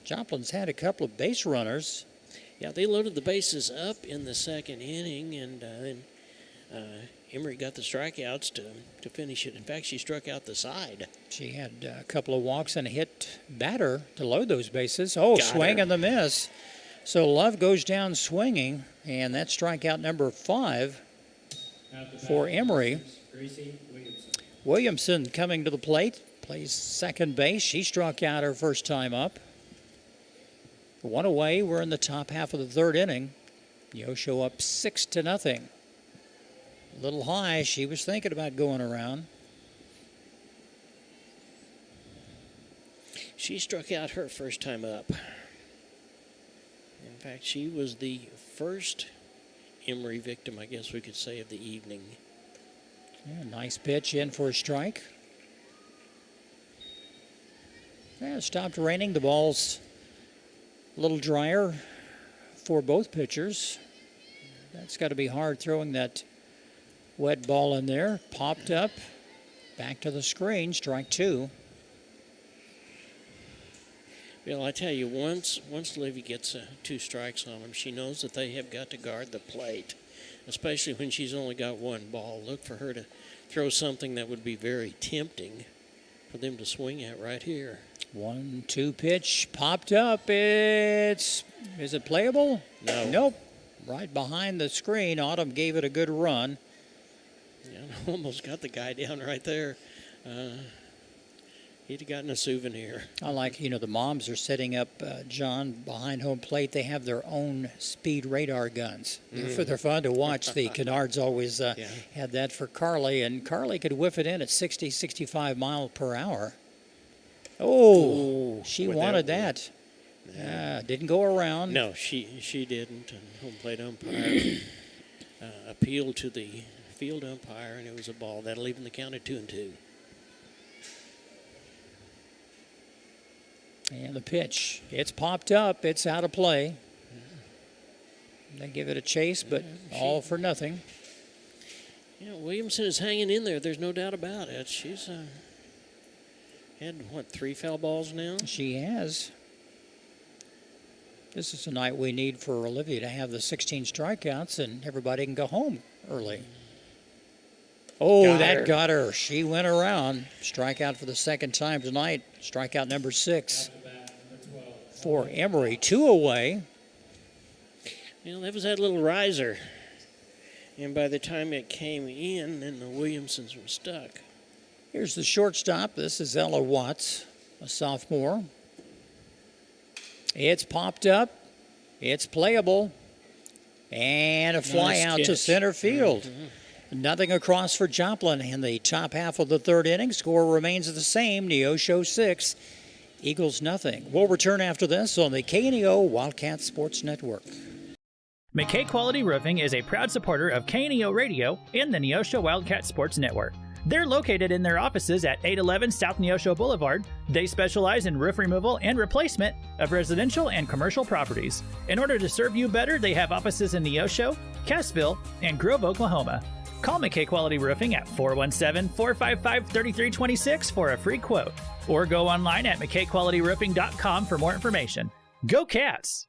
Joplin's had a couple of base runners. Yeah, they loaded the bases up in the second inning, and then Emery got the strikeouts to finish it. In fact, she struck out the side. She had a couple of walks and a hit batter to load those bases. Oh, swing and the miss. So Love goes down swinging, and that's strikeout number 5 for Emery. Williamson coming to the plate, plays second base. She struck out her first time up. 1 away, we're in the top half of the 3rd inning. Neosho up 6-0. A little high, she was thinking about going around. She struck out her first time up. In fact, she was the first Emory victim, I guess we could say, of the evening. Yeah, nice pitch in for a strike. Yeah, it stopped raining. The ball's a little drier for both pitchers. That's got to be hard throwing that wet ball in there. Popped up. Back to the screen. Strike two. Well, I tell you, once Livy gets 2 strikes on them, she knows that they have got to guard the plate, especially when she's only got 1 ball. Look for her to throw something that would be very tempting for them to swing at right here. 1-2 pitch popped up. Is it playable? No. Nope. Right behind the screen. Autumn gave it a good run. Yeah, almost got the guy down right there. He'd have gotten a souvenir. I like, the moms are setting up, John, behind home plate. They have their own speed radar guns. They're fun to watch. The Kennards always had that for Carly, and Carly could whiff it in at 60, 65 miles per hour. Oh, she wanted that. Didn't go around. No, she didn't. And home plate umpire appealed to the field umpire, and it was a ball. That'll even the count at 2-2. And the pitch. It's popped up. It's out of play. They give it a chase, but all for nothing. Williamson is hanging in there. There's no doubt about it. She's had, 3 foul balls now? She has. This is a night we need for Olivia to have the 16 strikeouts, and everybody can go home early. Oh, got her. She went around. Strikeout for the second time tonight. Strikeout number 6 for Emory. 2 away. That was that little riser. And by the time it came in, then the Williamsons were stuck. Here's the shortstop. This is Ella Watts, a sophomore. It's popped up. It's playable. And a fly out to center field. Nothing across for Joplin in the top half of the 3rd inning. Score remains the same. Neosho 6, Eagles nothing. We'll return after this on the KNEO Wildcat Sports Network. McKay Quality Roofing is a proud supporter of KNEO Radio and the Neosho Wildcat Sports Network. They're located in their offices at 811 South Neosho Boulevard. They specialize in roof removal and replacement of residential and commercial properties. In order to serve you better, they have offices in Neosho, Cassville, and Grove, Oklahoma. Call McKay Quality Roofing at 417-455-3326 for a free quote, or go online at McKayQualityRoofing.com for more information. Go Cats!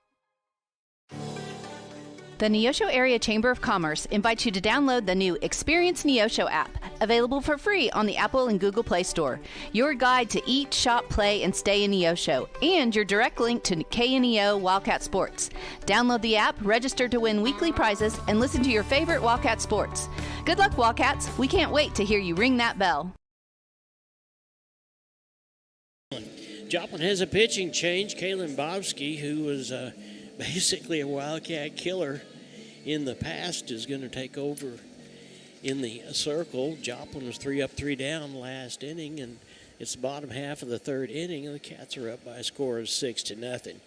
The Neosho Area Chamber of Commerce invites you to download the new Experience Neosho app, available for free on the Apple and Google Play Store. Your guide to eat, shop, play, and stay in Neosho, and your direct link to KNEO Wildcat Sports. Download the app, register to win weekly prizes, and listen to your favorite Wildcat sports. Good luck, Wildcats. We can't wait to hear you ring that bell. Joplin has a pitching change. Kaylin Bobsky, who was basically a Wildcat killer in the past, is going to take over in the circle. Joplin was 3 up, 3 down last inning, and it's the bottom half of the 3rd inning, and the Cats are up by a score of 6-0.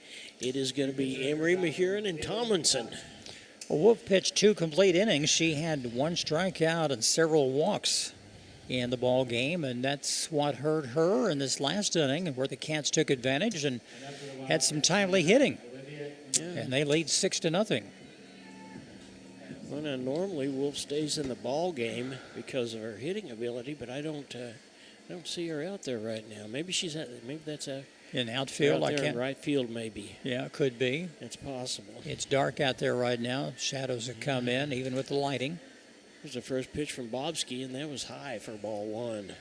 It is going to be Emery, Mahurin, and Tomlinson. Well, Wolf pitched 2 complete innings. She had 1 strikeout and several walks in the ball game, and that's what hurt her in this last inning, where the Cats took advantage and had some timely hitting. And they lead 6-0. Well, now normally Wolf stays in the ball game because of her hitting ability, but I don't see her out there right now. Maybe that's in outfield. Out there in right field, maybe. Yeah, it could be. It's possible. It's dark out there right now. Shadows have come in, even with the lighting. Here's the first pitch from Bobsky, and that was high for ball 1.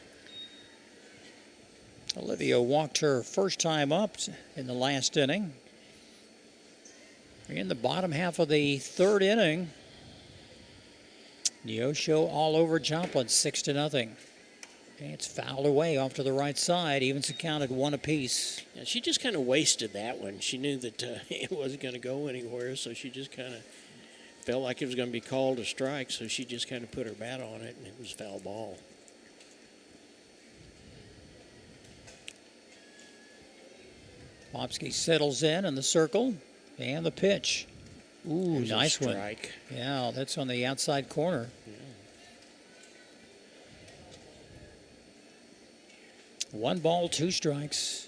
Olivia walked her first time up in the last inning. In the bottom half of the 3rd inning, Neosho all over Joplin, 6-0. It's fouled away off to the right side. Evens accounted 1 apiece. Yeah, she just kind of wasted that one. She knew that it wasn't going to go anywhere, so she just kind of felt like it was going to be called a strike, so she just kind of put her bat on it, and it was foul ball. Bobsky settles in the circle, and the pitch. Ooh, There's nice a one. strike. Yeah, that's on the outside corner. Yeah. 1 ball, 2 strikes.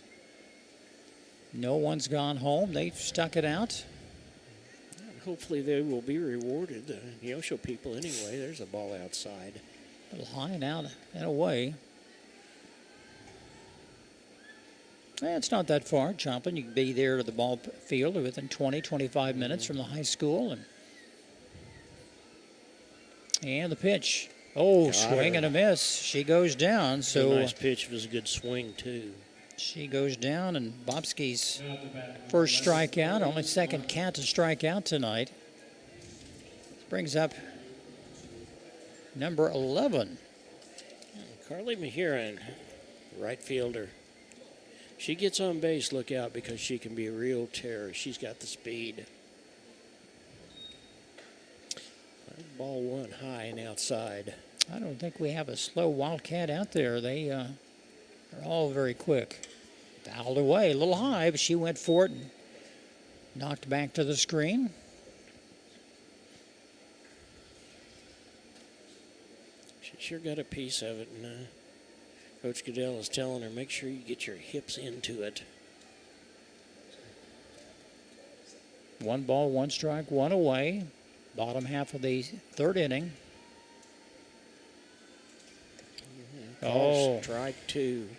No one's gone home. They've stuck it out. Hopefully they will be rewarded. The Neosho people anyway. There's a ball outside. A little high and out and away. It's not that far, Joplin. You can be there to the ball field within 20, 25 minutes from the high school. And the pitch. Oh, Got swing her. and a miss. She goes down. So a nice pitch. It was a good swing, too. She goes down, and Bobski's first strikeout, only second cat to strike out tonight. Brings up number 11. Carly Mahiran, right fielder. She gets on base, look out, because she can be a real terror. She's got the speed. Ball 1 high and outside. I don't think we have a slow Wildcat out there. They are all very quick. Fouled away, a little high, but she went for it and knocked back to the screen. She sure got a piece of it, and Coach Goodell is telling her, make sure you get your hips into it. 1 ball, 1 strike, 1 away. Bottom half of the 3rd inning. Strike 2.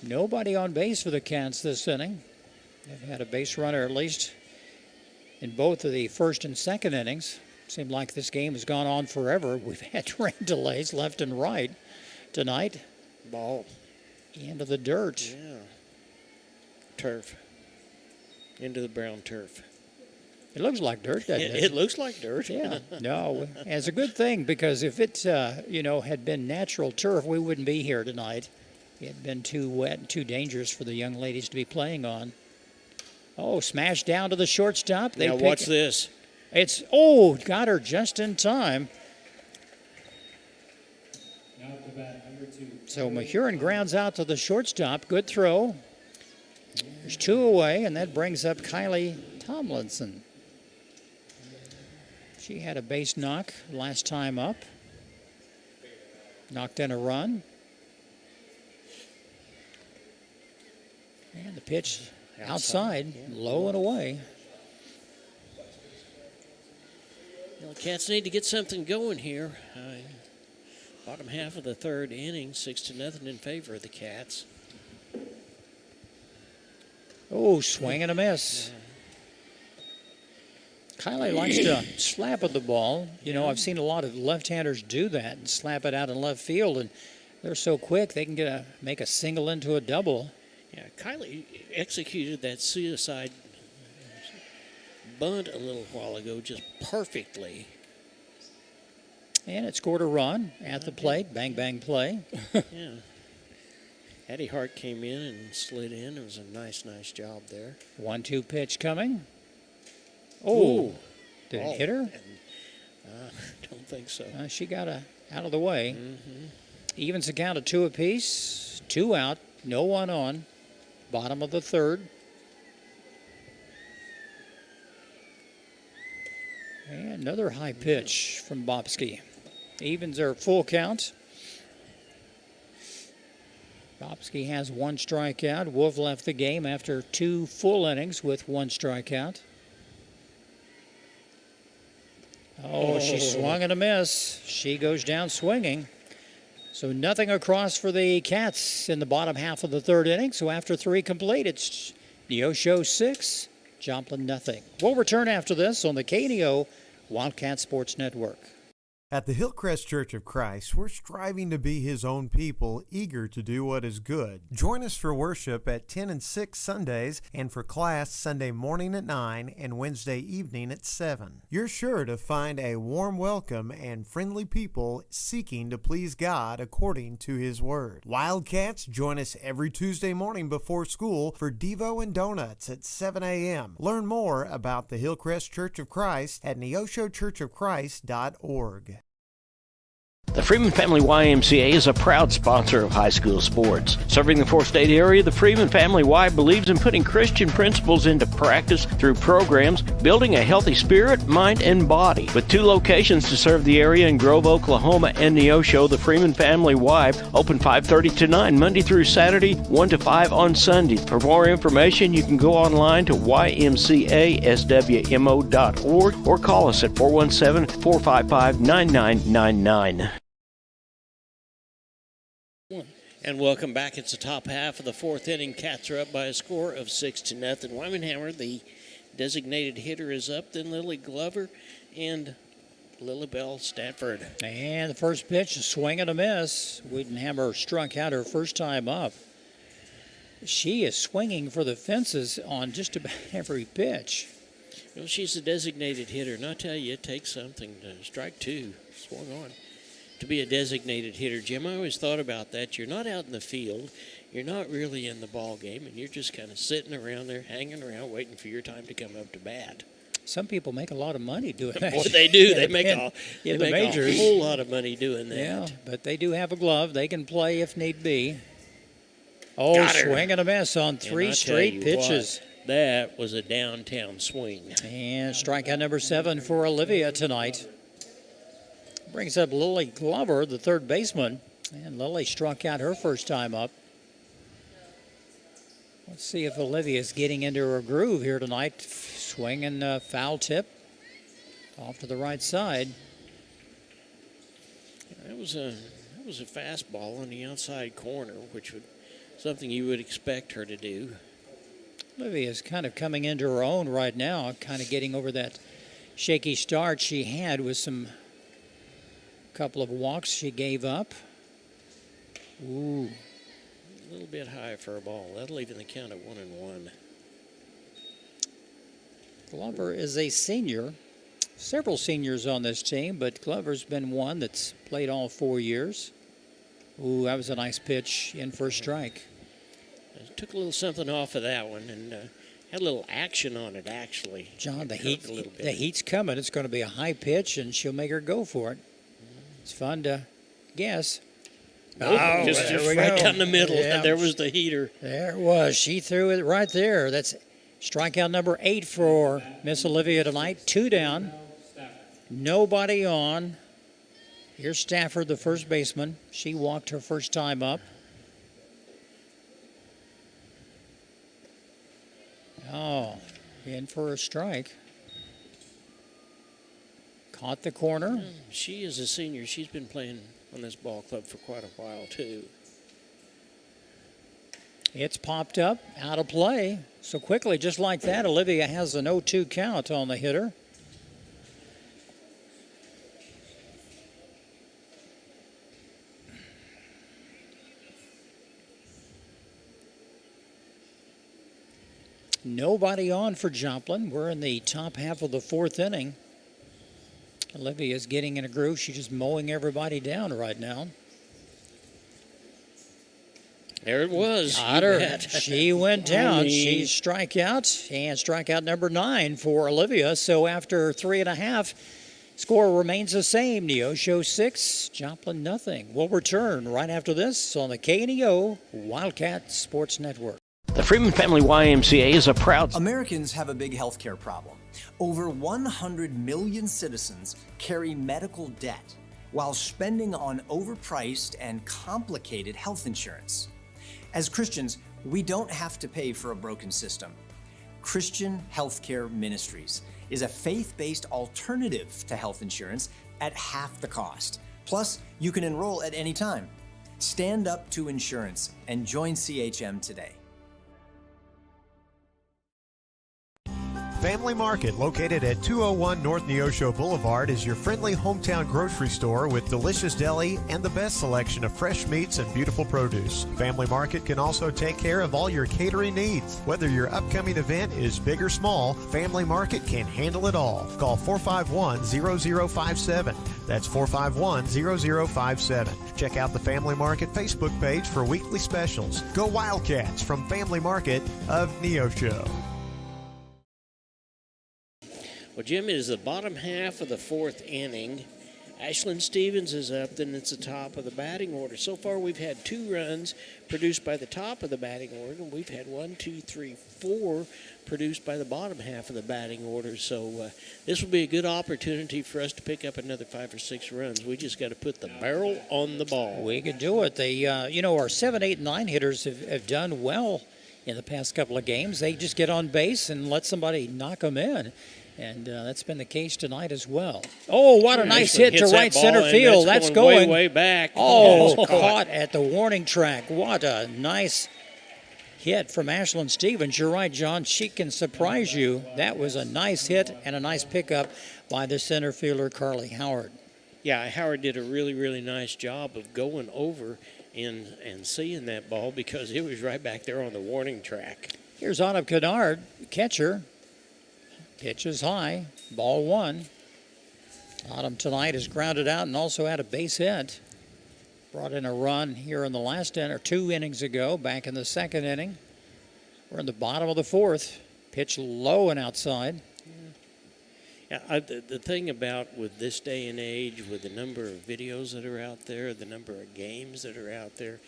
Nobody on base for the Cats this inning. They've had a base runner at least in both of the first and second innings. Seemed like this game has gone on forever. We've had rain delays left and right tonight. Ball. Into the dirt. Yeah. Turf. Into the brown turf. It looks like dirt, doesn't it? It looks like dirt. Yeah. No, it's a good thing because if it, had been natural turf, we wouldn't be here tonight. It had been too wet and too dangerous for the young ladies to be playing on. Oh, smashed down to the shortstop. Now watch this. Got her just in time. Now to bat number 2. So Mahurin grounds out to the shortstop. Good throw. There's 2 away, and that brings up Kylie Tomlinson. She had a base knock last time up. Knocked in a run. And the pitch outside, low and away. Well, the Cats need to get something going here. Bottom half of the 3rd inning, 6-0 in favor of the Cats. Oh, swing and a miss. Kylie likes to slap at the ball. I've seen a lot of left-handers do that and slap it out in left field, and they're so quick they can make a single into a double. Yeah, Kylie executed that suicide bunt a little while ago just perfectly. And it scored a run at the plate. Bang, bang play. Yeah. Addie Hart came in and slid in. It was a nice job there. 1-2 pitch coming. Oh, did it hit her? Don't think so. She got out of the way. Mm-hmm. Evens the count of 2 apiece. 2 out, no one on. Bottom of the 3rd. And another high pitch from Bobski. Evens are full count. Bobski has 1 strikeout. Wolf left the game after 2 full innings with 1 strikeout. She swung and a miss. She goes down swinging. So nothing across for the Cats in the bottom half of the 3rd inning. So after 3 complete, it's Neosho 6, Joplin nothing. We'll return after this on the KNEO Wildcat Sports Network. At the Hillcrest Church of Christ, we're striving to be His own people, eager to do what is good. Join us for worship at 10 and 6 Sundays and for class Sunday morning at 9 and Wednesday evening at 7. You're sure to find a warm welcome and friendly people seeking to please God according to His Word. Wildcats, join us every Tuesday morning before school for Devo and Donuts at 7 a.m. Learn more about the Hillcrest Church of Christ at neoshochurchofchrist.org. The Freeman Family YMCA is a proud sponsor of high school sports. Serving the four-state area, the Freeman Family Y believes in putting Christian principles into practice through programs, building a healthy spirit, mind, and body. With 2 locations to serve the area in Grove, Oklahoma, and Neosho, the Freeman Family Y open 5:30 to 9 Monday through Saturday, 1 to 5 on Sunday. For more information, you can go online to ymcaswmo.org or call us at 417-455-9999. And welcome back. It's the top half of the 4th inning. Cats are up by a score of 6-0. Wymanhammer, the designated hitter, is up. Then Lily Glover and Lilibel Stafford. And the first pitch, a swing and a miss. Wymanhammer struck out her first time up. She is swinging for the fences on just about every pitch. Well, she's a designated hitter, and I tell you, it takes something to strike 2, swung on, to be a designated hitter. Jim, I always thought about that. You're not out in the field. You're not really in the ball game, and you're just kind of sitting around there, hanging around, waiting for your time to come up to bat. Some people make a lot of money doing that. Boy, they do. They make a majors. Whole lot of money doing that. Yeah, but they do have a glove. They can play if need be. Oh, swing and a miss on 3 straight pitches. That was a downtown swing. And strikeout number 7 for Olivia tonight. Brings up Lily Glover, the third baseman. And Lily struck out her first time up. Let's see if Olivia's getting into her groove here tonight. Swing and foul tip. Off to the right side. That was a fastball on the outside corner, which would something you would expect her to do. Olivia's kind of coming into her own right now, kind of getting over that shaky start she had with some couple of walks she gave up. Ooh. A little bit high for a ball. That'll even the count at 1-1. Glover is a senior. Several seniors on this team, but Glover's been one that's played all 4 years. Ooh, that was a nice pitch in for a strike. Took a little something off of that one and had a little action on it, actually. John, the heat's coming. It's going to be a high pitch, and she'll make her go for it. It's fun to guess. Oh, just right down the middle. Yeah. There was the heater. There it was. She threw it right there. That's strikeout number 8 for Miss Olivia tonight. 2 down. Nobody on. Here's Stafford, the first baseman. She walked her first time up. Oh, in for a strike. Caught the corner. She is a senior. She's been playing on this ball club for quite a while, too. It's popped up, out of play. So quickly, just like that, Olivia has an 0-2 count on the hitter. Nobody on for Joplin. We're in the top half of the 4th inning. Olivia's getting in a groove. She's just mowing everybody down right now. There it was. Got her. She went down. She's strikeout, and strikeout number 9 for Olivia. So after 3.5, score remains the same. Neosho 6, Joplin nothing. We'll return right after this on the KNEO Wildcat Sports Network. The Freeman Family YMCA is a proud... Americans have a big healthcare problem. Over 100 million citizens carry medical debt while spending on overpriced and complicated health insurance. As Christians, we don't have to pay for a broken system. Christian Healthcare Ministries is a faith-based alternative to health insurance at half the cost. Plus, you can enroll at any time. Stand up to insurance and join CHM today. Family Market, located at 201 North Neosho Boulevard, is your friendly hometown grocery store with delicious deli and the best selection of fresh meats and beautiful produce. Family Market can also take care of all your catering needs. Whether your upcoming event is big or small, Family Market can handle it all. Call 451-0057. That's 451-0057. Check out the Family Market Facebook page for weekly specials. Go Wildcats from Family Market of Neosho. Well, Jim, it is the bottom half of the 4th inning. Ashlyn Stevens is up, then it's the top of the batting order. So far, we've had 2 runs produced by the top of the batting order, and we've had 1, 2, 3, 4 produced by the bottom half of the batting order. So this will be a good opportunity for us to pick up another 5 or 6 runs. We just got to put the barrel on the ball. We could do it. They, our 7, 8, 9 hitters have done well in the past couple of games. They just get on base and let somebody knock them in. And that's been the case tonight as well. Oh, what a nice hit to right center field. That's going way back. Oh, caught at the warning track. What a nice hit from Ashlyn Stevens. You're right, John. She can surprise you. That was a nice hit and a nice pickup by the center fielder, Carly Howard. Yeah, Howard did a really, really nice job of going over and seeing that ball because it was right back there on the warning track. Here's Autumn Kennard, catcher. Pitch is high, ball 1. Autumn tonight has grounded out and also had a base hit. Brought in a run here in the last inning, or 2 innings ago, back in the 2nd inning. We're in the bottom of the 4th. Pitch low and outside. Yeah, the thing about with this day and age, with the number of videos that are out there, the number of games that are out there,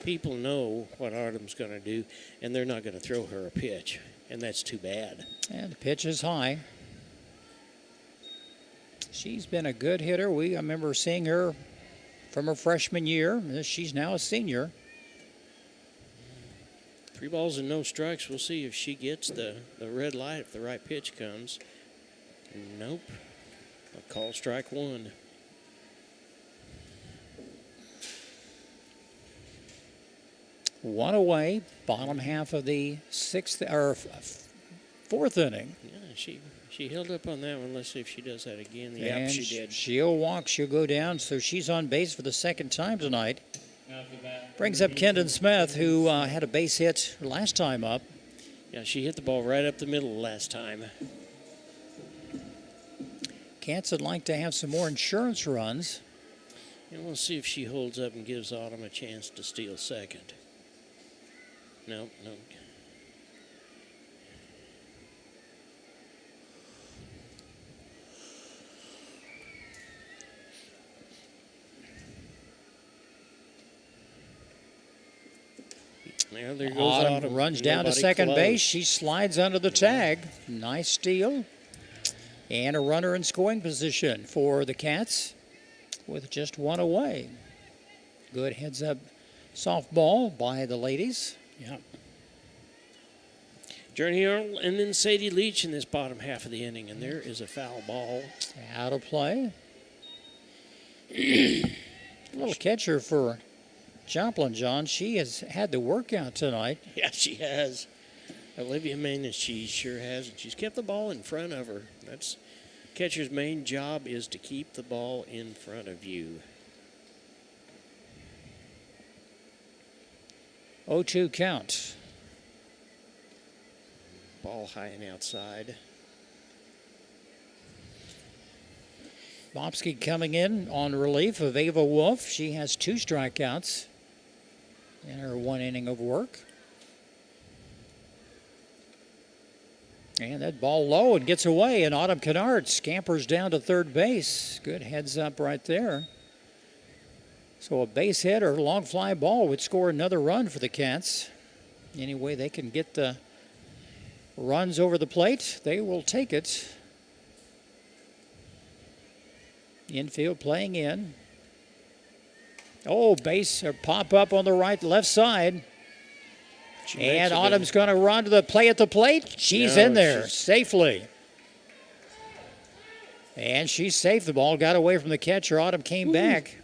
people know what Autumn's going to do, and they're not going to throw her a pitch. And that's too bad. And the pitch is high. She's been a good hitter. I remember seeing her from her freshman year. She's now a senior. 3 balls and no strikes. We'll see if she gets the red light if the right pitch comes. Nope. A call strike 1. One away, bottom half of the 4th inning. Yeah, she held up on that one. Let's see if she does that again. Yeah, she did. She'll walk, she'll go down, so she's on base for the 2nd time tonight. Brings up Kendon Smith, who had a base hit last time up. Yeah, she hit the ball right up the middle last time. Cats would like to have some more insurance runs. And we'll see if she holds up and gives Autumn a chance to steal second. No. There goes Autumn. Runs down to second base. She slides under the tag. Nice steal. And a runner in scoring position for the Cats with just 1 away. Good heads-up softball by the ladies. Yeah. Journey Earl and then Sadie Leach in this bottom half of the inning, and there is a foul ball. Out of play. Little catcher for Joplin, John. She has had the workout tonight. Yeah, she has. Olivia Manus, she sure has, and she's kept the ball in front of her. That's catcher's main job, is to keep the ball in front of you. 0-2 count. Ball high and outside. Bobsky coming in on relief of Ava Wolf. She has 2 strikeouts in her 1 inning of work. And that ball low and gets away, and Autumn Kennard scampers down to third base. Good heads up right there. So a base hit or long fly ball would score another run for the Cats. Any way they can get the runs over the plate, they will take it. Infield playing in. Oh, base or pop up on the left side. And Autumn's going to run to the play at the plate. She's in there safely. And she's safe. The ball got away from the catcher. Autumn came back.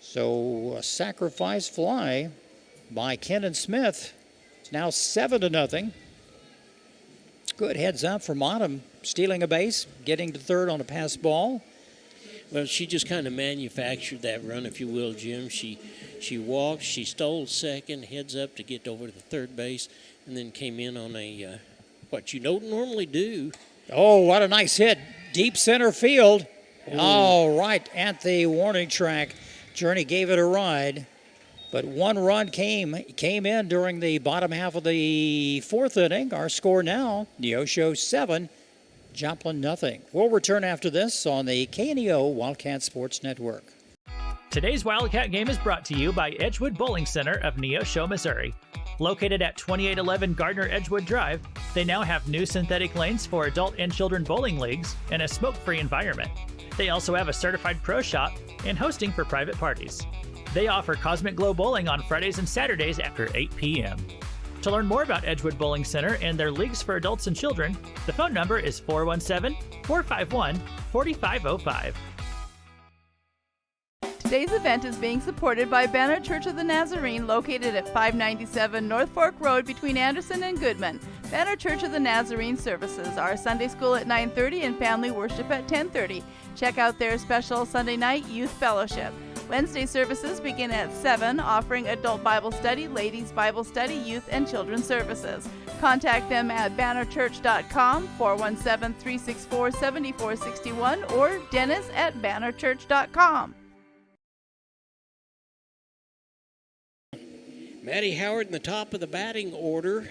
So a sacrifice fly by Kendon Smith. It's now 7-0. Good heads up from Autumn, stealing a base, getting to third on a pass ball. Well, she just kind of manufactured that run, if you will, Jim. She walked, she stole second, heads up to get over to the third base, and then came in on a what you don't normally do. Oh, what a nice hit. Deep center field. Oh, right at the warning track. Journey gave it a ride. But one run came in during the bottom half of the fourth inning. Our score now, Neosho 7, Joplin nothing. We'll return after this on the KNEO Wildcat Sports Network. Today's Wildcat game is brought to you by Edgewood Bowling Center of Neosho, Missouri. Located at 2811 Gardner Edgewood Drive, they now have new synthetic lanes for adult and children bowling leagues and a smoke-free environment. They also have a certified pro shop and hosting for private parties. They offer Cosmic Glow Bowling on Fridays and Saturdays after 8 p.m. To learn more about Edgewood Bowling Center and their leagues for adults and children, the phone number is 417-451-4505. Today's event is being supported by Banner Church of the Nazarene, located at 597 North Fork Road between Anderson and Goodman. Banner Church of the Nazarene services are Sunday school at 9:30 and family worship at 10:30. Check out their special Sunday night youth fellowship. Wednesday services begin at 7, offering adult Bible study, ladies Bible study, youth and children's services. Contact them at bannerchurch.com, 417-364-7461, or dennis@bannerchurch.com. Maddie Howard in the top of the batting order.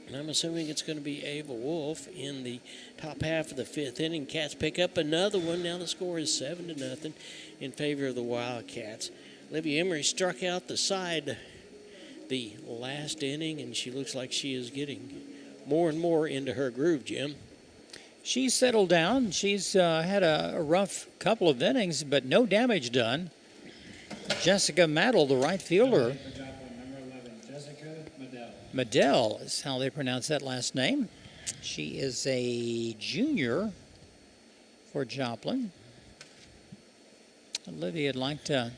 And I'm assuming it's going to be Ava Wolf in the top half of the fifth inning. Cats pick up another one. Now the score is 7-0 in favor of the Wildcats. Olivia Emery struck out the side the last inning, and she looks like she is getting more and more into her groove, Jim. She's settled down. She's had a rough couple of innings, but no damage done. Jessica Maddle, the right fielder. Medell is how they pronounce that last name. She is a junior for Joplin. Olivia would like to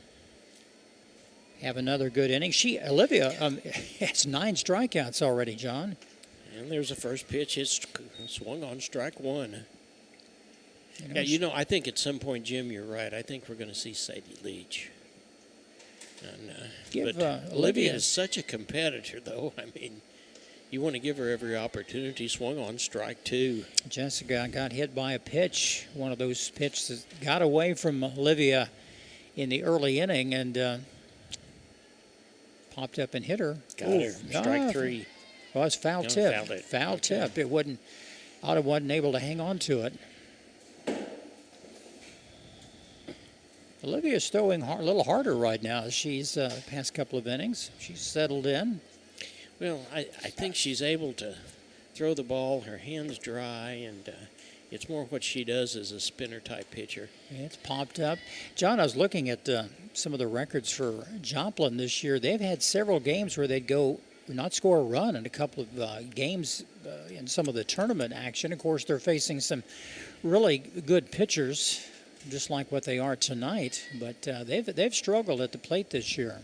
have another good inning. Olivia has 9 strikeouts already, John. And there's a first pitch. It's swung on, strike one. I think at some point, Jim, you're right. I think we're going to see Sadie Leach. But Olivia is such a competitor, though. I mean, you want to give her every opportunity. Swung on, strike two. Jessica got hit by a pitch, one of those pitches that got away from Olivia in the early inning and popped up and hit her. Got her. Strike three. Well, it's foul tip. Foul tip. It Otto wasn't able to hang on to it. Olivia's throwing a little harder right now. She's past couple of innings. She's settled in. Well, I think she's able to throw the ball. Her hands dry, and it's more what she does as a spinner-type pitcher. It's popped up. John, I was looking at some of the records for Joplin this year. They've had several games where they'd go not score a run in a couple of games in some of the tournament action. Of course, they're facing some really good pitchers, just like what they are tonight, but they've struggled at the plate this year.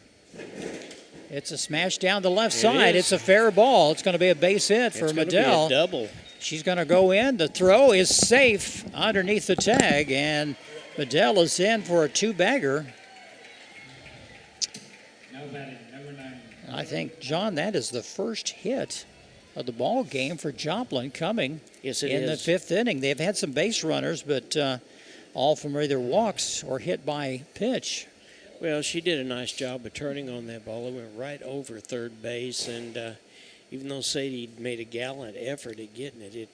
It's a smash down the left side. It's a fair ball. It's going to be a base hit for Medell. It's going to be a double. She's going to go in. The throw is safe underneath the tag, and Medell is in for a two-bagger. No batting, number 9. I think, John, that is the first hit of the ball game for Joplin coming in the fifth inning. They've had some base runners, but all from either walks or hit by pitch. Well, she did a nice job of turning on that ball. It went right over third base, and even though Sadie made a gallant effort at getting it,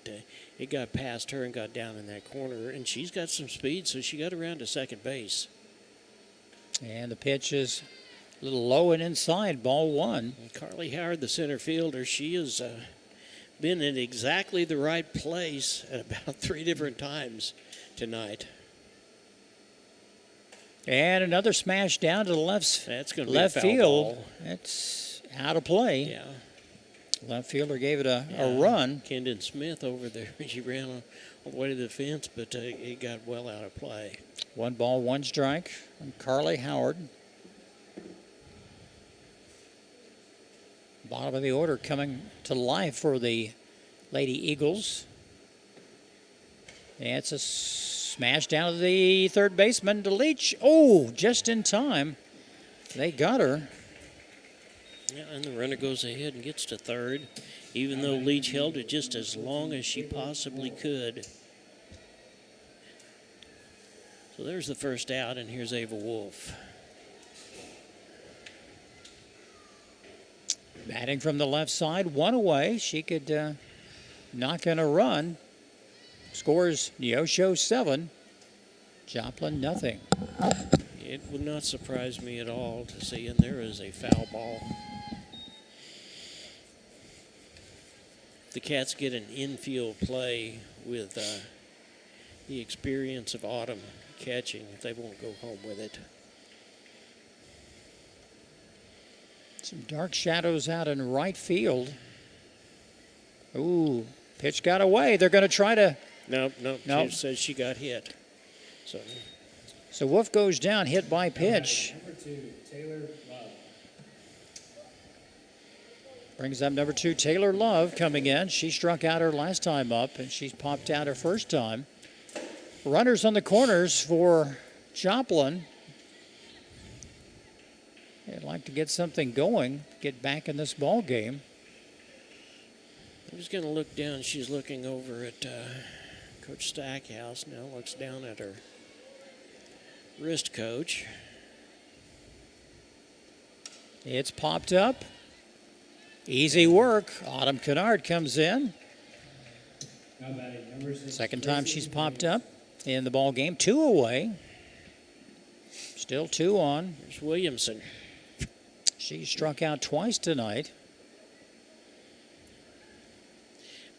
it got past her and got down in that corner, and she's got some speed, so she got around to second base. And the pitch is a little low and inside, ball one. And Carly Howard, the center fielder, she has been in exactly the right place at about 3 different times tonight. And another smash down to the left field. Ball. It's out of play. Yeah. Left fielder gave it a run. Kendon Smith over there. She ran all the way to the fence, but it got well out of play. 1 ball, 1 strike from Carly Howard. Bottom of the order coming to life for the Lady Eagles. And it's a smash down to the third baseman, to Leach. Oh, just in time. They got her. Yeah, and the runner goes ahead and gets to third, even though Leach held it just as long as she possibly could. So there's the first out, and here's Ava Wolf. Batting from the left side, one away. She could knock in a run. Scores Neosho 7, Joplin nothing. It would not surprise me at all to see, and there is a foul ball. The Cats get an infield play with the experience of Autumn catching if they won't go home with it. Some dark shadows out in right field. Ooh, pitch got away. They're going to try to... Nope. She says she got hit. So Wolf goes down, hit by pitch. Number 2, Taylor Love. Brings up number 2, Taylor Love, coming in. She struck out her last time up, and she's popped out her first time. Runners on the corners for Joplin. They'd like to get something going, get back in this ball game. I'm just going to look down. She's looking over at Coach Stackhouse. Now looks down at her wrist coach. It's popped up. Easy work. Autumn Kennard comes in. Second time she's popped up in the ball game. 2 away. Still 2 on. There's Williamson. She struck out twice tonight.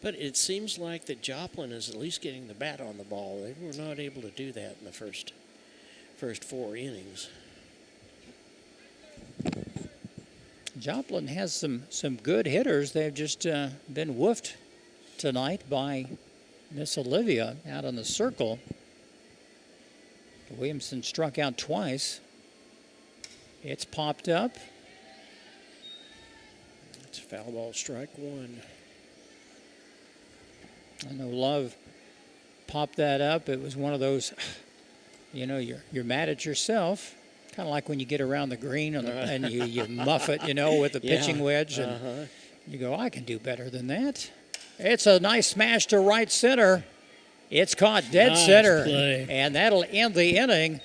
But it seems like that Joplin is at least getting the bat on the ball. They were not able to do that in the first 4 innings. Joplin has some good hitters. They've just been woofed tonight by Miss Olivia out on the circle. Williamson struck out twice. It's popped up. It's foul ball, strike 1. I know Love popped that up. It was one of those, you're mad at yourself. Kind of like when you get around the green and you muff it, with the pitching wedge. And you go, I can do better than that. It's a nice smash to right center. It's caught dead center. Play. And that'll end the inning.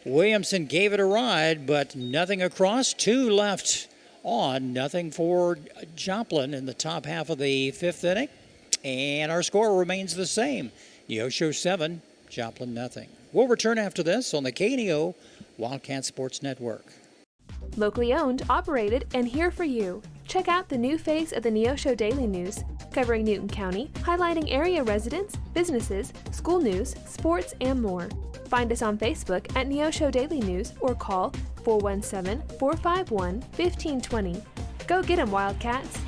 Williamson gave it a ride, but nothing across. 2 left on. Nothing for Joplin in the top half of the 5th inning. And our score remains the same. Neosho 7, Joplin nothing. We'll return after this on the KNEO Wildcat Sports Network. Locally owned, operated, and here for you. Check out the new face of the Neosho Daily News, covering Newton County, highlighting area residents, businesses, school news, sports, and more. Find us on Facebook at Neosho Daily News or call 417-451-1520. Go get 'em, Wildcats!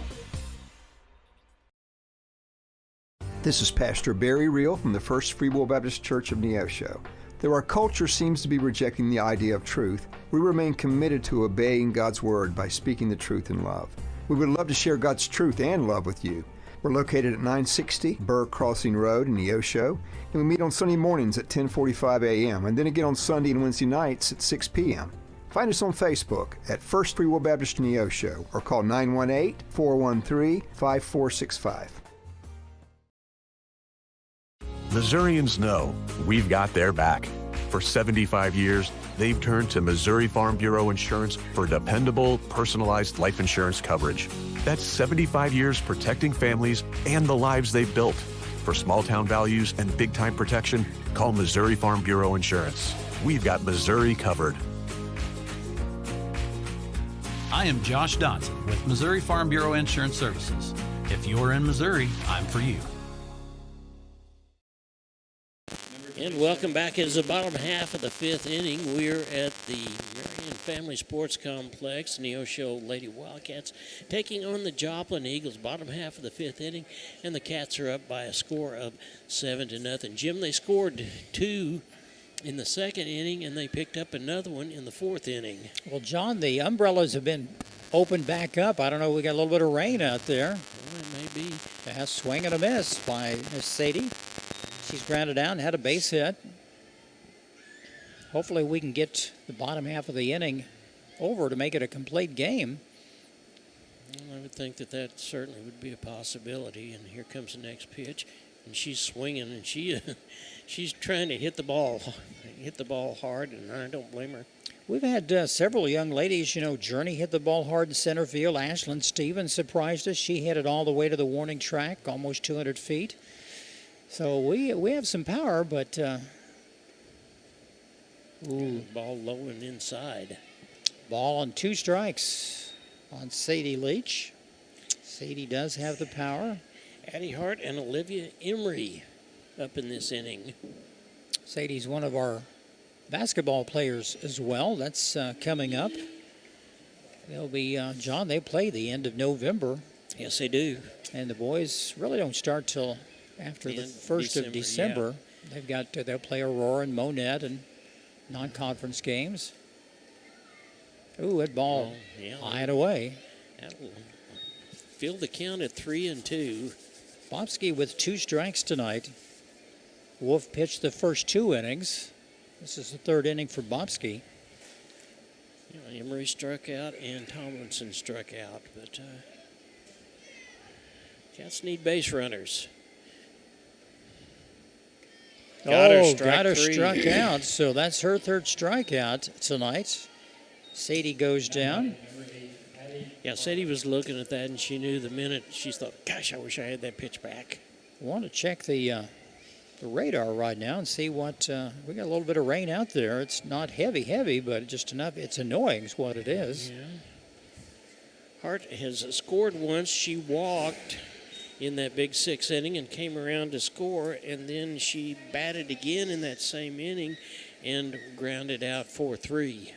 This is Pastor Barry Reel from the First Free Will Baptist Church of Neosho. Though our culture seems to be rejecting the idea of truth, we remain committed to obeying God's Word by speaking the truth in love. We would love to share God's truth and love with you. We're located at 960 Burr Crossing Road in Neosho, and we meet on Sunday mornings at 10:45 a.m. and then again on Sunday and Wednesday nights at 6 p.m. Find us on Facebook at First Free Will Baptist Neosho or call 918-413-5465. Missourians know we've got their back. For 75 years, they've turned to Missouri Farm Bureau Insurance for dependable, personalized life insurance coverage. That's 75 years protecting families and the lives they've built. For small-town values and big-time protection, call Missouri Farm Bureau Insurance. We've got Missouri covered. I am Josh Dotson with Missouri Farm Bureau Insurance Services. If you're in Missouri, I'm for you. And welcome back. It is the bottom half of the 5th inning. We're at the Marion Family Sports Complex. Neosho Lady Wildcats taking on the Joplin Eagles. Bottom half of the 5th inning, and the Cats are up by a score of 7-0. Jim, they scored 2 in the 2nd inning, and they picked up another one in the 4th inning. Well, John, the umbrellas have been opened back up. I don't know, we got a little bit of rain out there. Well, it may be. Fast swing and a miss by Miss Sadie. She's grounded out and had a base hit. Hopefully we can get the bottom half of the inning over to make it a complete game. Well, I would think that certainly would be a possibility. And here comes the next pitch, and she's swinging, and she's trying to hit the ball hard, and I don't blame her. We've had several young ladies, Journey hit the ball hard in center field. Ashlyn Stevens surprised us. She hit it all the way to the warning track, almost 200 feet. So we have some power, but... Ball low and inside. Ball on 2 strikes on Sadie Leach. Sadie does have the power. Addie Hart and Olivia Emery up in this inning. Sadie's one of our basketball players as well. That's coming up. They'll be, John, they play the end of November. Yes, they do. And the boys really don't start till after the 1st of December. Yeah. They'll play Aurora and Monette and non-conference games. Ooh, that ball high and away. That'll fill the count at 3-2. Bobsky with 2 strikes tonight. Wolf pitched the first 2 innings. This is the 3rd inning for Bobsky. Emery struck out and Tomlinson struck out, but Cats need base runners. Got her struck out, so that's her 3rd strikeout tonight. Sadie goes down. Yeah, Sadie was looking at that, and she knew the minute she thought, gosh, I wish I had that pitch back. I want to check the radar right now and see what, we got a little bit of rain out there. It's not heavy, but just enough. It's annoying is what it is. Yeah. Hart has scored once. She walked in that big 6th inning and came around to score, and then she batted again in that same inning and grounded out 4-3.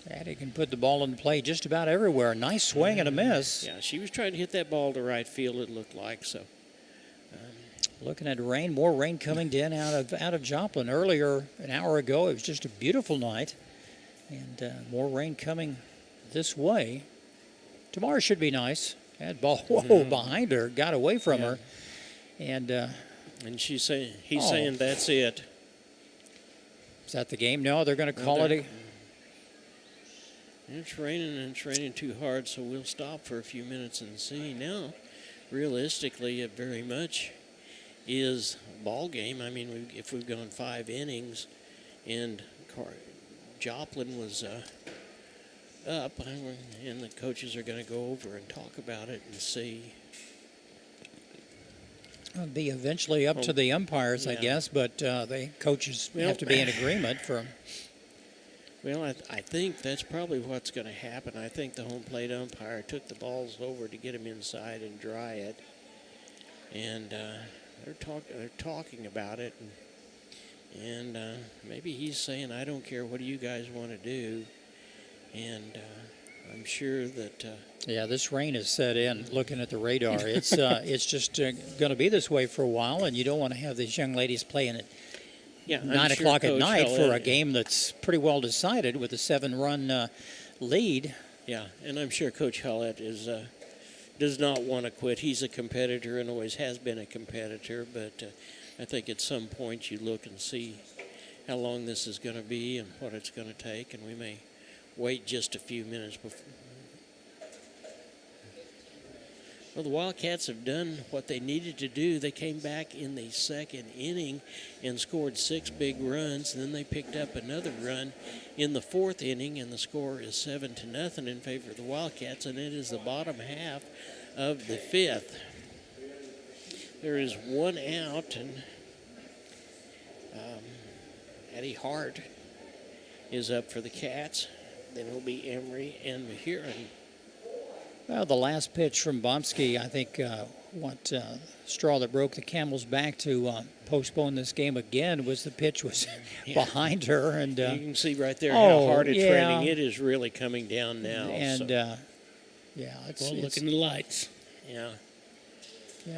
Addie can put the ball in play just about everywhere. Nice swing and a miss. Yeah, she was trying to hit that ball to right field, it looked like. So, looking at rain, more rain coming in out of Joplin. Earlier, an hour ago, it was just a beautiful night, and more rain coming this way. Tomorrow should be nice. That ball behind her, got away from her, and he's saying that's it. Is that the game? No, they're going to call it. It's raining, and it's raining too hard, so we'll stop for a few minutes and see. Now, realistically, it very much is a ball game. I mean, if we've gone 5 innings, and Joplin was up, and the coaches are going to go over and talk about it and see. It'll be eventually up to the umpires, I guess, but the coaches have to be in agreement for. Well, I think that's probably what's going to happen. I think the home plate umpire took the balls over to get them inside and dry it, and they're talking about it, and maybe he's saying, "I don't care. What do you guys want to do?" And I'm sure that. Yeah, this rain has set in. Looking at the radar, it's just going to be this way for a while, and you don't want to have these young ladies playing at 9 o'clock at night for a game that's pretty well decided with a 7-run lead. Yeah, and I'm sure Coach Hallett does not want to quit. He's a competitor and always has been a competitor, but I think at some point you look and see how long this is going to be and what it's going to take, and we may wait just a few minutes before. Well, the Wildcats have done what they needed to do. They came back in the 2nd inning and scored 6 big runs. And then they picked up another run in the 4th inning, and the score is 7-0 in favor of the Wildcats, and it is the bottom half of the 5th. There is 1 out, and Addie Hart is up for the Cats. Then it'll be Emery and Mahiran. Well, the last pitch from Bomsky, I think, straw that broke the camel's back to postpone this game again was the pitch was behind her, and you can see right there how hard it's raining. It is really coming down now. And it's look in the lights. Yeah,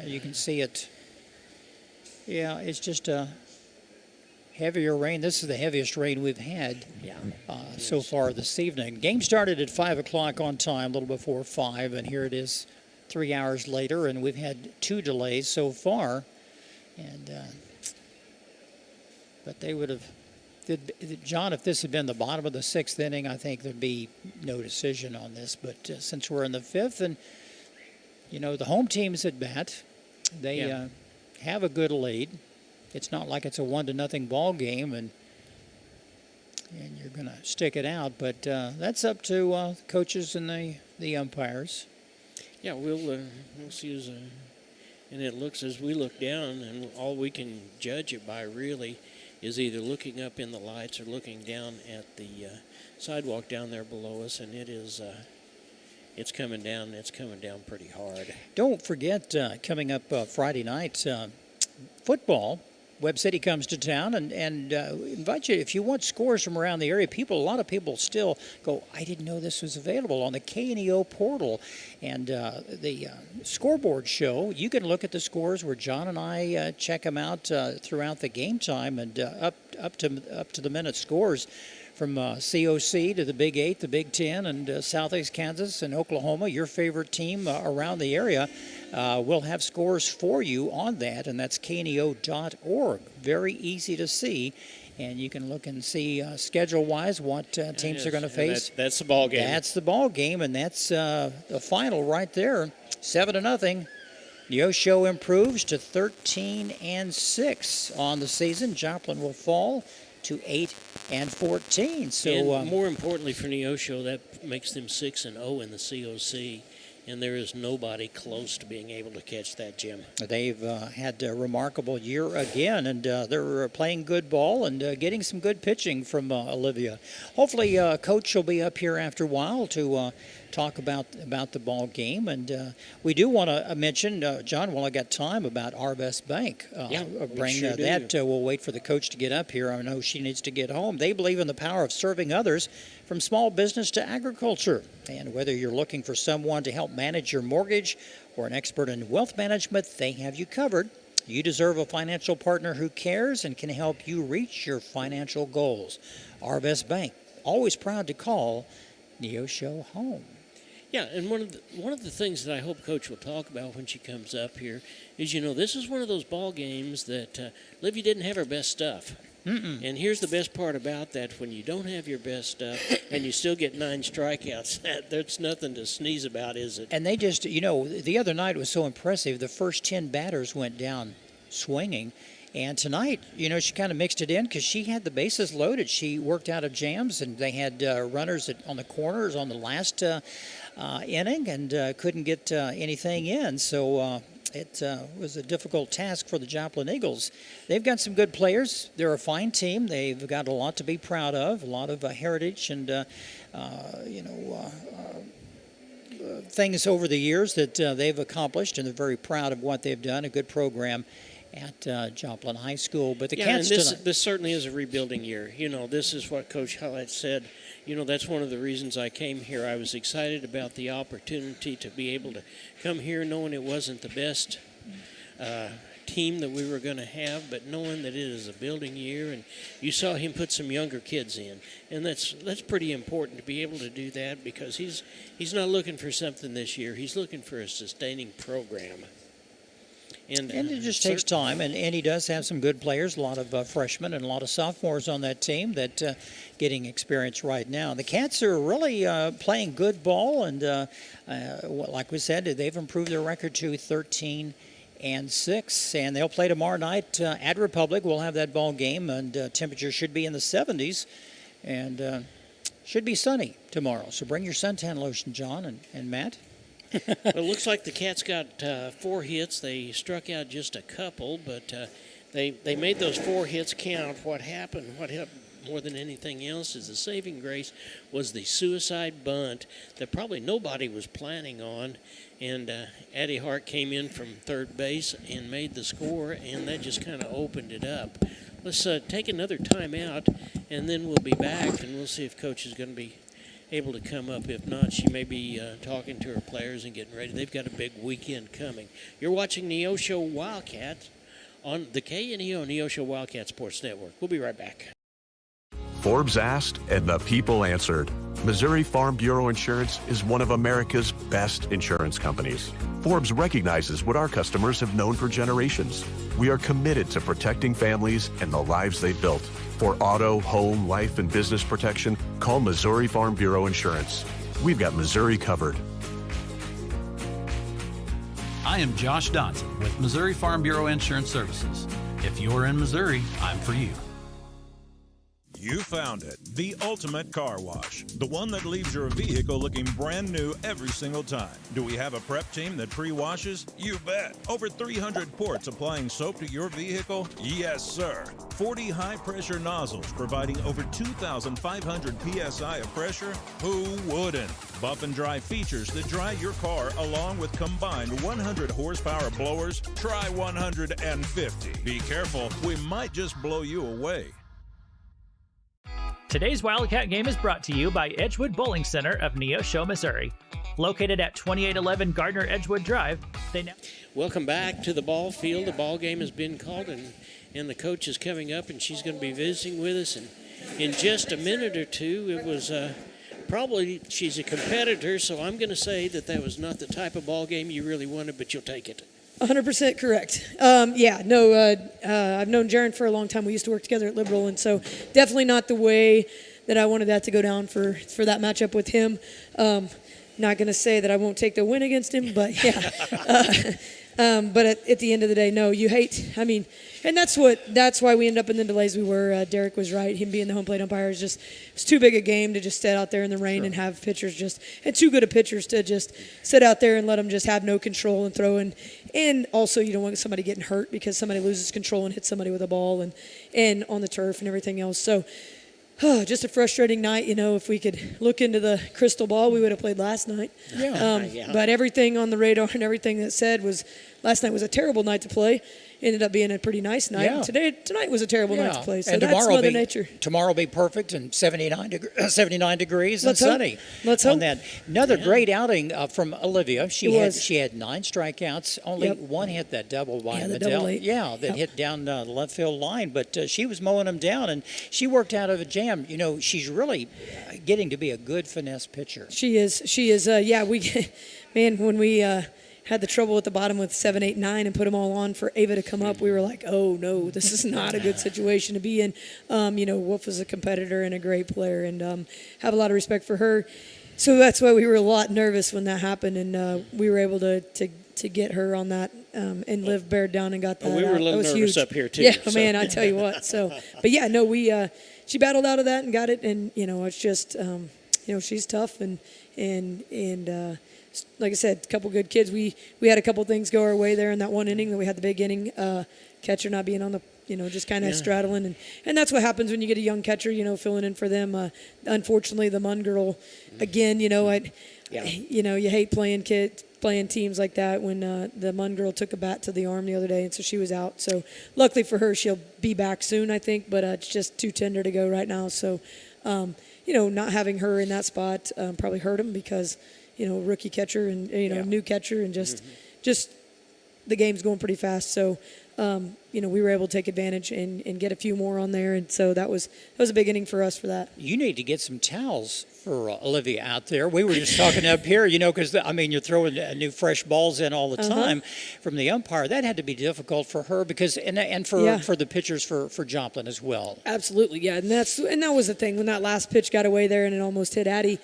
you can see it. Yeah, it's just a heavier rain. This is the heaviest rain we've had so far this evening. Game started at 5 o'clock on time, a little before 5, and here it is 3 hours later, and we've had 2 delays so far. And but they would have, John, if this had been the bottom of the 6th inning, I think there'd be no decision on this. But since we're in the 5th, and the home team's at bat, they have a good lead. It's not like it's a 1-0 ball game, and and you're going to stick it out. But that's up to coaches and the umpires. Yeah, we'll see and it looks as we look down, and all we can judge it by really is either looking up in the lights or looking down at the sidewalk down there below us, and it is it's coming down. It's coming down pretty hard. Don't forget, coming up Friday night, football. Webb City comes to town and invite you, if you want scores from around the area. A lot of people still go, I didn't know this was available on the KNEO portal. And the scoreboard show, you can look at the scores where John and I check them out throughout the game time, and up to the minute scores from COC to the Big 8, the Big 10, and Southeast Kansas and Oklahoma, your favorite team around the area. We'll have scores for you on that, and that's kneo.org. Very easy to see, and you can look and see schedule-wise what teams are going to face. That's the ball game. That's the ball game, and that's the final right there, 7-0. Neosho improves to 13-6 on the season. Joplin will fall to 8-14. So and more importantly for Neosho, that makes them 6-0 in the COC, and there is nobody close to being able to catch that, Jim. They've had a remarkable year again, and they're playing good ball and getting some good pitching from Olivia. Hopefully, Coach will be up here after a while to talk about the ball game, and we do want to mention, John, while I got time, about Arvest Bank. We'll wait for the coach to get up here. I know she needs to get home. They believe in the power of serving others, from small business to agriculture. And whether you're looking for someone to help manage your mortgage or an expert in wealth management, they have you covered. You deserve a financial partner who cares and can help you reach your financial goals. Arvest Bank, always proud to call Neosho home. Yeah, and one of the things that I hope Coach will talk about when she comes up here is, this is one of those ball games that Livy didn't have her best stuff. And here's the best part about that: when you don't have your best stuff and you still get 9 strikeouts, that's nothing to sneeze about, is it? And they just, the other night was so impressive. The first 10 batters went down swinging. And tonight, she kind of mixed it in because she had the bases loaded. She worked out of jams, and they had runners on the corners on the last inning and couldn't get anything in. So it was a difficult task for the Joplin Eagles. They've got some good players. They're a fine team. They've got a lot to be proud of, a lot of heritage and, things over the years that they've accomplished, and they're very proud of what they've done, a good program at Joplin High School. But the Cats and this certainly is a rebuilding year. This is what Coach Hallett said. That's one of the reasons I came here. I was excited about the opportunity to be able to come here knowing it wasn't the best team that we were going to have, but knowing that it is a building year. And you saw him put some younger kids in, and that's pretty important to be able to do that, because he's not looking for something this year. He's looking for a sustaining program. And it just takes time, and he does have some good players, a lot of freshmen and a lot of sophomores on that team that getting experience right now. The Cats are really playing good ball, and like we said, they've improved their record to 13-6, and they'll play tomorrow night at Republic. We'll have that ball game, and temperature should be in the 70s, and should be sunny tomorrow. So bring your suntan lotion, John and Matt. Well, it looks like the Cats got 4 hits. They struck out just a couple, but they made those 4 hits count. What happened more than anything else is the saving grace was the suicide bunt that probably nobody was planning on, and Addie Hart came in from third base and made the score, and that just kind of opened it up. Let's take another timeout, and then we'll be back, and we'll see if Coach is going to be able to come up. If not, she may be talking to her players and getting ready. They've got a big weekend coming. You're watching Neosho Wildcats on the KNEO Neosho Wildcat Sports Network. We'll be right back. Forbes asked and the people answered. Missouri Farm Bureau Insurance is one of America's best insurance companies. Forbes recognizes what our customers have known for generations. We are committed to protecting families and the lives they built. For auto, home, life, and business protection, call Missouri Farm Bureau Insurance. We've got Missouri covered. I am Josh Dotson with Missouri Farm Bureau Insurance Services. If you're in Missouri, I'm for you. You found it. The ultimate car wash. The one that leaves your vehicle looking brand new every single time. Do we have a prep team that pre-washes? You bet. Over 300 ports applying soap to your vehicle? Yes, sir. 40 high-pressure nozzles providing over 2,500 PSI of pressure? Who wouldn't? Buff and dry features that dry your car along with combined 100 horsepower blowers? Try 150. Be careful, we might just blow you away. Today's Wildcat game is brought to you by Edgewood Bowling Center of Neosho, Missouri. Located at 2811 Gardner Edgewood Drive, Welcome back to the ball field. The ball game has been called, and the coach is coming up, and she's going to be visiting with us. And in just a minute or two, it was probably she's a competitor, so I'm going to say that was not the type of ball game you really wanted, but you'll take it. 100% correct. I've known Jaren for a long time. We used to work together at Liberal, and so definitely not the way that I wanted that to go down for that matchup with him. Not going to say that I won't take the win against him, but yeah. But at the end of the day, no, you hate. I mean, and that's why we end up in the delays we were. Derek was right. Him being the home plate umpire it's too big a game to just sit out there in the rain and have pitchers and too good of pitchers to just sit out there and let them just have no control and throw. And also you don't want somebody getting hurt because somebody loses control and hits somebody with a ball and on the turf and everything else. So just a frustrating night. If we could look into the crystal ball, we would have played last night. But everything on the radar and everything that said was last night was a terrible night to play. Ended up being a pretty nice night. Yeah. Tonight was a terrible night to play. So and that's Mother Nature. Tomorrow will be perfect and 79 degrees and sunny. Let's hope. On that. Another great outing from Olivia. She had 9 strikeouts. Only one hit that double by Adele. Yeah, that hit down the left field line. But she was mowing them down, and she worked out of a jam. She's really getting to be a good finesse pitcher. She is. When we had the trouble at the bottom with 7, 8, 9 and put them all on for Ava to come up, we were like, oh, no, this is not a good situation to be in. Wolf is a competitor and a great player and have a lot of respect for her. So that's why we were a lot nervous when that happened, and we were able to get her on that and Liv bared down and got that. We were a little nervous huge. up here, too. Yeah, man, I tell you what. She battled out of that and got it, and, it's just, she's tough and like I said, a couple good kids. We had a couple things go our way there in that one inning. That we had the big inning, catcher not being on the, just kind of straddling, and that's what happens when you get a young catcher, filling in for them. Unfortunately, the Munn girl, again, you hate playing teams like that. When the Munn girl took a bat to the arm the other day, and so she was out. So luckily for her, she'll be back soon, I think. But it's just too tender to go right now. So, not having her in that spot probably hurt him because. Rookie catcher and new catcher and just the game's going pretty fast. So we were able to take advantage and get a few more on there, and so that was a big inning for us for that. You need to get some towels for Olivia out there. We were just talking up here, because you're throwing new fresh balls in all the time from the umpire. That had to be difficult for her because and for the pitchers for Joplin as well. Absolutely, yeah, and that was the thing when that last pitch got away there and it almost hit Addie.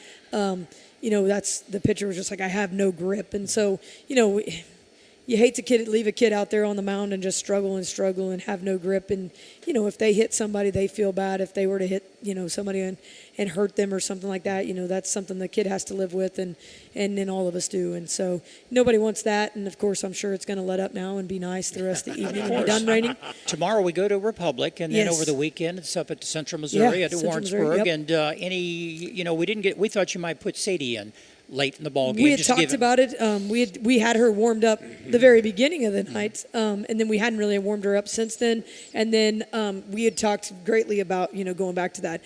That's the pitcher was just like, I have no grip. And so, you hate to leave a kid out there on the mound and just struggle and have no grip. And, if they hit somebody, they feel bad. If they were to hit, somebody and hurt them or something like that, that's something the kid has to live with and then all of us do. And so nobody wants that. And, of course, I'm sure it's going to let up now and be nice the rest of the evening and be done raining. Tomorrow we go to Republic, and then over the weekend it's up at Central Missouri at Warrensburg. And we thought you might put Sadie in late in the ball game. We had talked about it. We had her warmed up the very beginning of the night, and then we hadn't really warmed her up since then. And then we had talked greatly about going back to that.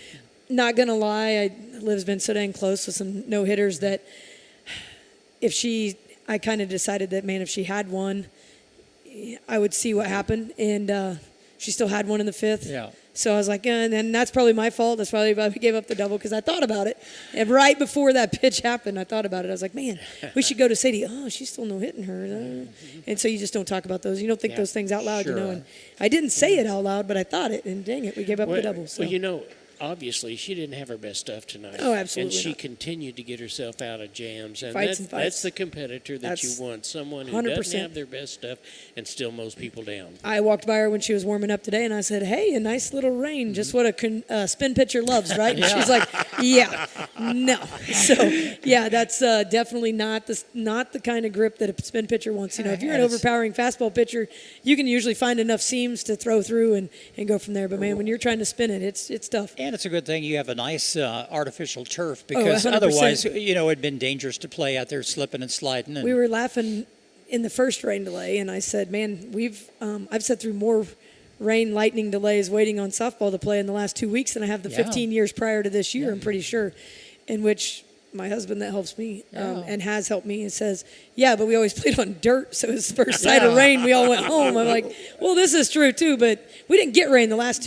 Not gonna lie, Liv's been so dang close with some no hitters that I kind of decided that if she had one, I would see what happened, and she still had one in the 5th. Yeah. So I was like, and then that's probably my fault. That's probably why we gave up the double because I thought about it. And right before that pitch happened, I thought about it. I was like, man, we should go to Sadie. Oh, she's still no hitting her. And so you just don't talk about those. You don't think those things out loud, sure. And I didn't say it out loud, but I thought it. And dang it, we gave up the double. So. Well, obviously she didn't have her best stuff tonight. Oh, absolutely And she not. continued to get herself out of jams. And Fights and fights. that's the competitor that That's you want, someone who 100%. doesn't have their best stuff and still mows people down. I walked by her when she was warming up today, and I said, "Hey, a nice little rain, just what a spin pitcher loves, right?" And she's like, "Yeah, no." So, yeah, that's definitely not the kind of grip that a spin pitcher wants. You know, if you're an overpowering fastball pitcher, you can usually find enough seams to throw through and go from there. But man, when you're trying to spin it, it's tough. And it's a good thing you have a nice artificial turf, because 100%. otherwise, you know, it'd been dangerous to play out there slipping and sliding. And We were laughing in the first rain delay, and I said, "Man, I've sat through more rain, lightning delays waiting on softball to play in the last 2 weeks than I have the 15 years prior to this year, I'm pretty sure," in which my husband that helps me and has helped me, and says, "Yeah, but we always played on dirt, so his first sight of rain, we all went home." I'm like, "Well, this is true too, but we didn't get rain the last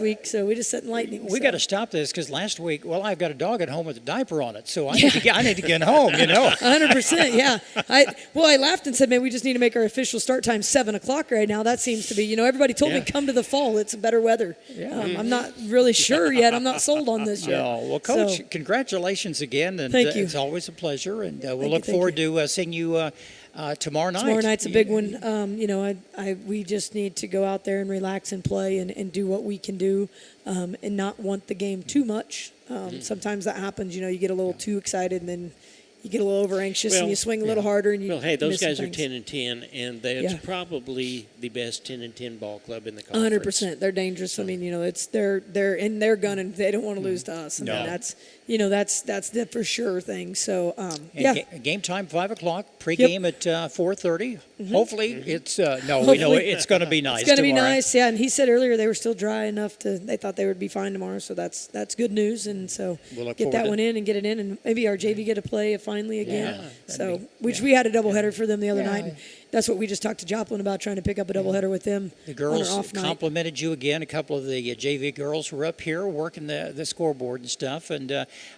week, so we just sat in lightning." We got to stop this, because last week, I've got a dog at home with a diaper on it, so I need to get home, you know. 100%, yeah. I laughed and said, "Man, we just need to make our official start time 7:00 right now." That seems to be, everybody told me come to the fall, it's better weather. I'm not really sure yet. I'm not sold on this yet. No. Well, Coach, congratulations again, and thank you. It's always a pleasure, and we'll look forward to seeing you tomorrow night. Tomorrow night's a big one. We just need to go out there and relax and play and do what we can do, and not want the game too much. Sometimes that happens. You get a little too excited, and then you get a little over anxious, and you swing a little harder. And hey, those miss some guys are things. 10-10, and that's probably the best 10-10 ball club in the conference. 100%. They're dangerous. I mean, it's they're in their gun, and they don't want to lose to us. I mean, that's the for sure thing. So Game time 5:00. Pregame at 4:30. Hopefully it's we know it's going to be nice. It's going to be tomorrow. nice, yeah. And he said earlier they were still dry enough they thought they would be fine tomorrow. So that's good news. And so we'll look get that forward one in and get it in, and maybe our JV get to play finally again. Yeah, We had a doubleheader for them the other night. And that's what we just talked to Joplin about, trying to pick up a doubleheader with them. The girls on our off night. complimented you again. A couple of the JV girls were up here working the scoreboard and stuff. And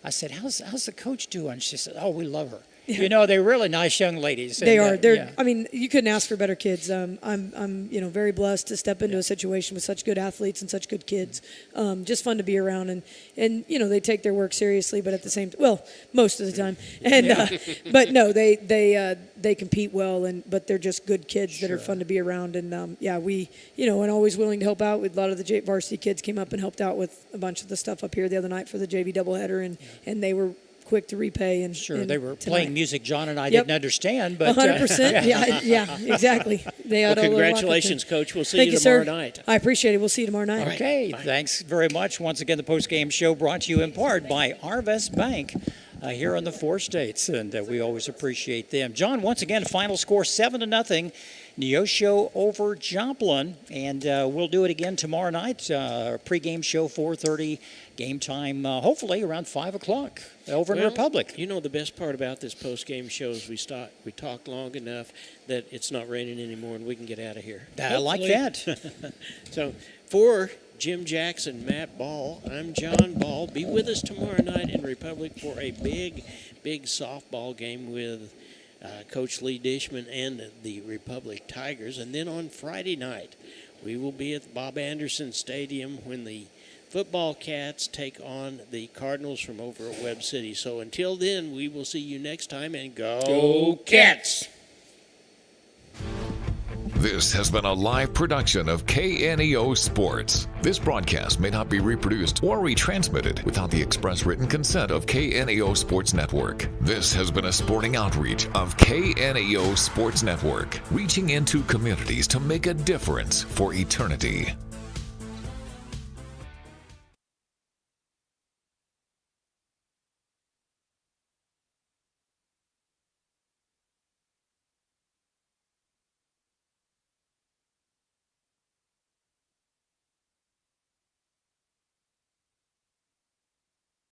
I said, "How's the coach doing?" She said, "Oh, we love her." Yeah. They're really nice young ladies. They and, are. I mean, you couldn't ask for better kids. I'm very blessed to step into a situation with such good athletes and such good kids. Just fun to be around, and they take their work seriously, but at the same most of the time. And but no, they compete well, but they're just good kids that are fun to be around. And we and always willing to help out. With a lot of the varsity kids came up and helped out with a bunch of the stuff up here the other night for the JV doubleheader, and they were quick to repay. And they were playing music John and I didn't understand, but 100%. Yeah, exactly. Congratulations, Coach. We'll see you tomorrow night. I appreciate it. We'll see you tomorrow night. Okay, thanks very much. Once again, the post-game show brought to you in part by Arvest Bank here on the 4 states, and we always appreciate them. John, once again, final score 7-0. Neosho over Joplin, and we'll do it again tomorrow night. Pre-game show 4:30, game time hopefully around 5:00 over in Republic. The best part about this post-game show is we talked long enough that it's not raining anymore and we can get out of here. I like that. So for Jim Jackson, Matt Ball, I'm John Ball. Be with us tomorrow night in Republic for a big softball game with Coach Lee Dishman and the Republic Tigers. And then on Friday night, we will be at Bob Anderson Stadium when the football Cats take on the Cardinals from over at Webb City. So until then, we will see you next time, and go Cats! This has been a live production of KNEO Sports. This broadcast may not be reproduced or retransmitted without the express written consent of KNEO Sports Network. This has been a sporting outreach of KNEO Sports Network, reaching into communities to make a difference for eternity.